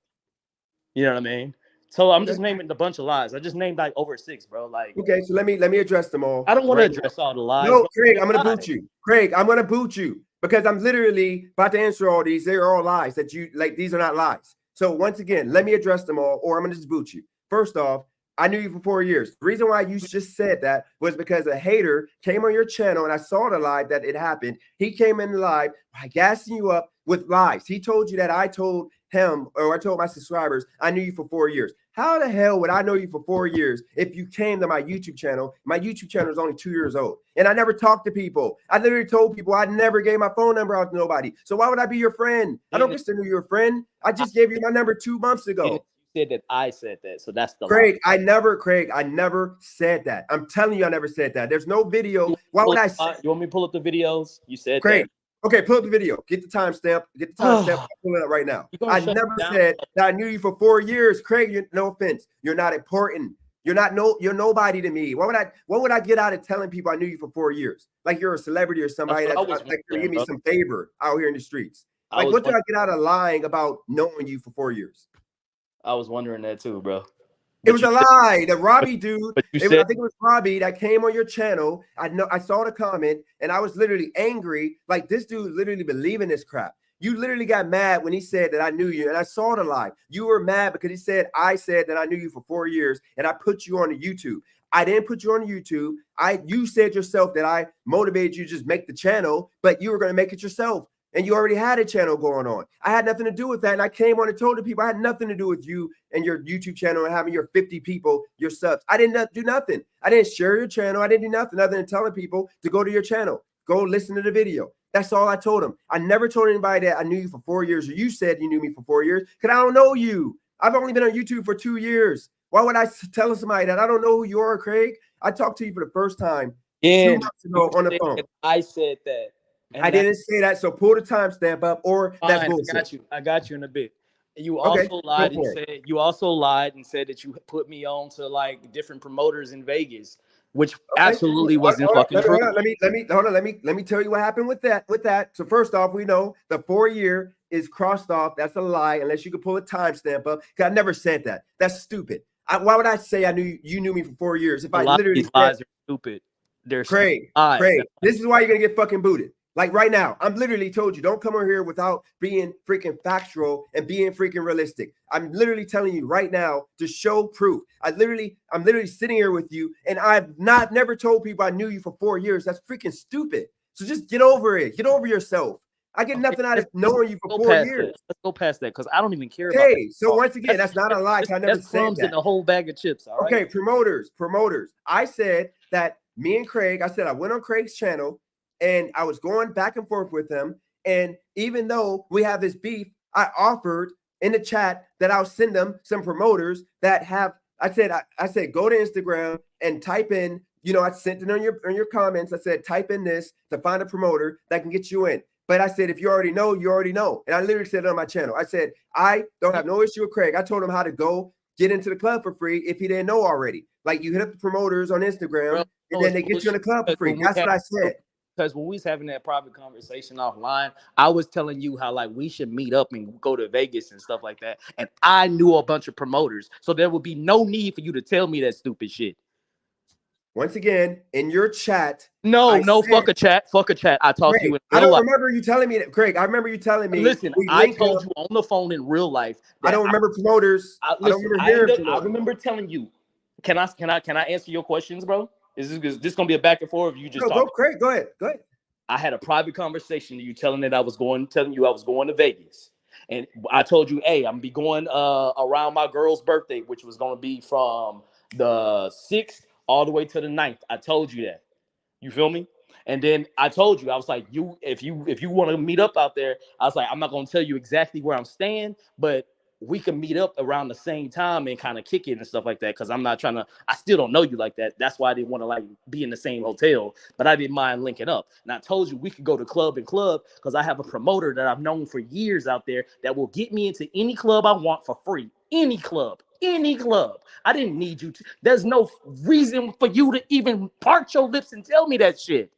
You know what I mean? So I'm just naming a bunch of lies. I just named like over 6, bro. Like, okay, so let me address them all. I don't want to address all the lies. No, Craig, I'm gonna boot you. Craig, I'm gonna boot you because I'm literally about to answer all these. They're all lies that you like. These are not lies. So once again, let me address them all, or I'm gonna just boot you. First off, I knew you for 4 years. The reason why you just said that was because a hater came on your channel and I saw the live that it happened. He came in live by gassing you up with lies. He told you that I told him, or I told my subscribers, I knew you for 4 years. How the hell would I know you for 4 years if you came to my YouTube channel? My YouTube channel is only 2 years old and I never talked to people. I literally told people I never gave my phone number out to nobody. So why would I be your friend? I don't consider you a friend. I just gave you my number 2 months ago. Said that I said that, so that's the Craig. I never said that. I'm telling you, I never said that. There's no video. Why would I say? You want me to pull up the videos? You said Craig. that. Okay, pull up the video. Get the timestamp. Get the timestamp. Pull it up right now. I never said that I knew you for 4 years, Craig. No offense. You're not important. You're nobody to me. What would I get out of telling people I knew you for 4 years? Like you're a celebrity or somebody that's like to give me some favor out here in the streets. Like what did I get out of lying about knowing you for 4 years? I was wondering that too, bro. It was a lie. The Robbie dude, I said, think it was Robbie that came on your channel. I saw the comment and I was literally angry. Like this dude literally believing this crap. You literally got mad when he said that I knew you, and I saw the lie. You were mad because he said I said that I knew you for 4 years, and I put you on the YouTube. I didn't put you on the YouTube. You said yourself that I motivated you to just make the channel, but you were going to make it yourself. And you already had a channel going on. I had nothing to do with that. And I came on and told the people I had nothing to do with you and your YouTube channel and having your 50 people, your subs. I didn't do nothing. I didn't share your channel. I didn't do nothing other than telling people to go to your channel. Go listen to the video. That's all I told them. I never told anybody that I knew you for 4 years or you said you knew me for 4 years because I don't know you. I've only been on YouTube for 2 years. Why would I tell somebody that I don't know who you are, Craig? I talked to you for the first time 2 months ago on the phone. I said that. I didn't say that, so pull the timestamp up, or that's bullshit. I got you in a bit. You also lied and said that you put me on to like different promoters in Vegas, which absolutely wasn't fucking true. Let me tell you what happened with that. So first off, we know the 4 year is crossed off. That's a lie, unless you could pull a timestamp up. Because I never said that. That's stupid. Why would I say I knew you knew me for 4 years if I literally these lies are stupid? They're Craig. This is why you're gonna get fucking booted. Like right now, I'm literally told you, don't come over here without being freaking factual and being freaking realistic. I'm literally telling you right now to show proof. I'm literally sitting here with you, and I've never told people I knew you for 4 years. That's freaking stupid. So just get over it. Get over yourself. I get nothing out of knowing you for 4 years. Let's go past that because I don't even care about that. So once again, that's not a lie. I never said that. In a whole bag of chips. All right? Okay, promoters. I said that me and Craig, I went on Craig's channel, and I was going back and forth with him. And even though we have this beef, I offered in the chat that I'll send them some promoters that have, I said, go to Instagram and type in, I sent it on your comments. I said, type in this to find a promoter that can get you in. But I said, if you already know, you already know. And I literally said it on my channel. I said, I don't have no issue with Craig. I told him how to go get into the club for free if he didn't know already. Like you hit up the promoters on Instagram and then they get you in the club for free. That's what I said. Because when we was having that private conversation offline, I was telling you how like we should meet up and go to Vegas and stuff like that. And I knew a bunch of promoters. So there would be no need for you to tell me that stupid shit. Once again, in your chat. Fuck a chat. I talked to you in real life. I don't remember you telling me that, Craig. I remember you telling me. Listen, I told you on the phone in real life. I don't remember promoters. I remember telling you. Can I answer your questions, bro? Is this gonna be a back and forth? You just go, Craig. Go ahead. I had a private conversation to you telling you I was going to Vegas. And I told you, hey, I'm gonna be going around my girl's birthday, which was gonna be from the 6th all the way to the 9th. I told you that. You feel me? And then I told you, I was like, if you want to meet up out there, I was like, I'm not gonna tell you exactly where I'm staying, but we can meet up around the same time and kind of kick it and stuff like that. Cause I still don't know you like that. That's why I didn't want to like be in the same hotel, but I didn't mind linking up. And I told you we could go to club because I have a promoter that I've known for years out there that will get me into any club I want for free. Any club. I didn't need you to. There's no reason for you to even part your lips and tell me that shit.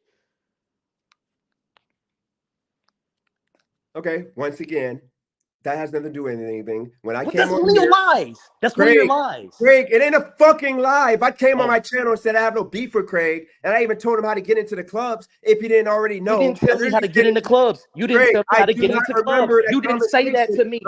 Okay. Once again, that has nothing to do with anything. When I came that's on one of your lies. That's one of your lies. Craig, it ain't a fucking lie. If I came on my channel and said I have no beef with Craig, and I even told him how to get into the clubs, if he didn't already know. You didn't tell me how to get into clubs. You didn't tell me how to get into clubs. You didn't say that to me.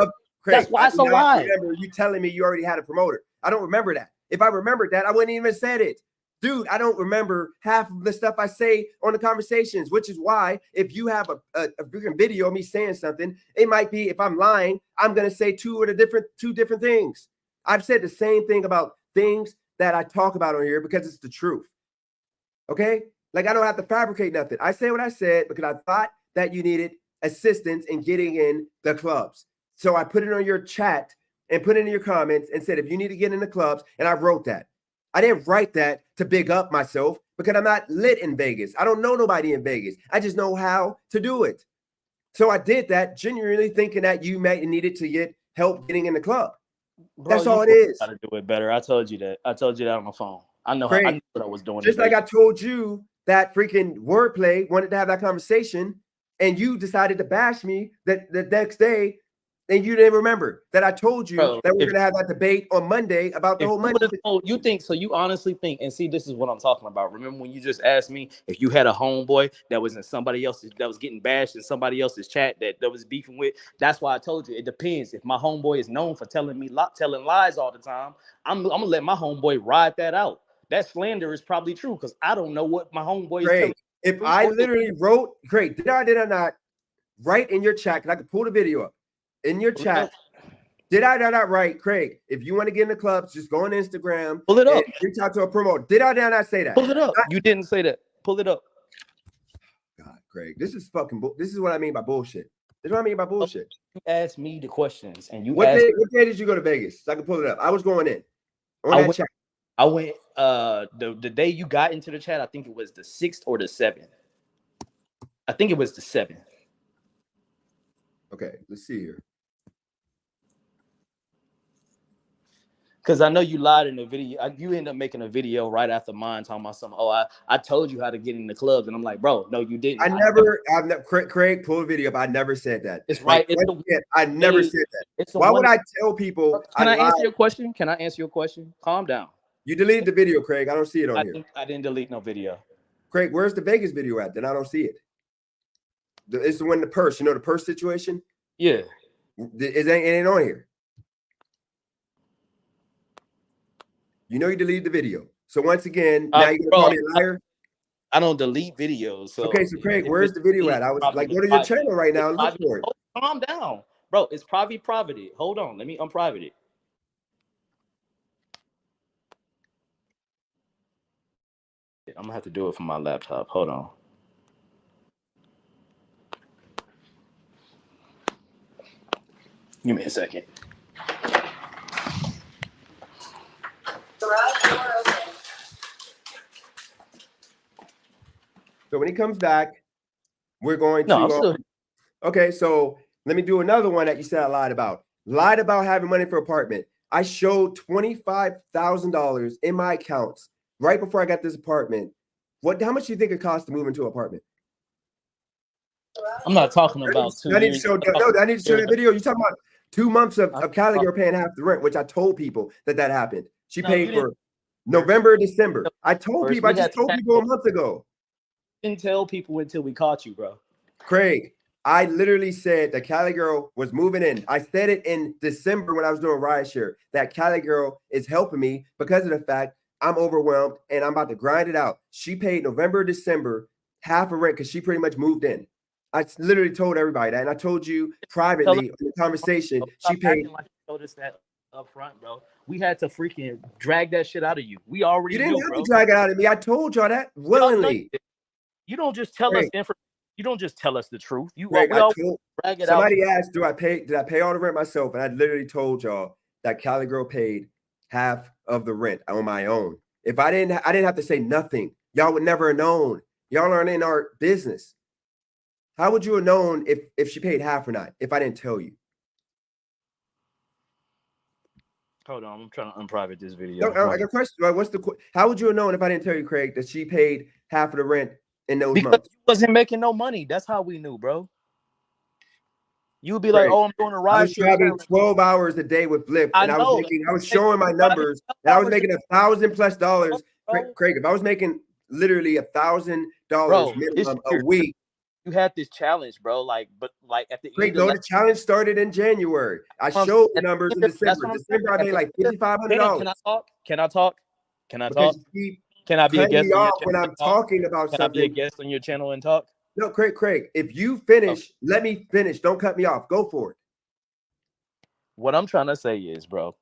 Craig, that's why it's a lie. I remember you telling me you already had a promoter. I don't remember that. If I remembered that, I wouldn't even said it. Dude, I don't remember half of the stuff I say on the conversations, which is why if you have a freaking video of me saying something, it might be, if I'm lying, I'm going to say two different things. I've said the same thing about things that I talk about on here because it's the truth. Okay? Like I don't have to fabricate nothing. I say what I said because I thought that you needed assistance in getting in the clubs. So I put it on your chat and put it in your comments and said, if you need to get in the clubs, and I wrote that. I didn't write that to big up myself because I'm not lit in Vegas. I don't know nobody in Vegas. I just know how to do it. So I did that, genuinely thinking that you needed to get help getting in the club. Bro, That's all it you is. How to do it better. I told you that. I told you that on the phone. I know Craig, I knew what I was doing. just like I told you that freaking wordplay wanted to have that conversation, and you decided to bash me that the next day, and you didn't remember that I told you Bro, that we're gonna have that debate on Monday about the whole money. You think so? You honestly think? And see, this is what I'm talking about. Remember when you just asked me if you had a homeboy that was in somebody else's, that was getting bashed in somebody else's chat that was beefing with? That's why I told you it depends. If my homeboy is known for telling lies all the time, I'm gonna let my homeboy ride that out. That slander is probably true because I don't know what my homeboy is telling. If I literally wrote, Craig, did I not write in your chat? Because I could pull the video up in your chat. Did I not write, Craig? If you want to get in the clubs, just go on Instagram. Pull it up. And reach out to a promoter. Did I not say that? Pull it up. You didn't say that. Pull it up. God, Craig, this is fucking. This is what I mean by bullshit. This is what I mean by bullshit. You asked me the questions, and you what asked. What day did you go to Vegas? So I can pull it up. I was going in on that chat. I went the day you got into the chat. I think it was the 6th or the 7th. I think it was the 7th. Okay, let's see here. Because I know you lied in the video. You end up making a video right after mine talking about something. Oh, I told you how to get in the clubs, and I'm like, bro, no, you didn't. I've never, Craig, pull a video up. I never said that. It's right. I never said that. Why would I tell people? Can I answer your question? Can I answer your question? Calm down. You deleted the video, Craig. I don't see it on here. I didn't delete no video. Craig, where's the Vegas video at? Then I don't see it. It's the one, the purse. You know the purse situation? Yeah. It ain't on here. You know you deleted the video. So once again, now you're gonna call me a liar? I don't delete videos. So okay, so Craig, where's the video at? I was like, go to your channel right now and look for it. Calm down. Bro, it's private. Hold on. Let me unprivate it. I'm gonna have to do it from my laptop. Hold on. Give me a second. So when he comes back, we're going to. Okay, so let me do another one that you said I lied about. Lied about having money for apartment. I showed $25,000 in my accounts right before I got this apartment. How much do you think it costs to move into an apartment? I'm not talking about 2 years. I need to show that video. You're talking about 2 months of Cali girl paying half the rent, which I told people that happened. She paid for November, December. I just told people a month ago. Didn't tell people until we caught you, bro. Craig, I literally said that Cali girl was moving in. I said it in December when I was doing rideshare that Cali girl is helping me because of the fact I'm overwhelmed and I'm about to grind it out. She paid November, December, half of rent because she pretty much moved in. I literally told everybody that, and I told you privately in the conversation. She paid. Like you told us that up front, bro. We had to freaking drag that shit out of you. We already. You didn't have to drag it out of me. I told y'all that willingly. You don't just tell us information. You don't just tell us the truth. Drag it out. Somebody asked, did I pay all the rent myself? And I literally told y'all that Cali girl paid half of the rent on my own. If I didn't have to say nothing. Y'all would never have known. Y'all aren't in our business. How would you have known if she paid half or not if I didn't tell you? Hold on, I'm trying to unprivate this video. No, I got a question. How would you have known if I didn't tell you, Craig, that she paid half of the rent in those months? You wasn't making no money. That's how we knew, bro. You would be like, "Oh, I'm doing a ride." I was driving 12 hours a day with Lyft, and I was showing my numbers, and I was making $1,000+ Craig, if I was making literally $1,000 minimum a week. You had this challenge, bro. Like at the end. The challenge started in January. I showed the numbers in December. December, I made like $5,500. Can I talk? Can I be a guest when I'm talking about something? Can I be a guest on your channel and talk? No, Craig. If you finish, let me finish. Don't cut me off. Go for it. What I'm trying to say is, bro,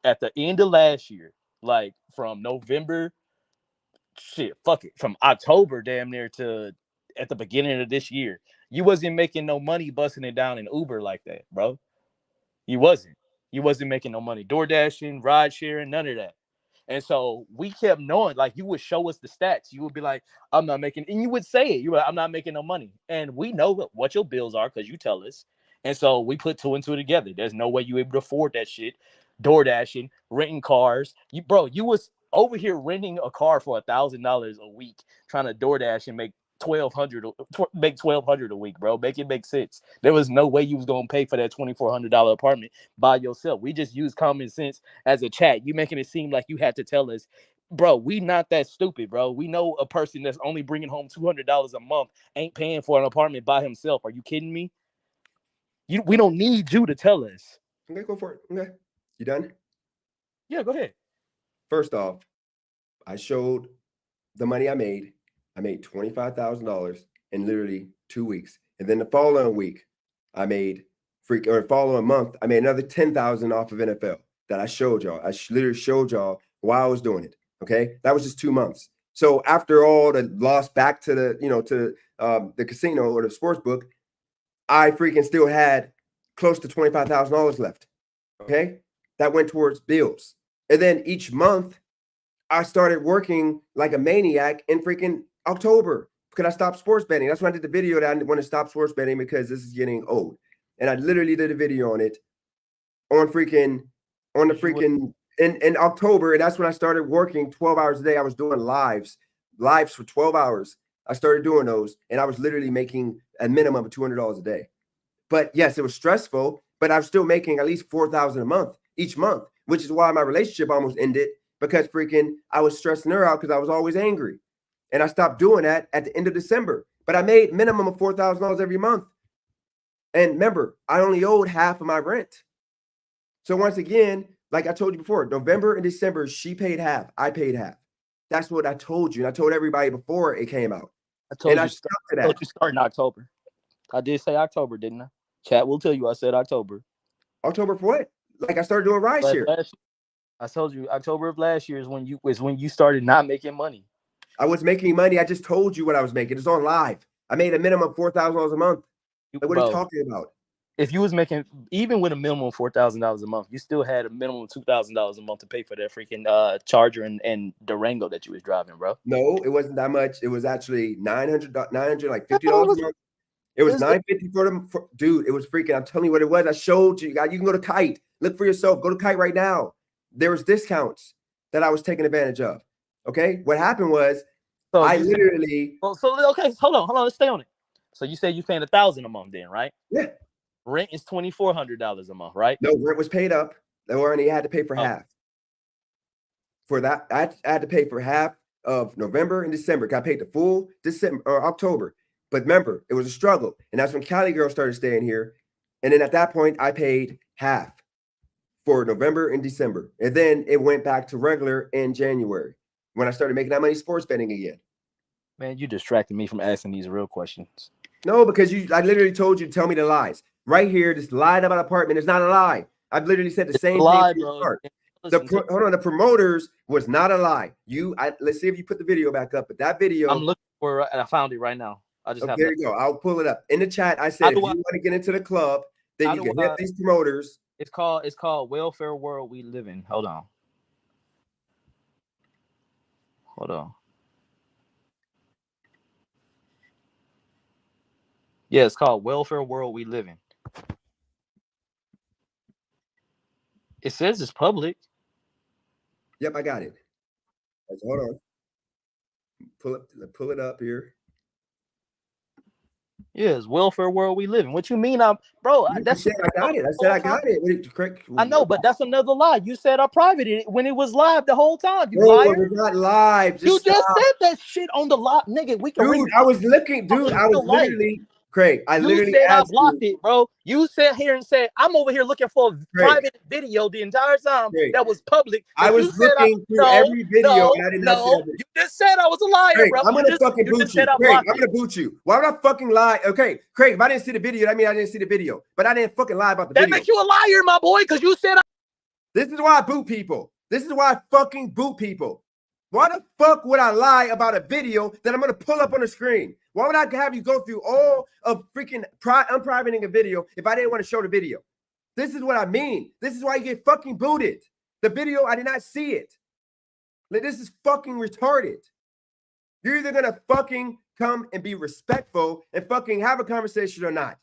at the end of last year, like from November, from October, damn near to at the beginning of this year, you wasn't making no money busting it down in Uber like that, bro. You wasn't making no money. Door dashing, ride sharing, none of that. And so we kept knowing, like, you would show us the stats. You would be like, I'm not making, and you would say it. You were like, I'm not making no money. And we know what your bills are because you tell us. And so we put two and two together. There's no way you able to afford that shit. Door dashing, renting cars. You was over here renting a car for $1,000 a week, trying to DoorDash and make $1,200 a week, bro. Make it make sense. There was no way you was gonna pay for that $2,400 apartment by yourself. We just used common sense as a chat. You making it seem like you had to tell us, bro. We not that stupid, bro. We know a person that's only bringing home $200 a month ain't paying for an apartment by himself. Are you kidding me? We don't need you to tell us. Okay, go for it. Okay, you done? Yeah, go ahead. First off, I showed the money I made. I made $25,000 in literally 2 weeks, and then the following week, I made following month, I made another $10,000 off of NFL that I showed y'all. I literally showed y'all why I was doing it. Okay, that was just 2 months. So after all the loss back to the casino or the sports book, I freaking still had close to $25,000 left. Okay, that went towards bills, and then each month I started working like a maniac in freaking October because I stopped sports betting. That's when I did the video that I want to stop sports betting because this is getting old. And I literally did a video on it in October. And that's when I started working 12 hours a day. I was doing lives for 12 hours. I started doing those, and I was literally making a minimum of $200 a day. But yes, it was stressful, but I was still making at least $4,000 a month each month, which is why my relationship almost ended because freaking I was stressing her out because I was always angry. And I stopped doing that at the end of December. But I made minimum of $4,000 every month. And remember, I only owed half of my rent. So once again, like I told you before, November and December, she paid half. I paid half. That's what I told you. And I told everybody before it came out. I told you start in October. I did say October, didn't I? Chat will tell you I said October. October for what? Like I started doing rideshare. I told you October of last year is when you started not making money. I was making money. I just told you what I was making. It's on live. I made a minimum of $4,000 a month. Like, what are you talking about? If you was making, even with a minimum of $4,000 a month, you still had a minimum of $2,000 a month to pay for that freaking Charger and Durango that you was driving, bro. No, it wasn't that much. It was actually $900, like $50 a month. It was $950 for them. Dude, it was freaking. I'm telling you what it was. I showed you. You can go to Kite. Look for yourself. Go to Kite right now. There was discounts that I was taking advantage of. Okay, what happened was I literally. Okay, hold on. Let's stay on it. So you said you're paying $1,000 a month, then, right? Yeah. Rent is $2,400 a month, right? No, rent was paid up. Or only had to pay for half. For that, I had to pay for half of November and December. I paid the full December or October. But remember, it was a struggle, and that's when Cali Girl started staying here. And then at that point, I paid half for November and December, and then it went back to regular in January when I started making that money sports betting again. Man, you distracted me from asking these real questions. No, because I literally told you to tell me the lies. Right here, this lie about apartment is not a lie. I've literally said the same thing from the start. Hold on, the promoters was not a lie. Let's see if you put the video back up. But that video, I'm looking for it, and I found it right now. There you go. I'll pull it up in the chat. I said if you want to get into the club, then you can hit these promoters. It's called Welfare World We Live In. Hold on. Yeah, it's called Welfare World We Live In. It says it's public. Yep, I got it. Hold on. Pull it up here. Yes, Welfare World We Live In. What you mean, bro? I said I got it. I said I got it. Correct. I know, but that's another lie. You said I private when it was live the whole time. You liar. It was not live. You just said that shit on the live, nigga. We can. Dude, I was looking. Dude, I was literally. Craig, I literally said I blocked it, bro. You sat here and said I'm over here looking for a private video the entire time that was public. I was looking through every video and I did not say that. You just said I was a liar, bro. I'm gonna fucking boot you. Craig, I'm gonna boot you. Why would I fucking lie? Okay, Craig, if I didn't see the video, that means I didn't see the video. But I didn't fucking lie about the video. That makes you a liar, my boy, because you said This is why I boot people. This is why I fucking boot people. Why the fuck would I lie about a video that I'm going to pull up on the screen? Why would I have you go through all of freaking unprivating a video if I didn't want to show the video? This is what I mean. This is why you get fucking booted. The video, I did not see it. Like, this is fucking retarded. You're either gonna fucking come and be respectful and fucking have a conversation or not.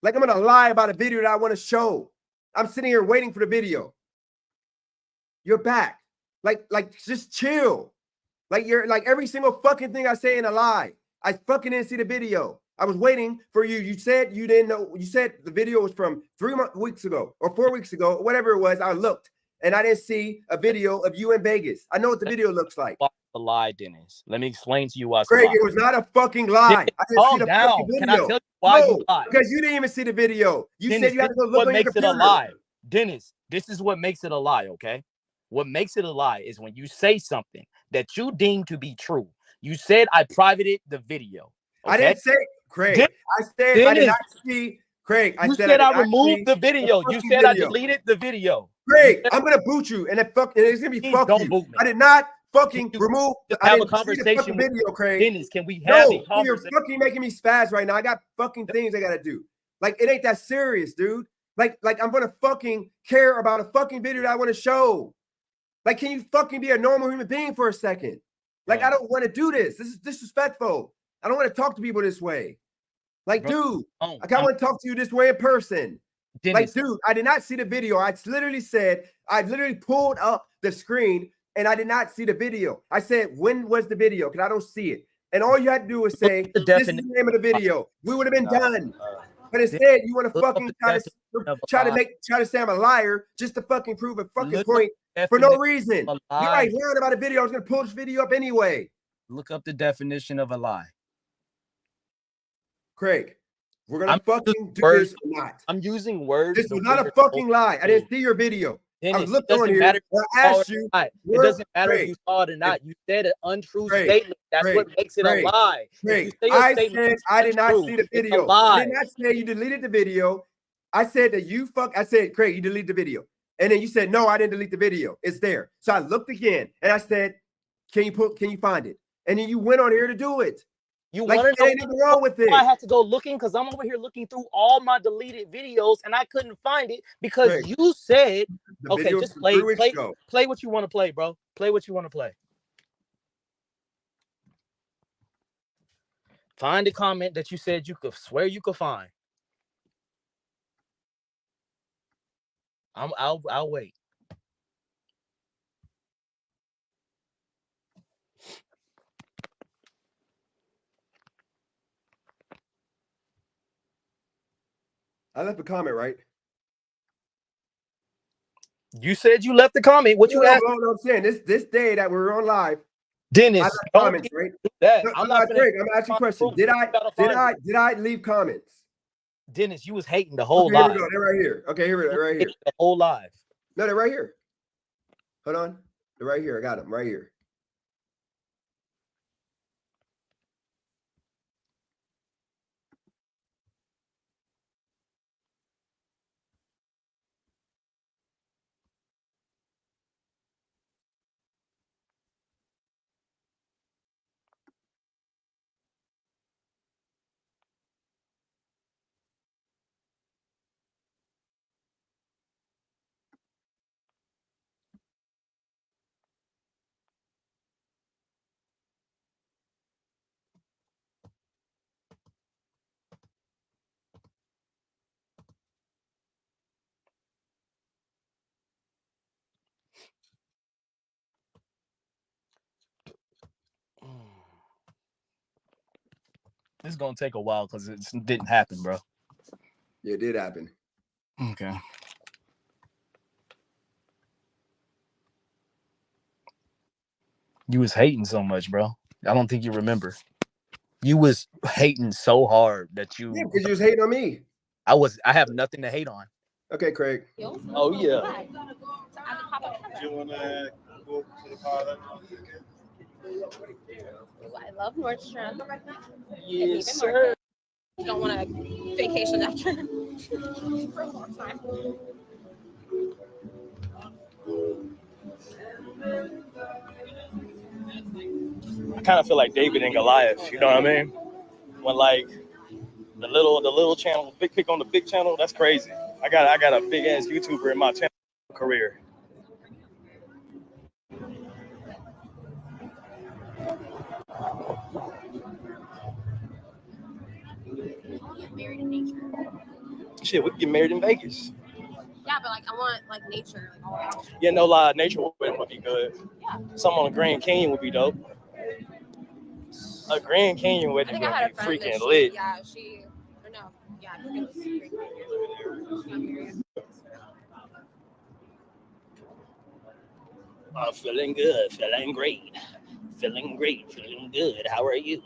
Like, I'm gonna lie about a video that I want to show. I'm sitting here waiting for the video. You're back. Like, just chill. Like, you're like every single fucking thing I say in a lie. I fucking didn't see the video. I was waiting for you. You said you didn't know. You said the video was from 3 weeks ago or 4 weeks ago, or whatever it was. I looked and I didn't see a video of you in Vegas. I know what the video looks like. A lie, Dennis. Let me explain to you why. Craig, it was not a fucking lie. I didn't see the fucking video. Can I tell you why you lied? Because you didn't even see the video. You Dennis, said you had to go look what on your makes it computer. a lie. Dennis, this is what makes it a lie, okay? What makes it a lie is when you say something that you deem to be true. You said I privated the video. Okay? I didn't say, Craig. Dennis, I said I did not see, Craig. You said I removed the video. You said I deleted the video. Craig, I'm gonna boot you, and it's gonna be fuck you. Boot me. I did not fucking remove. Have a conversation with video, Craig. Dennis, can we have a conversation? You're fucking making me spaz right now. I got fucking things I gotta do. Like, it ain't that serious, dude. Like I'm gonna fucking care about a fucking video that I want to show. Like, can you fucking be a normal human being for a second? Like, I don't want to do this. This is disrespectful. I don't want to talk to people this way. Like, dude, I kind of want to talk to you this way in person. Dennis. Like, dude, I did not see the video. I literally said, I literally pulled up the screen and I did not see the video. I said, when was the video? Because I don't see it. And all you had to do was say, this is the name of the video. We would have been done. But instead, you want to fucking try to say I'm a liar just to fucking prove a fucking point for no reason. You're right, hearing about a video. I was gonna pull this video up anyway. Look up the definition of a lie. Craig, we're gonna fucking do this or not. I'm using words. This was not a fucking lie. I didn't see your video. Dennis, I looked on here. I asked you. It doesn't matter if you saw it or not. You said an untrue statement. That's what makes it a lie. I said I did not see the video. I did not say you deleted the video. I said that I said, Craig, you deleted the video. And then you said, no, I didn't delete the video. It's there. So I looked again and I said, can you find it? And then you went on here to do it. You want to know anything wrong with it? I had to go looking because I'm over here looking through all my deleted videos and I couldn't find it because you said, okay, just play what you want to play, bro. Play what you want to play. Find a comment that you said you could swear you could find. I'll wait. I left a comment, right? You said you left the comment. What you asked? No, I'm saying this day that we're on live. Dennis, comments, right? I'm not Craig, I'm asking you a question. Did I leave comments? Dennis, you was hating the whole live. Here we go. They're right here. Okay, here we go. Right here. The whole live. No, they're right here. Hold on. They're right here. I got them right here. This is gonna take a while because it didn't happen, bro. Yeah, it did happen. Okay. You was hating so much, bro. I don't think you remember. You was hating so hard that you. Yeah, because you was hating on me. I have nothing to hate on. Okay, Craig. Oh yeah. You wanna go to the parlor? I love Nordstrom. Yes, sir. You don't want a vacation after for a long time. I kind of feel like David and Goliath. You know what I mean? When like the little channel, big pick on the big channel. That's crazy. I got a big ass YouTuber in my channel career. get married in nature. Shit, we can get married in Vegas. Yeah, but like I want like nature, like all around. Yeah, no lie, nature would be good. Yeah. Something on the Grand Canyon would be dope. A Grand Canyon I wedding think I would had a be friend freaking that lit. it was Grand Canyon. She got married. Feeling good, feeling great, feeling good. How are you?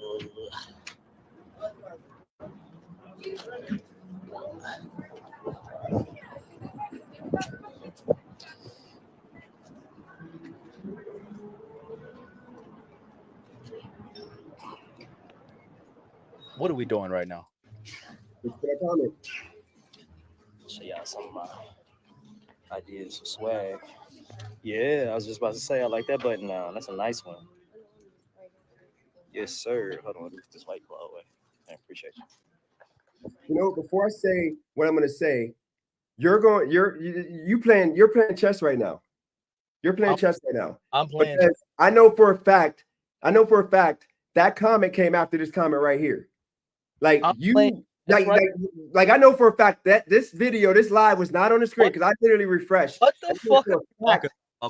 What are we doing right now? Show y'all some of my ideas for swag. Yeah, I was just about to say I like that button down. That's a nice one. Yes, sir. Hold on, let me get this white claw away. I appreciate you. You know, before I say what I'm going to say, you're playing chess right now. You're playing chess right now. I'm playing. Because I know for a fact that comment came after this comment right here. Like I know for a fact that this live was not on the screen because I literally refreshed. What the fuck?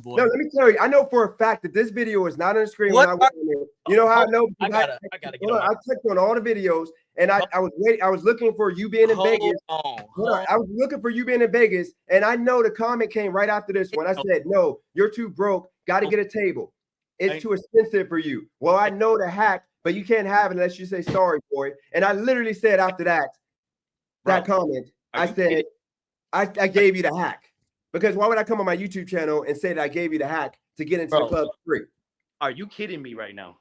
No, let me tell you. I know for a fact that this video was not on the screen when I went in there. You know how I know? I gotta get I clicked on all the videos and I was looking for you being in Vegas. I was looking for you being in Vegas, and I know the comment came right after this one. I said, "No, you're too broke. Got to get a table. It's too expensive for you." Well, I know the hack, but you can't have it unless you say sorry for it. And I literally said after that comment, I said, I gave you the hack. Because why would I come on my YouTube channel and say that I gave you the hack to get into the club for free? Are you kidding me right now?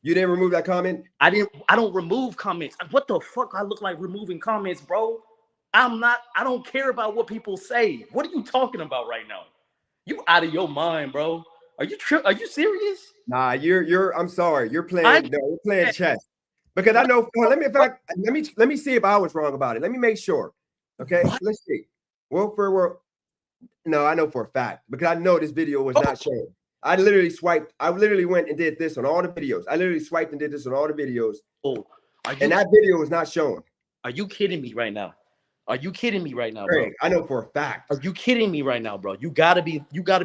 You didn't remove that comment? I don't remove comments. What the fuck I look like removing comments, bro? I don't care about what people say. What are you talking about right now? You out of your mind, bro. Are you serious? Nah, I'm sorry. You're playing chess. Because I know let me see if I was wrong about it. Let me make sure. Okay, let's see. No, I know for a fact because I know this video was not shown. I literally went and did this on all the videos. I literally swiped and did this on all the videos. And that video was not shown. Are you kidding me right now? Are you kidding me right now, Craig, bro? I know for a fact. Are you kidding me right now, bro? You gotta be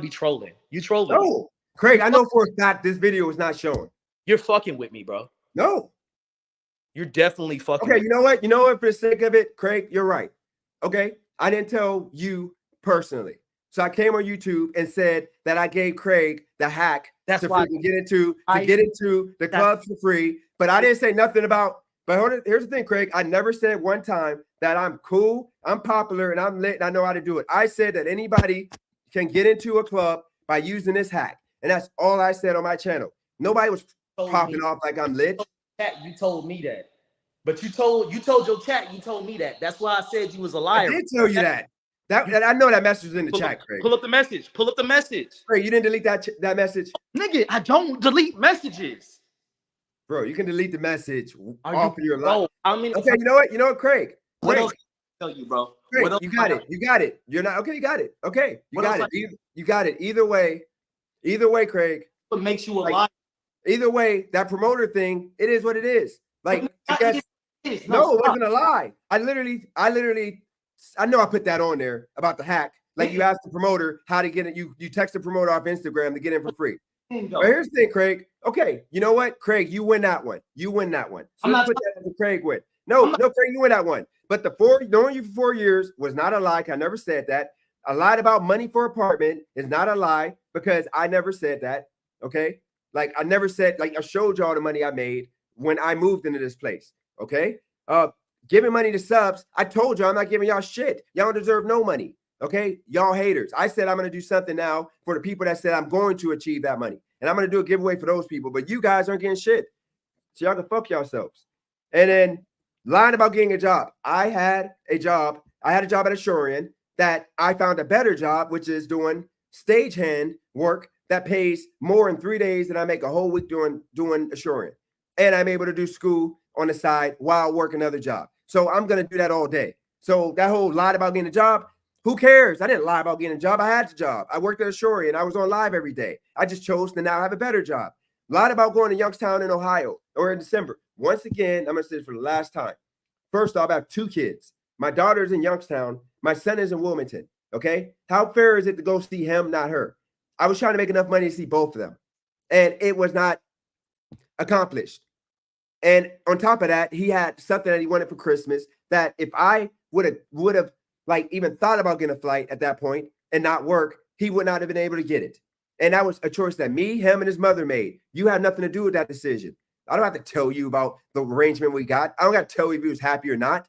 trolling. You trolling. No, Craig, I know for a fact this video was not shown. You're fucking with me, bro. No. You're definitely fucking. Okay, you know what? For the sake of it, Craig, you're right. Okay, I didn't tell you personally. So I came on YouTube and said that I gave Craig the hack to get into the club for free. But I didn't say nothing about. But here's the thing, Craig. I never said one time that I'm cool, I'm popular, and I'm lit, and I know how to do it. I said that anybody can get into a club by using this hack, and that's all I said on my channel. Nobody was popping off like I'm lit. You told me that, but you told your chat. You told me that. That's why I said you was a liar. I did tell you that. I know that message was in the chat, Craig. Pull up the message. Pull up the message. Craig, you didn't delete that message? Nigga, I don't delete messages. Bro, you can delete the message off of your life. Okay, you know what, Craig? What else can I tell you, bro? Craig, you got it. You're not okay. You got it. Okay, you got it. You got it. Either way, Craig. What makes you a liar? Either way, that promoter thing, it is what it is. Like, I guess no, it wasn't a lie. I know I put that on there about the hack. Like you asked the promoter how to get it. You text the promoter off Instagram to get in for free. But here's the thing, Craig. Okay, you know what, Craig? You win that one. So let's put that as a Craig win. No, Craig, you win that one. But knowing you for 4 years was not a lie. I never said that. I lied about money for apartment is not a lie because I never said that. Okay, like I never said. Like I showed y'all the money I made when I moved into this place. Okay, giving money to subs. I told y'all I'm not giving y'all shit. Y'all don't deserve no money. Okay, y'all haters. I said I'm going to do something now for the people that said I'm going to achieve that money. And I'm going to do a giveaway for those people. But you guys aren't getting shit. So y'all can fuck yourselves. And then lying about getting a job. I had a job at Ashurian that I found a better job, which is doing stagehand work that pays more in 3 days than I make a whole week doing Ashurian. And I'm able to do school on the side while working another job. So I'm going to do that all day. So that whole lie about getting a job, who cares? I didn't lie about getting a job. I had a job. I worked at Ashurian. I was on live every day. I just chose to now have a better job. Lied about going to Youngstown in Ohio or in December. Once again, I'm going to say this for the last time. First off, I have 2 kids. My daughter's in Youngstown. My son is in Wilmington. Okay. How fair is it to go see him, not her? I was trying to make enough money to see both of them, and it was not accomplished. And on top of that, he had something that he wanted for Christmas that if I would have like even thought about getting a flight at that point and not work, he would not have been able to get it. And that was a choice that me, him, and his mother made. You have nothing to do with that decision. I don't have to tell you about the arrangement we got. I don't got to tell you if he was happy or not.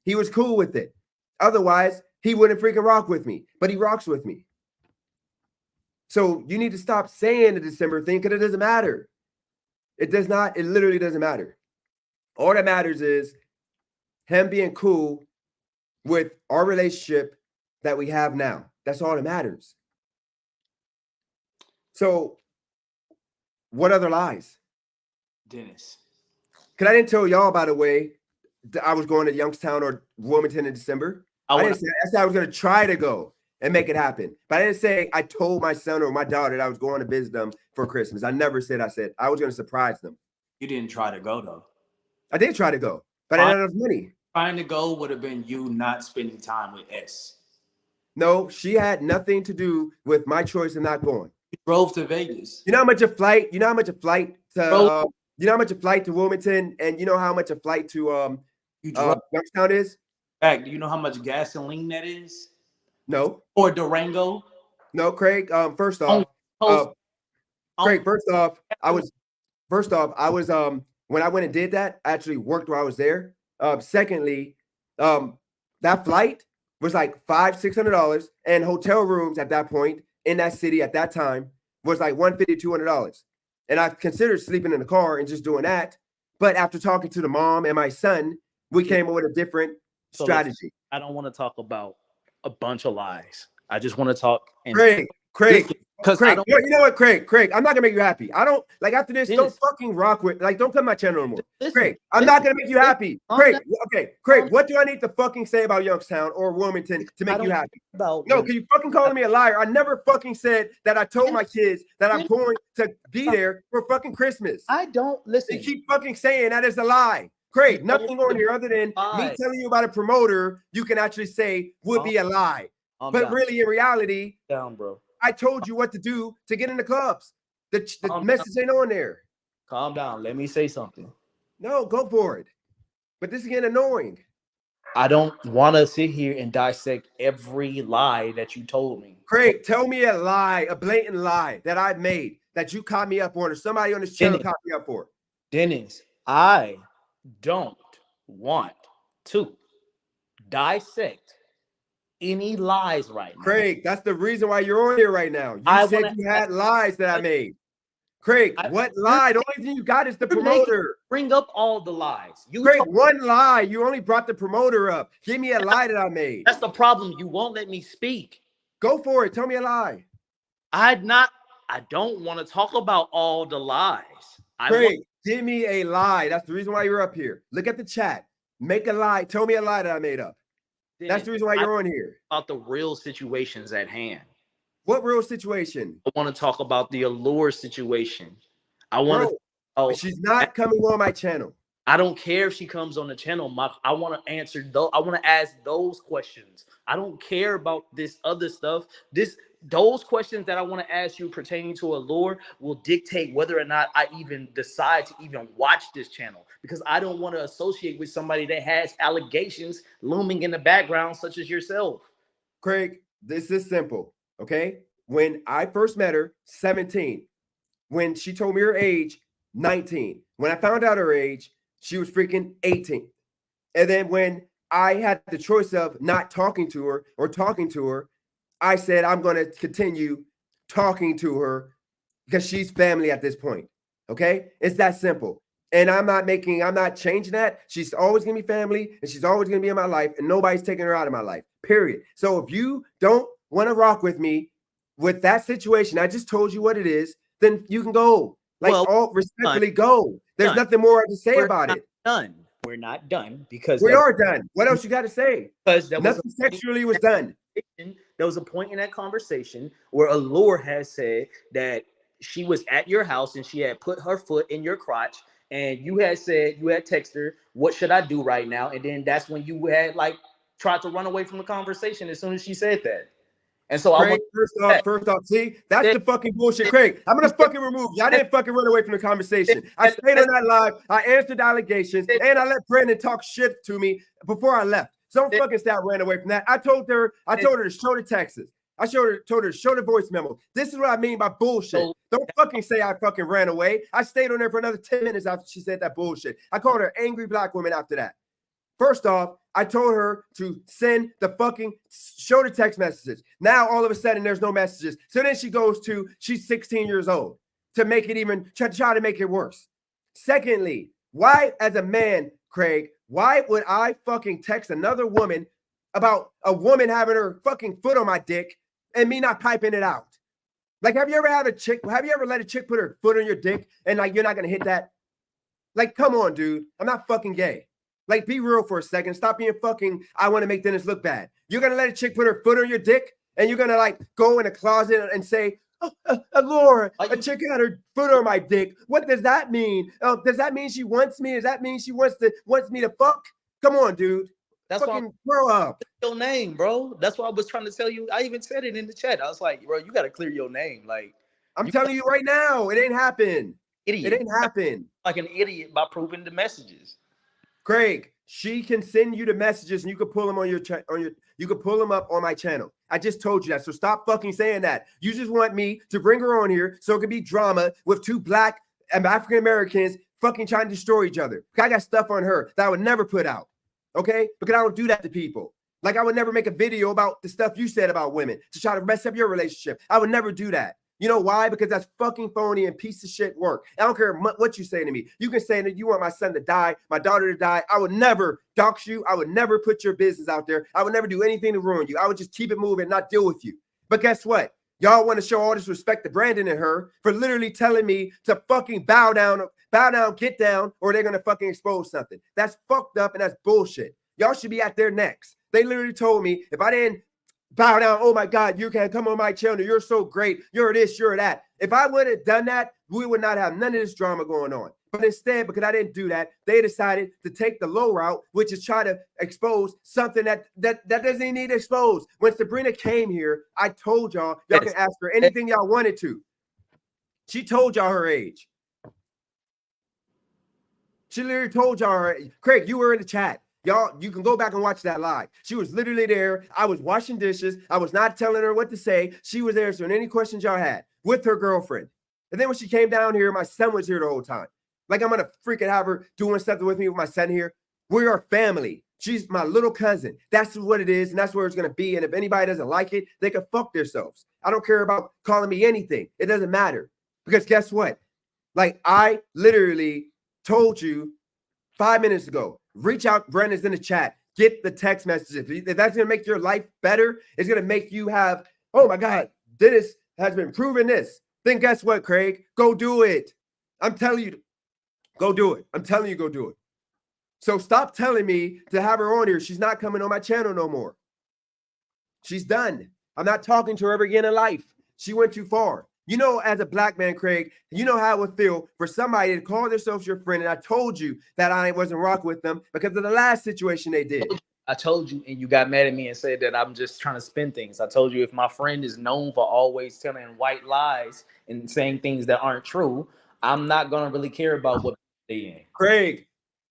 He was cool with it. Otherwise, he wouldn't freaking rock with me, but he rocks with me. So you need to stop saying the December thing because it doesn't matter. It does not. It literally doesn't matter. All that matters is him being cool with our relationship that we have now. That's all that matters. So what other lies? Dennis. Because I didn't tell y'all, by the way, that I was going to Youngstown or Wilmington in December. I didn't say, I said I was going to try to go and make it happen. But I didn't say I told my son or my daughter that I was going to visit them for Christmas. I never said I was going to surprise them. You didn't try to go, though. I did try to go, but I didn't have enough money. Trying to go would have been you not spending time with S. No, she had nothing to do with my choice of not going. You drove to Vegas. You know how much a flight to Wilmington, and you know how much a flight to Youngstown is? Back, do you know how much gasoline that is? No. Or Durango? No, Craig. First off, Craig. First off, I was when I went and did that, I actually worked while I was there. Secondly, that flight was like $500-$600, and hotel rooms at that point in that city at that time was like $150-$200. And I considered sleeping in the car and just doing that. But after talking to the mom and my son, we came up with a different strategy. I don't want to talk about a bunch of lies. I just want to talk. Craig, you know what, Craig, I'm not gonna make you happy. I don't like after this. Don't fucking rock with don't come to my channel anymore. Craig, I'm not gonna make you happy. Craig, okay, Craig, what do I need to fucking say about Youngstown or Wilmington to make you happy? No, can you fucking calling me a liar? I never fucking said that. I told my kids that I'm going to be there for fucking Christmas. I don't listen. You keep fucking saying that is a lie. Craig, nothing on here other than me telling you about a promoter you can actually say would be a lie. But really, in reality, bro. I told you what to do to get in the clubs. The message ain't on there. Calm down. Let me say something. No, go for it. But this is getting annoying. I don't want to sit here and dissect every lie that you told me. Craig, tell me a lie, a blatant lie that I made that you caught me up on or somebody on this channel caught me up for. Dennis, I don't want to dissect any lies right now. Craig, that's the reason why you're on here right now. You said you had lies that I made. Craig, what lie? The only thing you got is the promoter. Bring up all the lies. Craig, one lie. You only brought the promoter up. Give me a lie that I made. That's the problem. You won't let me speak. Go for it. Tell me a lie. I don't want to talk about all the lies. Craig, give me a lie. That's the reason why you're up here. Look at the chat. Make a lie. Tell me a lie that I made up. That's the reason why you're on here. About the real situations at hand. What real situation? I want to talk about the Allure situation. I want to. She's not coming on my channel. I don't care if she comes on the channel. I want to answer those. I want to ask those questions. I don't care about this other stuff. Those questions that I want to ask you pertaining to Allure will dictate whether or not I even decide to even watch this channel, because I don't want to associate with somebody that has allegations looming in the background, such as yourself. Craig, this is simple, okay? When I first met her, 17. When she told me her age, 19. When I found out her age, she was freaking 18. And then when I had the choice of not talking to her or talking to her, I said, I'm going to continue talking to her because she's family at this point. Okay. It's that simple. And I'm not changing that. She's always going to be family and she's always going to be in my life and nobody's taking her out of my life, period. So if you don't want to rock with me with that situation, I just told you what it is, then you can go. All respectfully go. There's nothing more to say about it. We're not done because we are done. What else you got to say? Because nothing sexually was done. There was a point in that conversation where Allure has said that she was at your house and she had put her foot in your crotch and you had texted her, what should I do right now? And then that's when you had like tried to run away from the conversation as soon as she said that. And so Craig, I first off, see, that's the fucking bullshit. Craig, I'm gonna fucking remove you. I didn't fucking run away from the conversation. I stayed on that live. I answered allegations, and I let Brandon talk shit to me before I left. So don't fucking stop running away from that. I told her to show the texts. Told her to show the voice memo. This is what I mean by bullshit. Don't fucking say I fucking ran away. I stayed on there for another 10 minutes after she said that bullshit. I called her angry black woman after that. First off, I told her to show the text messages. Now, all of a sudden, there's no messages. So then she's 16 years old to make it even, try to make it worse. Secondly, why, as a man, Craig, why would I fucking text another woman about a woman having her fucking foot on my dick and me not piping it out? Like, have you ever let a chick put her foot on your dick and like, you're not going to hit that? Like, come on, dude. I'm not fucking gay. Like, be real for a second. Stop being fucking, I want to make Dennis look bad. You're going to let a chick put her foot on your dick and you're going to like go in a closet and say, Laura, a chick had her foot on my dick. What does that mean? Does that mean she wants me? Does that mean she wants me to fuck? Come on, dude. That's fucking grow up. Your name, bro. That's what I was trying to tell you. I even said it in the chat. I was like, bro, you got to clear your name. Like, I'm telling you right now, it ain't happen. Idiot. It ain't happen. Like an idiot by proving the messages. Craig, she can send you the messages and you can pull them you can pull them up on my channel. I just told you that. So stop fucking saying that. You just want me to bring her on here so it could be drama with two black and African Americans fucking trying to destroy each other. I got stuff on her that I would never put out. Okay? Because I don't do that to people. Like, I would never make a video about the stuff you said about women to try to mess up your relationship. I would never do that. You know why? Because that's fucking phony and piece of shit work. I don't care what you say to me. You can say that you want my son to die, my daughter to die. I would never dox you. I would never put your business out there. I would never do anything to ruin you. I would just keep it moving and not deal with you. But guess what? Y'all want to show all this respect to Brandon and her for literally telling me to fucking bow down, get down, or they're going to fucking expose something. That's fucked up and that's bullshit. Y'all should be at their necks. They literally told me if I didn't bow down, oh my God, you can come on my channel. You're so great. You're this, you're that. If I would have done that, we would not have none of this drama going on. But instead, because I didn't do that, they decided to take the low route, which is try to expose something that doesn't need exposed. When Sabrina came here, I told y'all can ask her anything y'all wanted to. She told y'all her age. She literally told y'all her age. Craig, you were in the chat. Y'all, you can go back and watch that live. She was literally there. I was washing dishes. I was not telling her what to say. She was there answering any questions y'all had with her girlfriend. And then when she came down here, my son was here the whole time. Like, I'm going to freaking have her doing something with me with my son here. We are family. She's my little cousin. That's what it is, and that's where it's going to be. And if anybody doesn't like it, they can fuck themselves. I don't care about calling me anything. It doesn't matter. Because guess what? Like, I literally told you 5 minutes ago, reach out. Brandon's in the chat. Get the text messages. If that's going to make your life better, it's going to make you have, oh my God, Dennis has been proving this. Then guess what, Craig? Go do it. I'm telling you, go do it. I'm telling you, go do it. So stop telling me to have her on here. She's not coming on my channel no more. She's done. I'm not talking to her ever again in life. She went too far. You know, as a black man, Craig, you know how it would feel for somebody to call themselves your friend. And I told you that I wasn't rocking with them because of the last situation they did. I told you, and you got mad at me and said that I'm just trying to spin things. I told you if my friend is known for always telling white lies and saying things that aren't true, I'm not going to really care about what they're saying.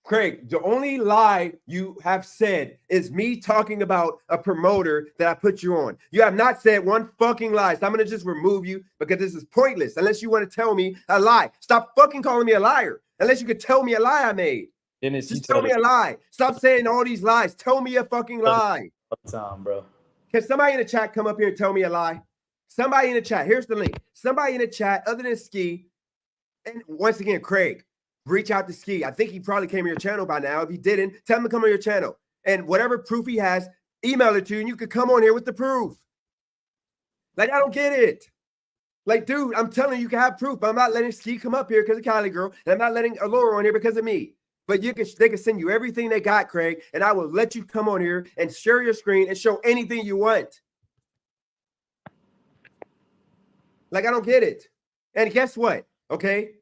Craig, the only lie you have said is me talking about a promoter that I put you on. You have not said one fucking lie. So I'm going to just remove you because this is pointless unless you want to tell me a lie. Stop fucking calling me a liar unless you could tell me a lie I made. Dennis, just tell me a lie. Stop saying all these lies. Tell me a fucking lie. Time, bro. Can somebody in the chat come up here and tell me a lie? Somebody in the chat. Here's the link. Somebody in the chat other than Ski. And once again, Craig, reach out to Ski. I think he probably came on your channel by now. If he didn't, tell him to come on your channel. And whatever proof he has, email it to you, and you can come on here with the proof. Like, I don't get it. Like, dude, I'm telling you, you can have proof, but I'm not letting Ski come up here because of Kylie Girl, and I'm not letting Laura on here because of me. But they can send you everything they got, Craig, and I will let you come on here and share your screen and show anything you want. Like, I don't get it. And guess what? Okay?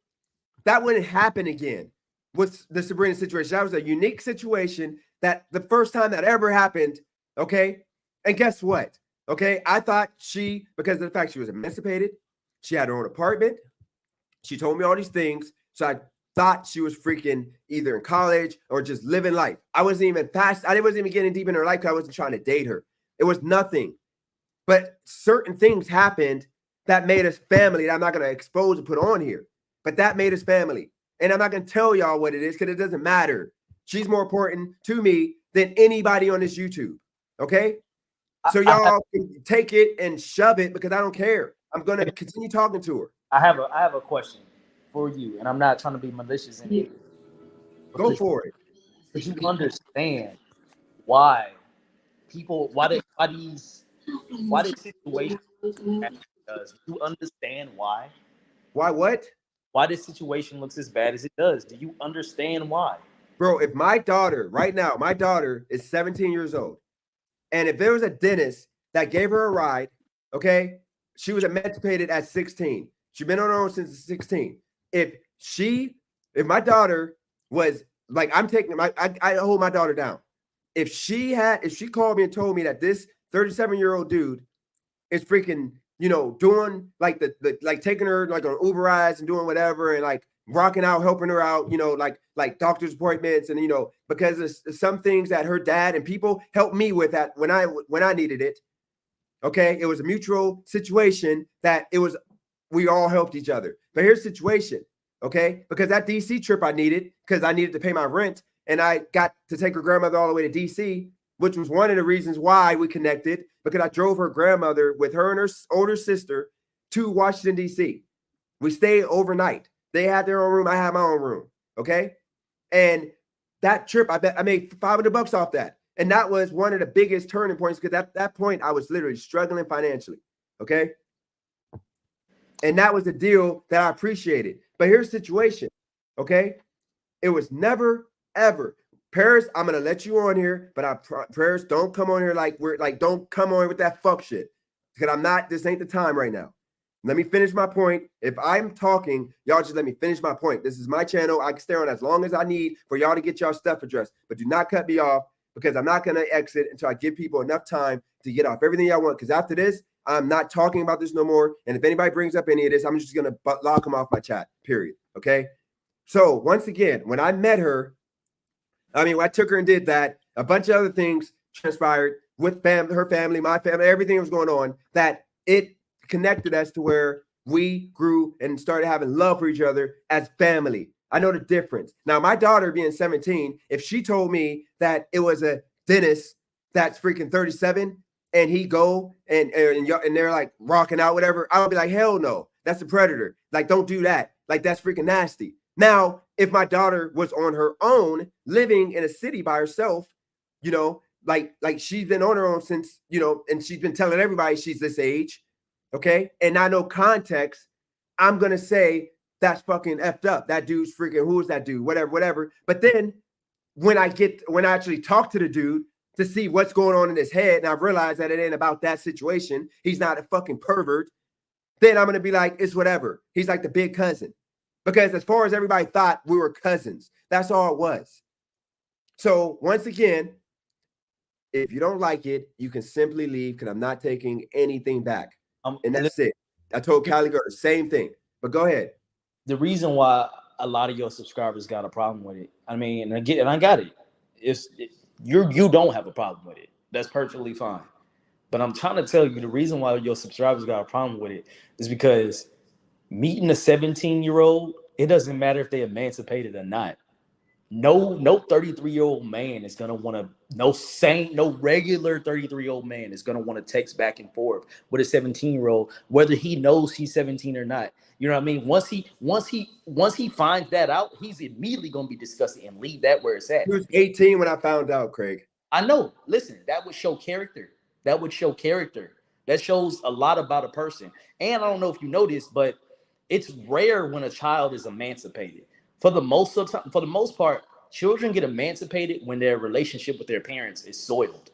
That wouldn't happen again. with the Sabrina situation. That was a unique situation that the first time that ever happened. Okay. And guess what? Okay. I thought she, because of the fact she was emancipated, she had her own apartment. She told me all these things. So I thought she was freaking either in college or just living life. I wasn't even past, I wasn't even getting deep in her life because I wasn't trying to date her. It was nothing. But certain things happened that made us family that I'm not going to expose and put on here. But that made us family. And I'm not going to tell y'all what it is because it doesn't matter. She's more important to me than anybody on this YouTube. Okay? So y'all can take it and shove it because I don't care. I'm going to continue talking to her. I have a question for you, and I'm not trying to be malicious in it. Go for it. But you understand why people, why these situations does. You understand why? Why what? Why this situation looks as bad as it does. Do you understand why? Bro, if my daughter, right now, my daughter is 17 years old, and if there was a dentist that gave her a ride, okay, she was emancipated at 16. She's been on her own since 16. If my daughter was like, I hold my daughter down. If she called me and told me that this 37-year-old dude is freaking, doing like like taking her like on Uber rides and doing whatever and like rocking out, helping her out, like doctor's appointments and because of some things that her dad and people helped me with that when I needed it. Okay, it was a mutual situation that we all helped each other. But here's the situation, okay? Because that DC trip I needed because I needed to pay my rent and I got to take her grandmother all the way to DC, which was one of the reasons why we connected, because I drove her grandmother with her and her older sister to Washington, D.C. We stayed overnight. They had their own room. I had my own room, okay? And that trip, I made $500 off that. And that was one of the biggest turning points because at that point, I was literally struggling financially, okay? And that was the deal that I appreciated. But here's the situation, okay? It was never, ever. Paris, I'm gonna let you on here, but Paris, don't come on here don't come on with that fuck shit. Because this ain't the time right now. Let me finish my point. If I'm talking, y'all just let me finish my point. This is my channel. I can stay on as long as I need for y'all to get y'all stuff addressed. But do not cut me off because I'm not gonna exit until I give people enough time to get off everything y'all want. Because after this, I'm not talking about this no more. And if anybody brings up any of this, I'm just gonna lock them off my chat, period. Okay? So once again, when I met her, I took her and did that. A bunch of other things transpired with her family, my family, everything was going on that it connected us to where we grew and started having love for each other as family. I know the difference. Now, my daughter being 17, if she told me that it was a dentist that's freaking 37 and he go and they're like rocking out, whatever, I would be like, hell no, that's a predator. Like, don't do that. Like, that's freaking nasty. Now, if my daughter was on her own, living in a city by herself, like she's been on her own since, and she's been telling everybody she's this age, okay? And I know context, I'm going to say that's fucking effed up. That dude's freaking, who is that dude? Whatever. But then when I actually talk to the dude to see what's going on in his head, and I've realized that it ain't about that situation, he's not a fucking pervert, then I'm going to be like, it's whatever. He's like the big cousin. Because as far as everybody thought, we were cousins. That's all it was. So once again, if you don't like it, you can simply leave because I'm not taking anything back. And that's it. I told Callie Girl the same thing. But go ahead. The reason why a lot of your subscribers got a problem with it, and I got it. You don't have a problem with it. That's perfectly fine. But I'm trying to tell you the reason why your subscribers got a problem with it is because meeting a 17-year-old, it doesn't matter if they're emancipated or not. No 33-year-old man is gonna want to. No regular 33-year-old man is gonna want to text back and forth with a 17-year-old, whether he knows he's 17 or not. You know what I mean? Once he finds that out, he's immediately gonna be disgusted and leave that where it's at. He was 18 when I found out, Craig. I know. Listen, that would show character. That shows a lot about a person. And I don't know if you know this, but it's rare when a child is emancipated. For the most part, children get emancipated when their relationship with their parents is soiled.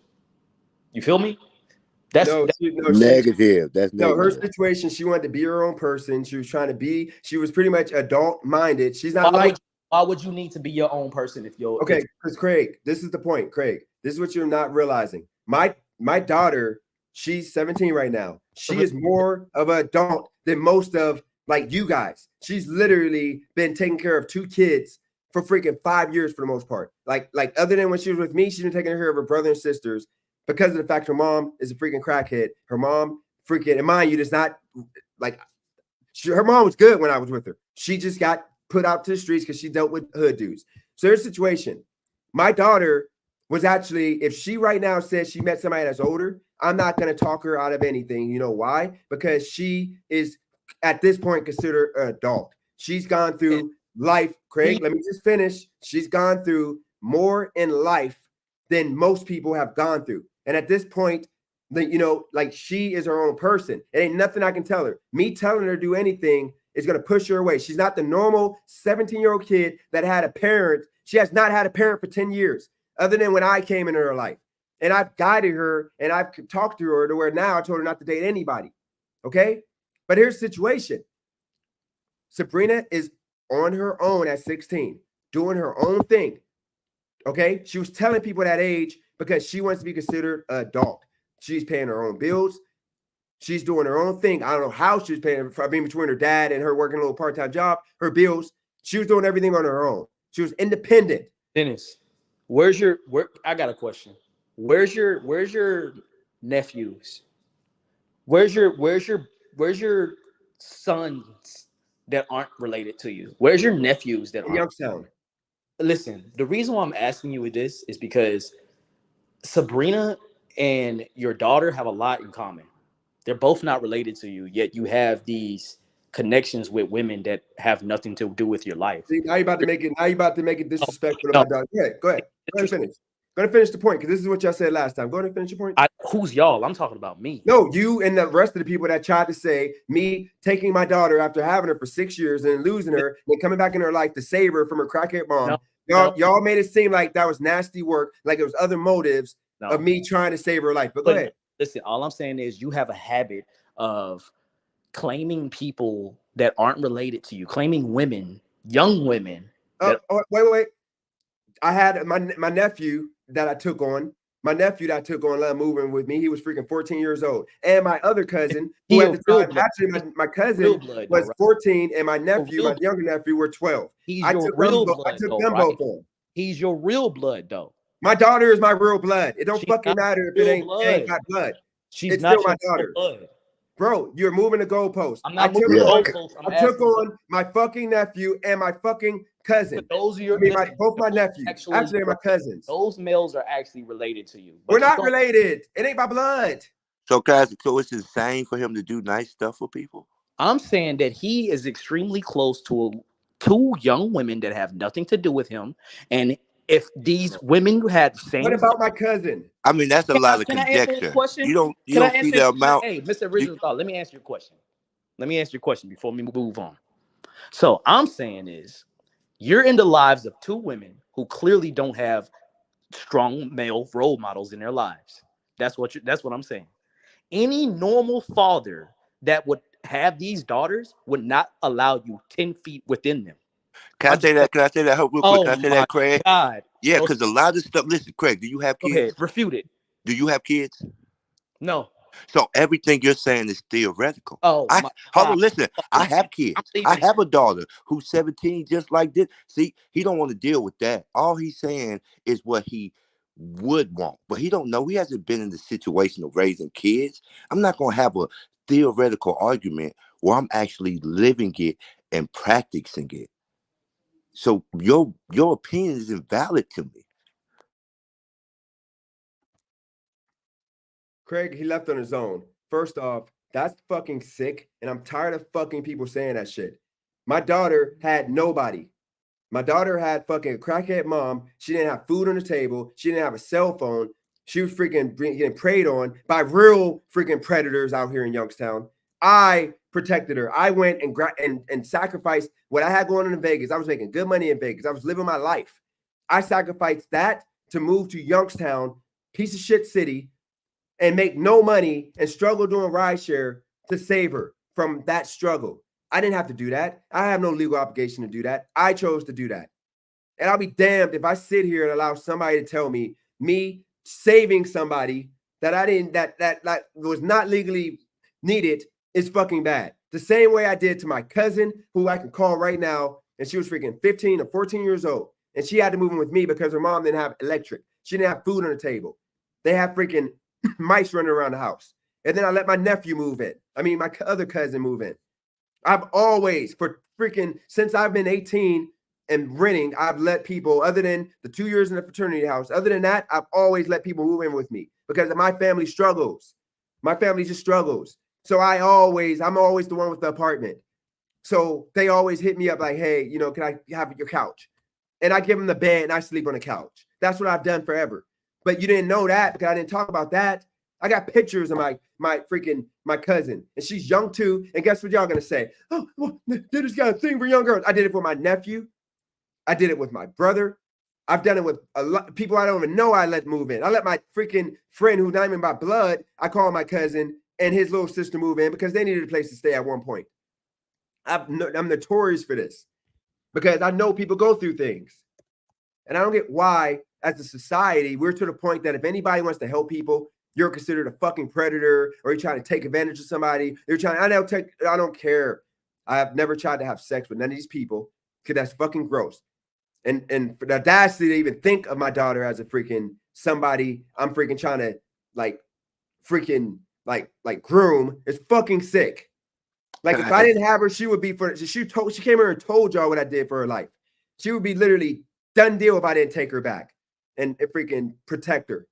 You feel me? That's negative. That's negative. No, her situation, she wanted to be her own person. She was trying to be, she was pretty much adult minded. She's not like Why would you need to be your own person if you're okay? Because Craig, this is the point, Craig. This is what you're not realizing. My daughter, she's 17 right now. She is more of an adult than most of like you guys. She's literally been taking care of 2 kids for freaking 5 years for the most part. Like other than when she was with me, she's been taking care of her brother and sisters because of the fact her mom is a freaking crackhead. Her mom freaking, and mind you, does not like her mom was good when I was with her. She just got put out to the streets because she dealt with hood dudes. So here's the situation. My daughter was actually, if she right now says she met somebody that's older, I'm not going to talk her out of anything. You know why? Because she is at this point considered an adult. She's gone through life. Craig, let me just finish. She's gone through more in life than most people have gone through. And at this point, like she is her own person. It ain't nothing I can tell her. Me telling her to do anything is going to push her away. She's not the normal 17-year-old kid that had a parent. She has not had a parent for 10 years, other than when I came into her life. And I've guided her and I've talked to her to where now I told her not to date anybody. Okay? But here's the situation. Sabrina is on her own at 16, doing her own thing. Okay? She was telling people that age because she wants to be considered an adult. She's paying her own bills. She's doing her own thing. I don't know how she was paying, between her dad and her working a little part-time job, her bills. She was doing everything on her own. She was independent. Dennis, I got a question. Where's your nephews? Where's your sons that aren't related to you? Where's your nephews that aren't? Youngstown. Listen, the reason why I'm asking you with this is because Sabrina and your daughter have a lot in common. They're both not related to you, yet you have these connections with women that have nothing to do with your life. See, now you're about to make it disrespectful to my daughter. Yeah, go ahead. Go ahead and finish. Go ahead and finish the point, because this is what y'all said last time. Go ahead and finish your point. Who's y'all? I'm talking about me. No, you and the rest of the people that tried to say me taking my daughter after having her for 6 years and losing her and coming back in her life to save her from her crackhead mom. Y'all made it seem like that was nasty work, like it was other motives of me trying to save her life. But go ahead. Listen, all I'm saying is you have a habit of claiming people that aren't related to you, claiming women, young women. Wait. I had my nephew that I took on. My nephew that I took on moving with me. He was freaking 14 years old. And my other cousin, who at the time, actually my cousin was 14, and my nephew, my younger nephew, were 12. I took them both on. He's your real blood, though. My daughter is my real blood. It don't fucking matter if it ain't got blood. It's still my daughter. Bro, you're moving the goalpost. I took on my fucking nephew and my fucking cousin. Those are your both my nephews. Actually, they're my cousins. Those males are actually related to you. We're not related. It ain't my blood. So, guys, so it's insane for him to do nice stuff for people? I'm saying that he is extremely close to 2 young women that have nothing to do with him. And if these women had the same... What about my cousin? I mean, that's a lot of conjecture. You don't see the amount... Hey, Mr. Original Thought, let me answer your question. Let me answer your question before we move on. So I'm saying is, you're in the lives of 2 women who clearly don't have strong male role models in their lives. That's what I'm saying. Any normal father that would have these daughters would not allow you 10 feet within them. Can I say that real quick? Can I say that, Craig? God. Yeah, because a lot of stuff. Listen, Craig, do you have kids? Go ahead, refute it. Do you have kids? No. So everything you're saying is theoretical. Hold on, listen. I have kids. I have a daughter who's 17, just like this. See, he don't want to deal with that. All he's saying is what he would want, but he don't know. He hasn't been in the situation of raising kids. I'm not going to have a theoretical argument where I'm actually living it and practicing it. So your opinion is invalid to me. Craig, he left on his own. First off, that's fucking sick, and I'm tired of fucking people saying that shit. My daughter had nobody. My daughter had fucking a crackhead mom. She didn't have food on the table. She didn't have a cell phone. She was freaking getting preyed on by real freaking predators out here in Youngstown. I protected her. I went and sacrificed what I had going on in Vegas. I was making good money in Vegas. I was living my life. I sacrificed that to move to Youngstown, piece of shit city, and make no money and struggle doing rideshare to save her from that struggle. I didn't have to do that. I have no legal obligation to do that. I chose to do that. And I'll be damned if I sit here and allow somebody to tell me saving somebody that I didn't, that was not legally needed is fucking bad. The same way I did to my cousin, who I can call right now, and she was freaking 15 or 14 years old, and she had to move in with me because her mom didn't have electric. She didn't have food on the table. They have freaking mice running around the house. And then I let my nephew move in. I mean, my other cousin move in. I've always, since I've been 18 and renting, I've let people, other than the 2 years in the fraternity house, other than that, I've always let people move in with me because my family struggles. My family just struggles. So I'm always the one with the apartment. So they always hit me up like, hey, you know, can I have your couch? And I give them the bed and I sleep on the couch. That's what I've done forever. But you didn't know that because I didn't talk about that. I got pictures of my cousin, and she's young too. And guess what y'all gonna say? Oh, well, they just got a thing for young girls. I did it for my nephew. I did it with my brother. I've done it with a lot of people I don't even know. I let move in. I let my freaking friend who's not even by blood, I call my cousin, and his little sister move in because they needed a place to stay at one point. I'm notorious for this because I know people go through things. And I don't get why, as a society, we're to the point that if anybody wants to help people, you're considered a fucking predator, or you're trying to take advantage of somebody. I don't care. I've never tried to have sex with none of these people because that's fucking gross. And for the audacity to even think of my daughter as a freaking somebody I'm freaking trying to like groom is fucking sick. Like if I didn't have her, she would be she came here and told y'all what I did for her life. She would be literally done deal if I didn't take her back and freaking protect her.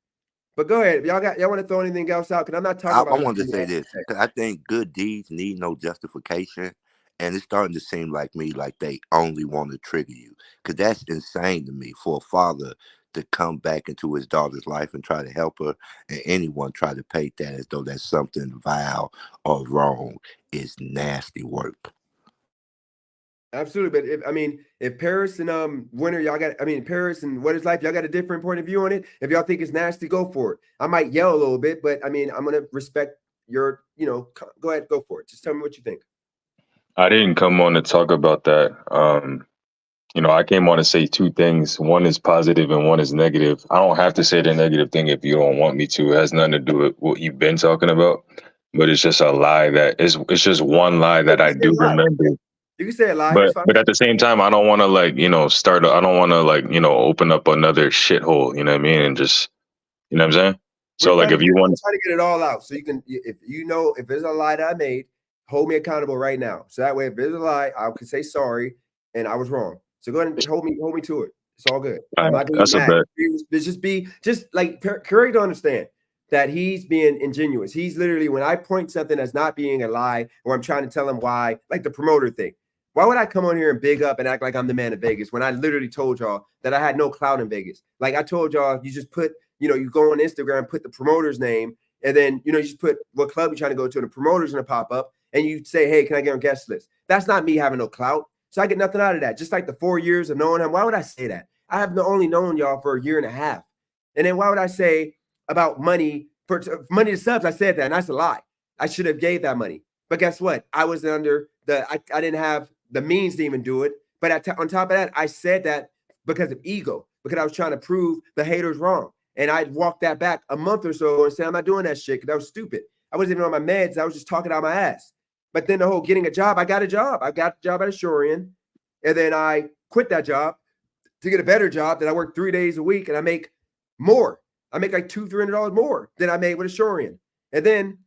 But go ahead. Y'all want to throw anything else out? Because I'm not talking about. I wanted to say this. I think good deeds need no justification. And it's starting to seem like they only want to trigger you. Because that's insane to me for a father to come back into his daughter's life and try to help her. And anyone try to paint that as though that's something vile or wrong is nasty work. Absolutely, but if Paris and Winter, Paris and What Is Life, y'all got a different point of view on it. If y'all think it's nasty, go for it. I might yell a little bit, but I'm gonna respect your, go ahead, go for it. Just tell me what you think. I didn't come on to talk about that. I came on to say two things. One is positive and one is negative. I don't have to say the negative thing if you don't want me to. It has nothing to do with what you've been talking about, but it's just a lie it's just one lie that I do remember. You can say a lie. But at the same time, I don't want to I don't want to open up another shithole, you know what I mean? And just, you know what I'm saying? So if you want to try to get it all out, so you can, if there's a lie that I made, hold me accountable right now. So that way, if there's a lie, I can say sorry and I was wrong. So go ahead and hold me to it. It's all good. I'm not being mad. Just like Curry to understand that he's being ingenuous. He's literally, when I point something as not being a lie, or I'm trying to tell him why, like the promoter thing. Why would I come on here and big up and act like I'm the man of Vegas when I literally told y'all that I had no clout in Vegas? Like I told y'all, you just put, you go on Instagram, put the promoter's name, and then, you just put what club you're trying to go to, and the promoter's going to pop up, and you say, hey, can I get on guest list? That's not me having no clout. So I get nothing out of that. Just like the 4 years of knowing him. Why would I say that? I have only known y'all for a year and a half. And then why would I say about money money to subs? I said that, and that's a lie. I should have gave that money. But guess what? I was under I didn't have the means to even do it. But on top of that, I said that because of ego, because I was trying to prove the haters wrong. And I walked that back a month or so and said, I'm not doing that shit because that was stupid. I wasn't even on my meds. I was just talking out my ass. But then the whole getting a job, I got a job. I got a job at Ashorian. And then I quit that job to get a better job that I work 3 days a week, and I make more. I make like $200-300 more than I made with Ashorian. And then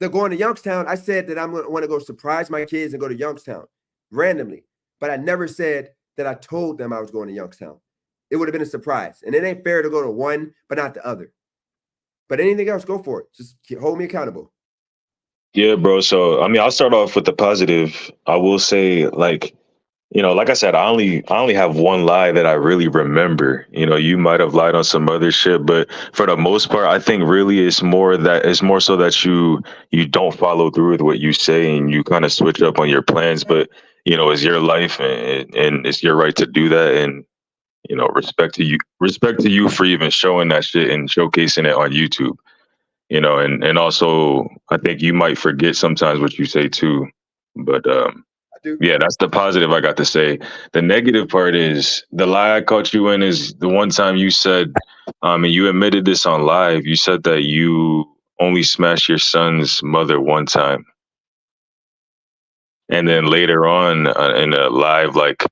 they're going to Youngstown. I said that I'm going to want to go surprise my kids and go to Youngstown randomly. But I never said that I told them I was going to Youngstown. It would have been a surprise. And it ain't fair to go to one, but not the other. But anything else, go for it. Just hold me accountable. Yeah, bro. So, I'll start off with the positive. I will say, like I said, I only have one lie that I really remember. You might have lied on some other shit, but for the most part, I think really it's more so that you don't follow through with what you say and you kind of switch up on your plans. But it's your life and it's your right to do that. And respect to you for even showing that shit and showcasing it on YouTube. And also I think you might forget sometimes what you say too, but Yeah, that's the positive I got to say. The negative part is the lie I caught you in is the one time you said, and you admitted this on live. You said that you only smashed your son's mother one time, and then later on in a live, like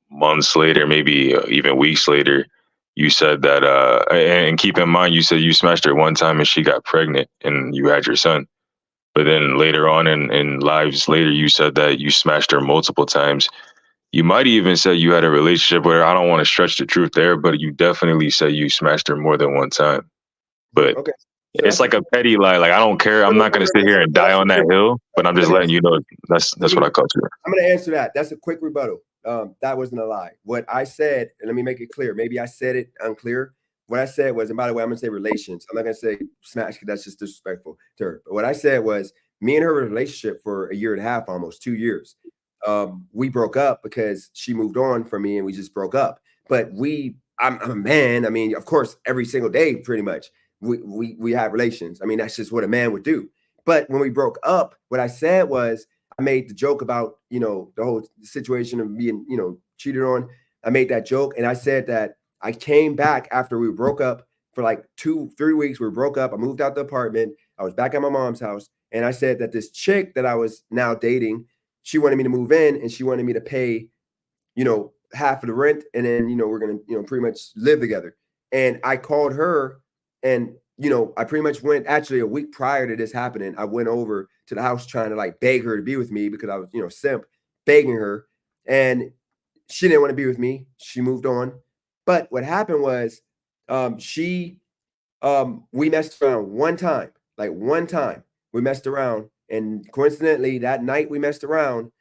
months later, maybe even weeks later, you said that. And keep in mind, you said you smashed her one time and she got pregnant, and you had your son. But then later on in lives later, you said that you smashed her multiple times. You might even say you had a relationship with her. I don't want to stretch the truth there, but you definitely said you smashed her more than one time. But Okay. So it's like a petty lie. Like, I don't care. I'm not going to sit here and die on that hill, but I'm just letting you know that's what I caught you. I'm going to answer that. That's a quick rebuttal. That wasn't a lie. What I said, and let me make it clear. Maybe I said it unclear. What I said was, and by the way, I'm going to say relations. I'm not going to say smash because that's just disrespectful to her. But what I said was, me and her were in a relationship for a year and a half, almost 2 years. We broke up because she moved on from me and we just broke up. But I'm a man. I mean, of course, every single day, pretty much, we have relations. I mean, that's just what a man would do. But when we broke up, what I said was, I made the joke about, the whole situation of being, cheated on. I made that joke. And I said that I came back after we broke up for like 2-3 weeks. We broke up. I moved out the apartment. I was back at my mom's house. And I said that this chick that I was now dating, she wanted me to move in and she wanted me to pay, half of the rent. And then, we're going to, pretty much live together. And I called her and, I pretty much went actually a week prior to this happening. I went over to the house trying to like beg her to be with me because I was, simp begging her, and she didn't want to be with me. She moved on. But what happened was, we messed around one time we messed around, and coincidentally that night we messed around,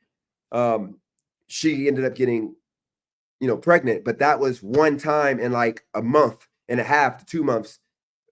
she ended up getting, pregnant. But that was one time in like a month and a half to 2 months.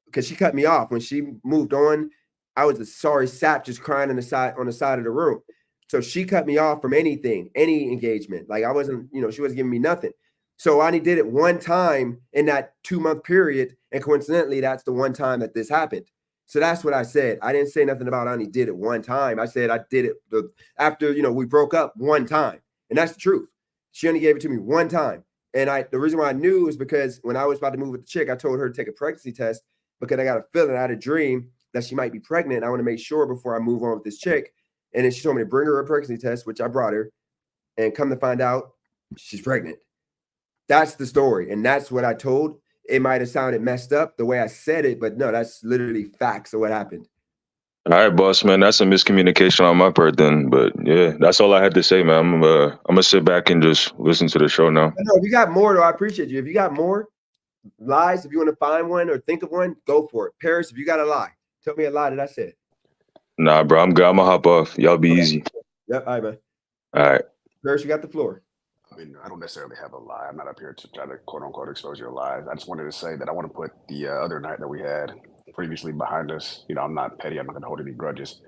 Because she cut me off when she moved on. I was a sorry sap just crying on the side of the room. So she cut me off from any engagement. Like I wasn't, she wasn't giving me nothing. So I only did it one time in that 2-month period. And coincidentally, that's the one time that this happened. So that's what I said. I didn't say nothing about I only did it one time. I said I did it after, we broke up one time. And that's the truth. She only gave it to me one time. And the reason why I knew is because when I was about to move with the chick, I told her to take a pregnancy test because I got a feeling, I had a dream that she might be pregnant. I want to make sure before I move on with this chick. And then she told me to bring her a pregnancy test, which I brought her. And come to find out, she's pregnant. That's the story. And that's what I told. It might have sounded messed up the way I said it, but no, that's literally facts of what happened. All right, boss, man. That's a miscommunication on my part then. But yeah, that's all I had to say, man. I'm gonna sit back and just listen to the show now. No, if you got more, though, I appreciate you. If you got more lies, if you want to find one or think of one, go for it. Paris, if you got a lie, tell me a lie that I said. Nah, bro, I'm good. I'm gonna hop off. Y'all be easy. Yep, all right, man. All right. Paris, you got the floor. I mean, I don't necessarily have a lie. I'm not up here to try to quote unquote expose your lies. I just wanted to say that I want to put the other night that we had previously behind us. I'm not petty. I'm not going to hold any grudges.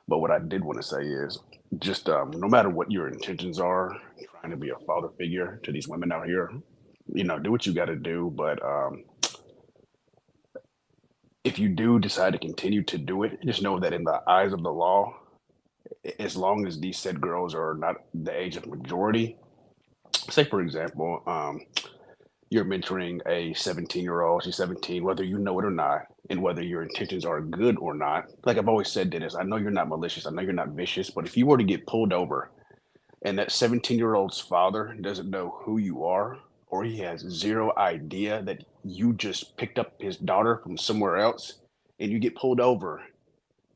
But what I did want to say is just no matter what your intentions are, trying to be a father figure to these women out here, do what you got to do. But if you do decide to continue to do it, just know that in the eyes of the law, as long as these said girls are not the age of majority, say for example, you're mentoring a 17-year-old, she's 17, whether you know it or not, and whether your intentions are good or not. Like I've always said, Dennis, I know you're not malicious, I know you're not vicious, but if you were to get pulled over and that 17-year-old's father doesn't know who you are, or he has zero idea that you just picked up his daughter from somewhere else, and you get pulled over,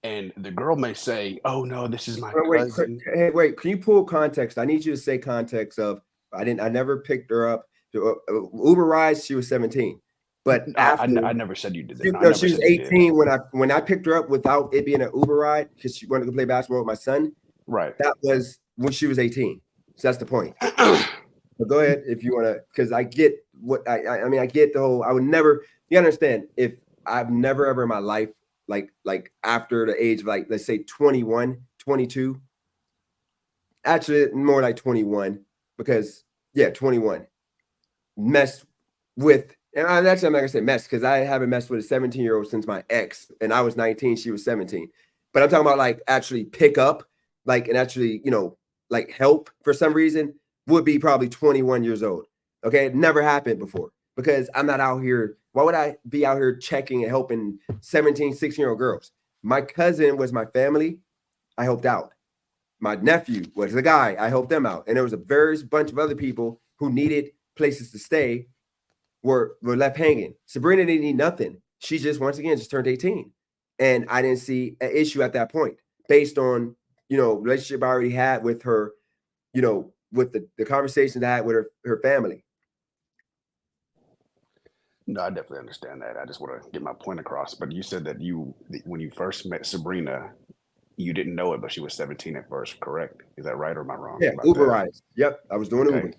and the girl may say, "Oh no, this is my cousin." Wait, can you pull context? I need you to say context of I never picked her up. Uber rides, she was 17. But after, I never said you did that. She was 18 when I picked her up without it being an Uber ride because she wanted to play basketball with my son. Right. That was when she was 18. So that's the point. But go ahead if you want to, because I get what I mean. I get the whole. I would never. You understand? If I've never ever in my life, like after the age of like let's say 21, 22. Actually, more like 21 because 21. Messed with, and actually I'm not gonna say messed because I haven't messed with a 17-year-old since my ex, and I was 19, she was 17. But I'm talking about like actually pick up, like and actually like help for some reason would be probably 21 years old. Okay, it never happened before because I'm not out here. Why would I be out here checking and helping 17, 16-year-old girls? My cousin was my family. I helped out. My nephew was the guy. I helped them out. And there was a various bunch of other people who needed places to stay were left hanging. Sabrina didn't need nothing. She just, once again, just turned 18. And I didn't see an issue at that point based on, relationship I already had with her, with the conversations I had with her family. No, I definitely understand that. I just want to get my point across. But you said that when you first met Sabrina, you didn't know it, but she was 17 at first, correct? Is that right, or am I wrong? Yeah, about Uber that? rides. Yep, I was doing Okay,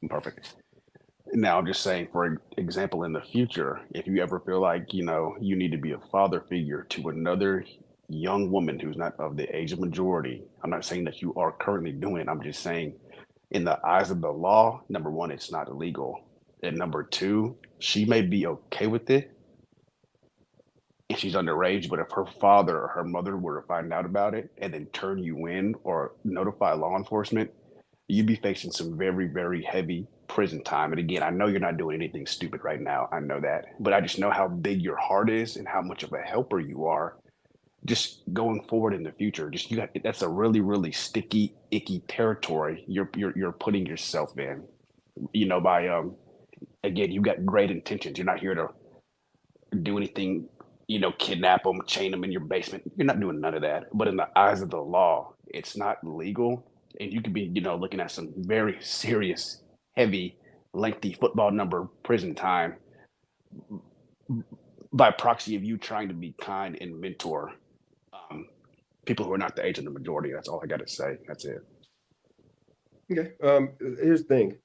Uber. perfect. Now, I'm just saying, for example, in the future, if you ever feel like, you need to be a father figure to another young woman who's not of the age of majority, I'm not saying that you are currently doing it. I'm just saying, in the eyes of the law, number one, it's not illegal. And number two, she may be okay with it if she's underage, but if her father or her mother were to find out about it and then turn you in or notify law enforcement, you'd be facing some very, very heavy prison time. And again, I know you're not doing anything stupid right now. I know that. But I just know how big your heart is and how much of a helper you are just going forward in the future. That's a really, really sticky, icky territory you're putting yourself in. By again, you've got great intentions. You're not here to do anything, kidnap them, chain them in your basement. You're not doing none of that. But in the eyes of the law, it's not legal. And you could be, looking at some very serious, heavy, lengthy football number prison time by proxy of you trying to be kind and mentor people who are not the age of the majority. That's all I got to say. That's it. Okay. Here's the thing.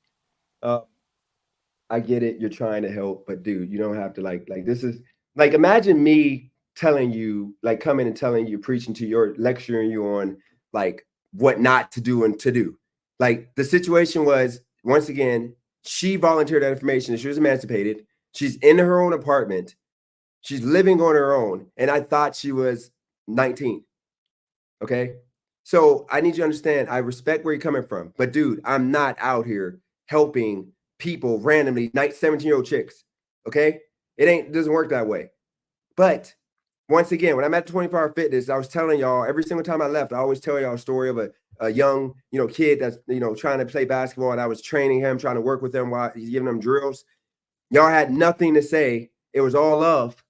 I get it. You're trying to help, but dude, you don't have to like this is like, imagine me telling you, like coming and telling you, preaching to your, lecturing you on like what not to do and to do. Like the situation was, once again, she volunteered that information. She was emancipated. She's in her own apartment. She's living on her own. And I thought she was 19. Okay. So I need you to understand, I respect where you're coming from, but dude, I'm not out here helping people randomly, 17-year-old chicks. Okay. It doesn't work that way. But once again, when I'm at 24-hour fitness, I was telling y'all every single time I left, I always tell y'all a story of a young, kid that's, trying to play basketball. And I was training him, trying to work with him while he's giving them drills. Y'all had nothing to say. It was all love.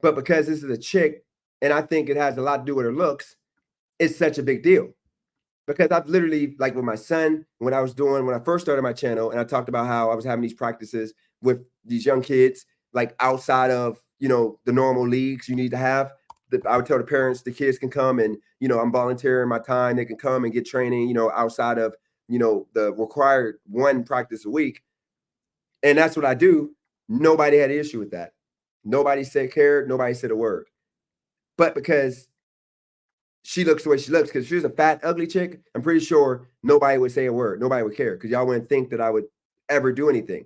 But because this is a chick, and I think it has a lot to do with her looks, it's such a big deal. Because I've literally, like with my son, when I first started my channel, and I talked about how I was having these practices with these young kids, like outside of, the normal leagues you need to have. I would tell the parents, the kids can come and, I'm volunteering my time. They can come and get training, outside of, the required one practice a week. And that's what I do. Nobody had an issue with that. Nobody cared. Nobody said a word. But because she looks the way she looks, because if she was a fat, ugly chick, I'm pretty sure nobody would say a word. Nobody would care because y'all wouldn't think that I would ever do anything.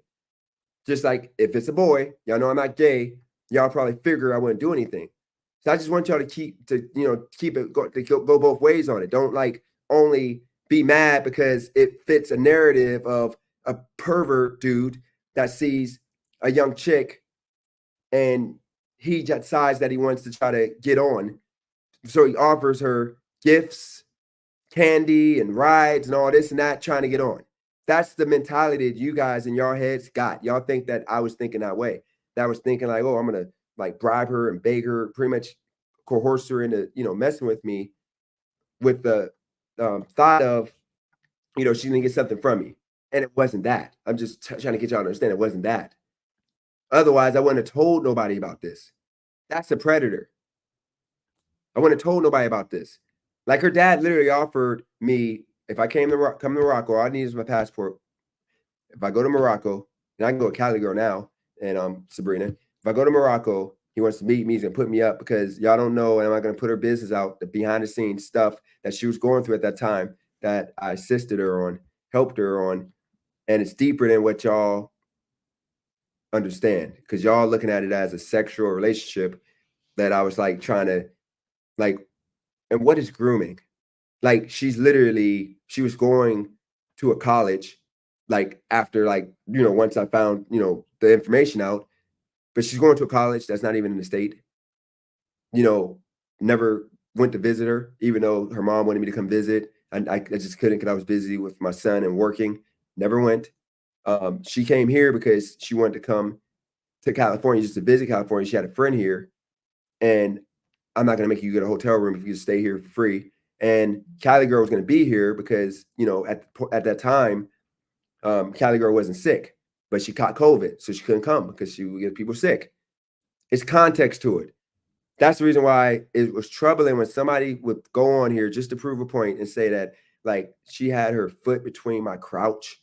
Just like if it's a boy, y'all know I'm not gay, y'all probably figure I wouldn't do anything. So I just want y'all to keep it go both ways on it. Don't like only be mad because it fits a narrative of a pervert dude that sees a young chick and he decides that he wants to try to get on. So he offers her gifts, candy, and rides and all this and that, trying to get on. That's the mentality that you guys in your heads got. Y'all think that I was thinking that way. That I was thinking like, oh, I'm going to like bribe her and beg her, pretty much coerce her into, messing with me with the thought of, she's going to get something from me. And it wasn't that. I'm just trying to get y'all to understand it wasn't that. Otherwise, I wouldn't have told nobody about this. That's a predator. I wouldn't have told nobody about this. Like her dad literally offered me, if I come to Morocco, all I need is my passport. If I go to Morocco, and I can go to Cali girl now, and Sabrina, if I go to Morocco, he wants to meet me, he's gonna put me up because y'all don't know, and I'm not gonna put her business out, the behind the scenes stuff that she was going through at that time that I assisted her on, helped her on, and it's deeper than what y'all understand because y'all looking at it as a sexual relationship that I was like trying to like. And what is grooming? Like she was going to a college, like after once I found, the information out, but she's going to a college that's not even in the state. Never went to visit her, even though her mom wanted me to come visit. And I just couldn't because I was busy with my son and working. Never went. She came here because she wanted to come to California just to visit California. She had a friend here, and I'm not going to make you get a hotel room if you just stay here for free. And Cali Girl was going to be here because, at that time, Cali Girl wasn't sick, but she caught COVID, so she couldn't come because she would get people sick. It's context to it. That's the reason why it was troubling when somebody would go on here just to prove a point and say that, like, she had her foot between my crotch,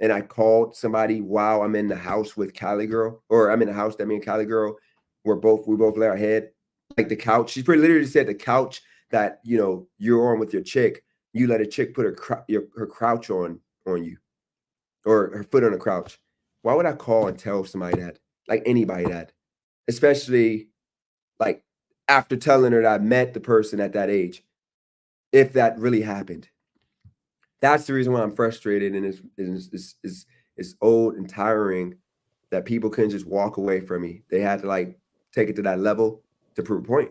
and I called somebody while I'm in the house with Cali Girl, or I'm in the house that me and Cali Girl we both lay our head, like the couch. She pretty literally said the couch that you're on with your chick. You let a chick put her crouch on you, or her foot on a crouch. Why would I call and tell somebody that? Like anybody that, especially like after telling her that I met the person at that age, if that really happened. That's the reason why I'm frustrated, and it's old and tiring that people couldn't just walk away from me. They had to like take it to that level to prove a point.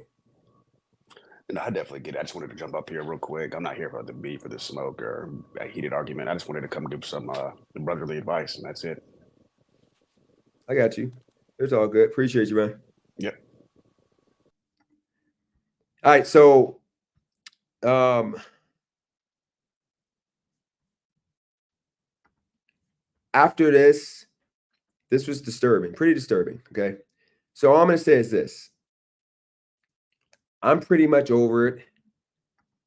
And I definitely get it. I just wanted to jump up here real quick. I'm not here for the beef or the smoke or a heated argument. I just wanted to come give some brotherly advice, and that's it. I got you. It's all good. Appreciate you, man. Yep. All right, so after this was disturbing, pretty disturbing. Okay. So all I'm going to say is this. I'm pretty much over it.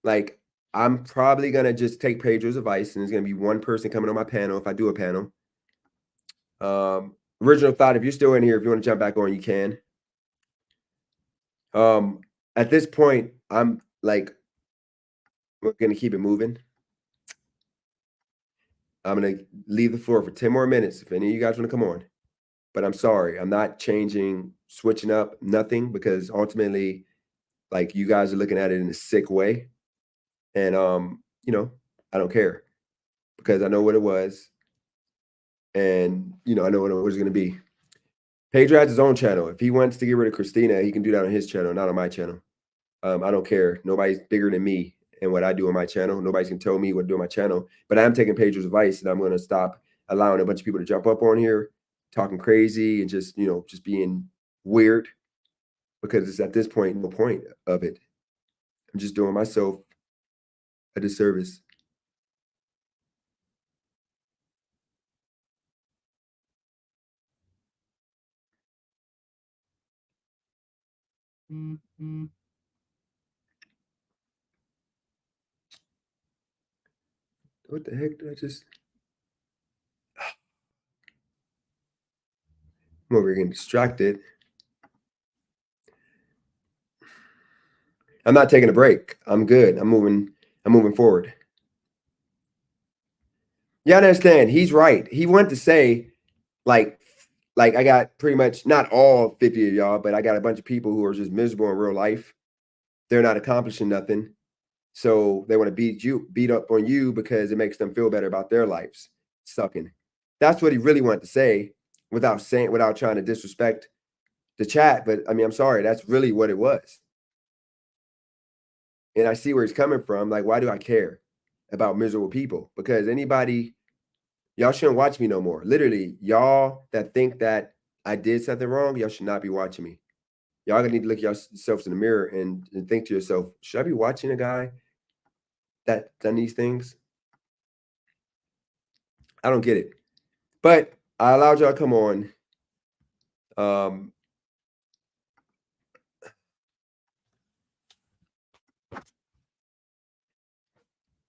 Like, I'm probably going to just take Pedro's advice, and there's going to be one person coming on my panel if I do a panel. Original thought, if you're still in here, if you want to jump back on, you can. At this point, I'm like, we're going to keep it moving. I'm going to leave the floor for 10 more minutes if any of you guys want to come on. But I'm sorry, I'm not changing, switching up, nothing, because ultimately, like, you guys are looking at it in a sick way. And, I don't care because I know what it was. And, I know what it was going to be. Pedro has his own channel. If he wants to get rid of Christina, he can do that on his channel, not on my channel. I don't care. Nobody's bigger than me and what I do on my channel. Nobody's can tell me what to do on my channel. But I'm taking Pedro's advice, and I'm going to stop allowing a bunch of people to jump up on here, talking crazy and just, just being weird, because it's at this point, no point of it. I'm just doing myself a disservice. What the heck did I just... I'm over here getting distracted. I'm not taking a break. I'm good. I'm moving forward. You understand? He's right. He wanted to say, like I got pretty much not all 50 of y'all, but I got a bunch of people who are just miserable in real life. They're not accomplishing nothing. So they want to beat up on you because it makes them feel better about their lives sucking. That's what he really wanted to say without trying to disrespect the chat. But I mean, I'm sorry, that's really what it was. And I see where he's coming from. Like, why do I care about miserable people? Because y'all shouldn't watch me no more. Literally, y'all that think that I did something wrong, y'all should not be watching me. Y'all gonna need to look at yourselves in the mirror and think to yourself, should I be watching a guy that done these things? I don't get it. But I allowed y'all to come on.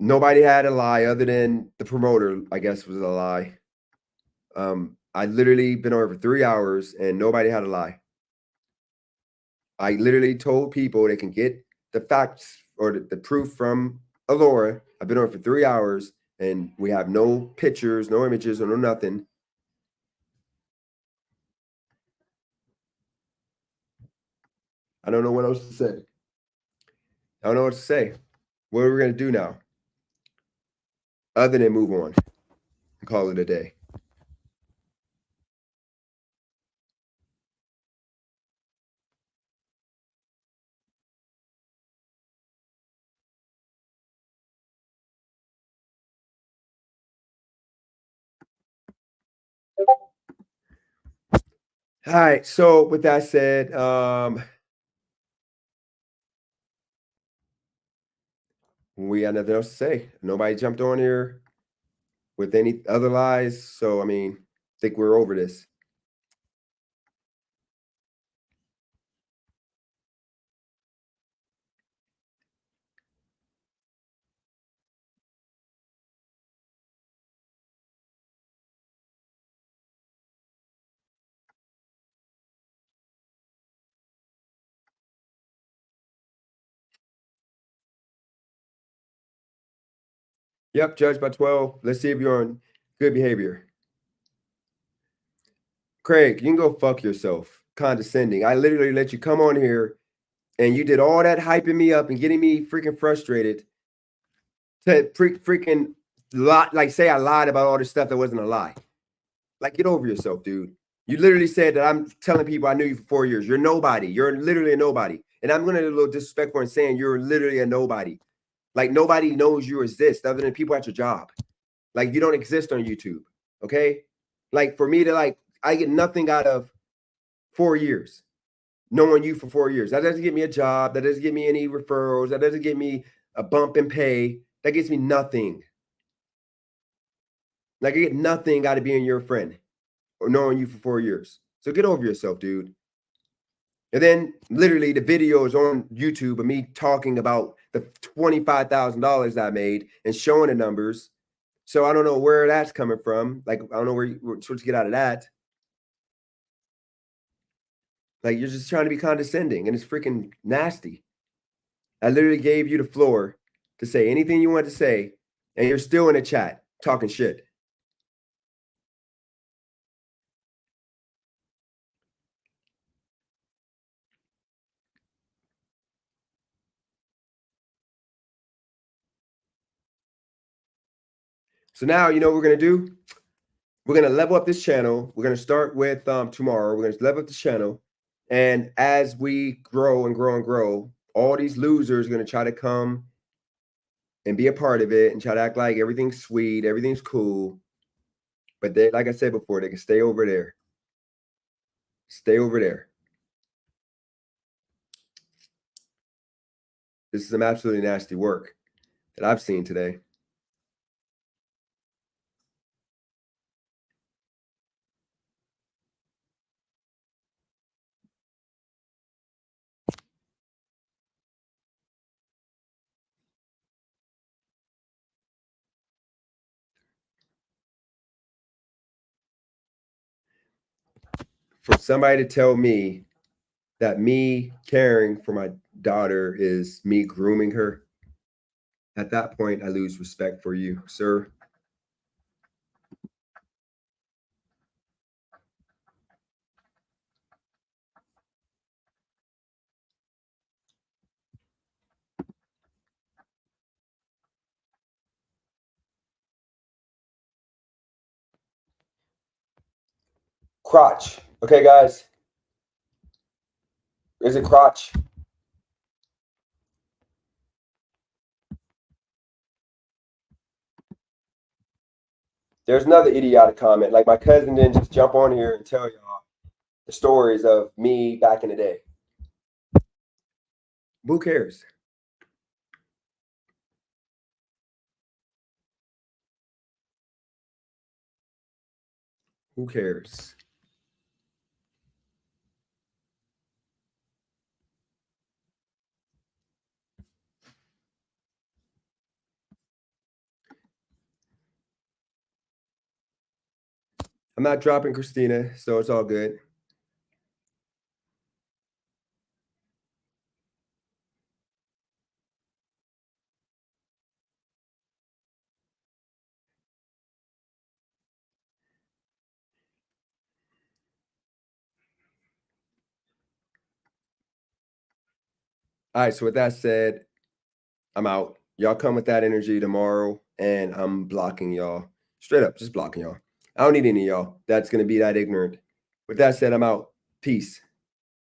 Nobody had a lie other than the promoter, I guess, was a lie. I literally been over 3 hours and nobody had a lie. I literally told people they can get the facts or the proof from Alora. I've been on for 3 hours and we have no pictures, no images, or no nothing. I don't know what else to say. I don't know what to say. What are we going to do now? Other than move on and call it a day. All right. So with that said, we got nothing else to say. Nobody jumped on here with any other lies. So, I mean, I think we're over this. Yep, judged by 12. Let's see if you're on good behavior. Craig, you can go fuck yourself. Condescending. I literally let you come on here and you did all that hyping me up and getting me freaking frustrated to freaking lot, like say I lied about all this stuff that wasn't a lie. Like, get over yourself, dude. You literally said that I'm telling people I knew you for 4 years. You're nobody. You're literally a nobody. And I'm going to be a little disrespectful in saying you're literally a nobody. Like, nobody knows you exist other than people at your job. Like, you don't exist on YouTube. Okay? Like, for me to, like, I get nothing out of 4 years knowing you for 4 years. That doesn't get me a job. That doesn't get me any referrals. That doesn't get me a bump in pay. That gets me nothing. Like, I get nothing out of being your friend or knowing you for 4 years. So get over yourself, dude. And then literally the videos on YouTube of me talking about the $25,000 I made and showing the numbers. So I don't know where that's coming from. Like, I don't know where you're supposed to get out of that. Like, you're just trying to be condescending and it's freaking nasty. I literally gave you the floor to say anything you want to say, and you're still in the chat talking shit. So now, you know what we're going to do? We're going to level up this channel. We're going to start with tomorrow. We're going to level up this channel. And as we grow and grow and grow, all these losers are going to try to come and be a part of it and try to act like everything's sweet, everything's cool. But they, like I said before, they can stay over there. Stay over there. This is some absolutely nasty work that I've seen today. For somebody to tell me that me caring for my daughter is me grooming her, at that point, I lose respect for you, sir. Crotch. Okay, guys. Is it crotch? There's another idiotic comment. Like, my cousin didn't just jump on here and tell y'all the stories of me back in the day. Who cares? Who cares? I'm not dropping Christina, so it's all good. All right, so with that said, I'm out. Y'all come with that energy tomorrow, and I'm blocking y'all. Straight up, just blocking y'all. I don't need any of y'all that's going to be that ignorant. With that said, I'm out. Peace.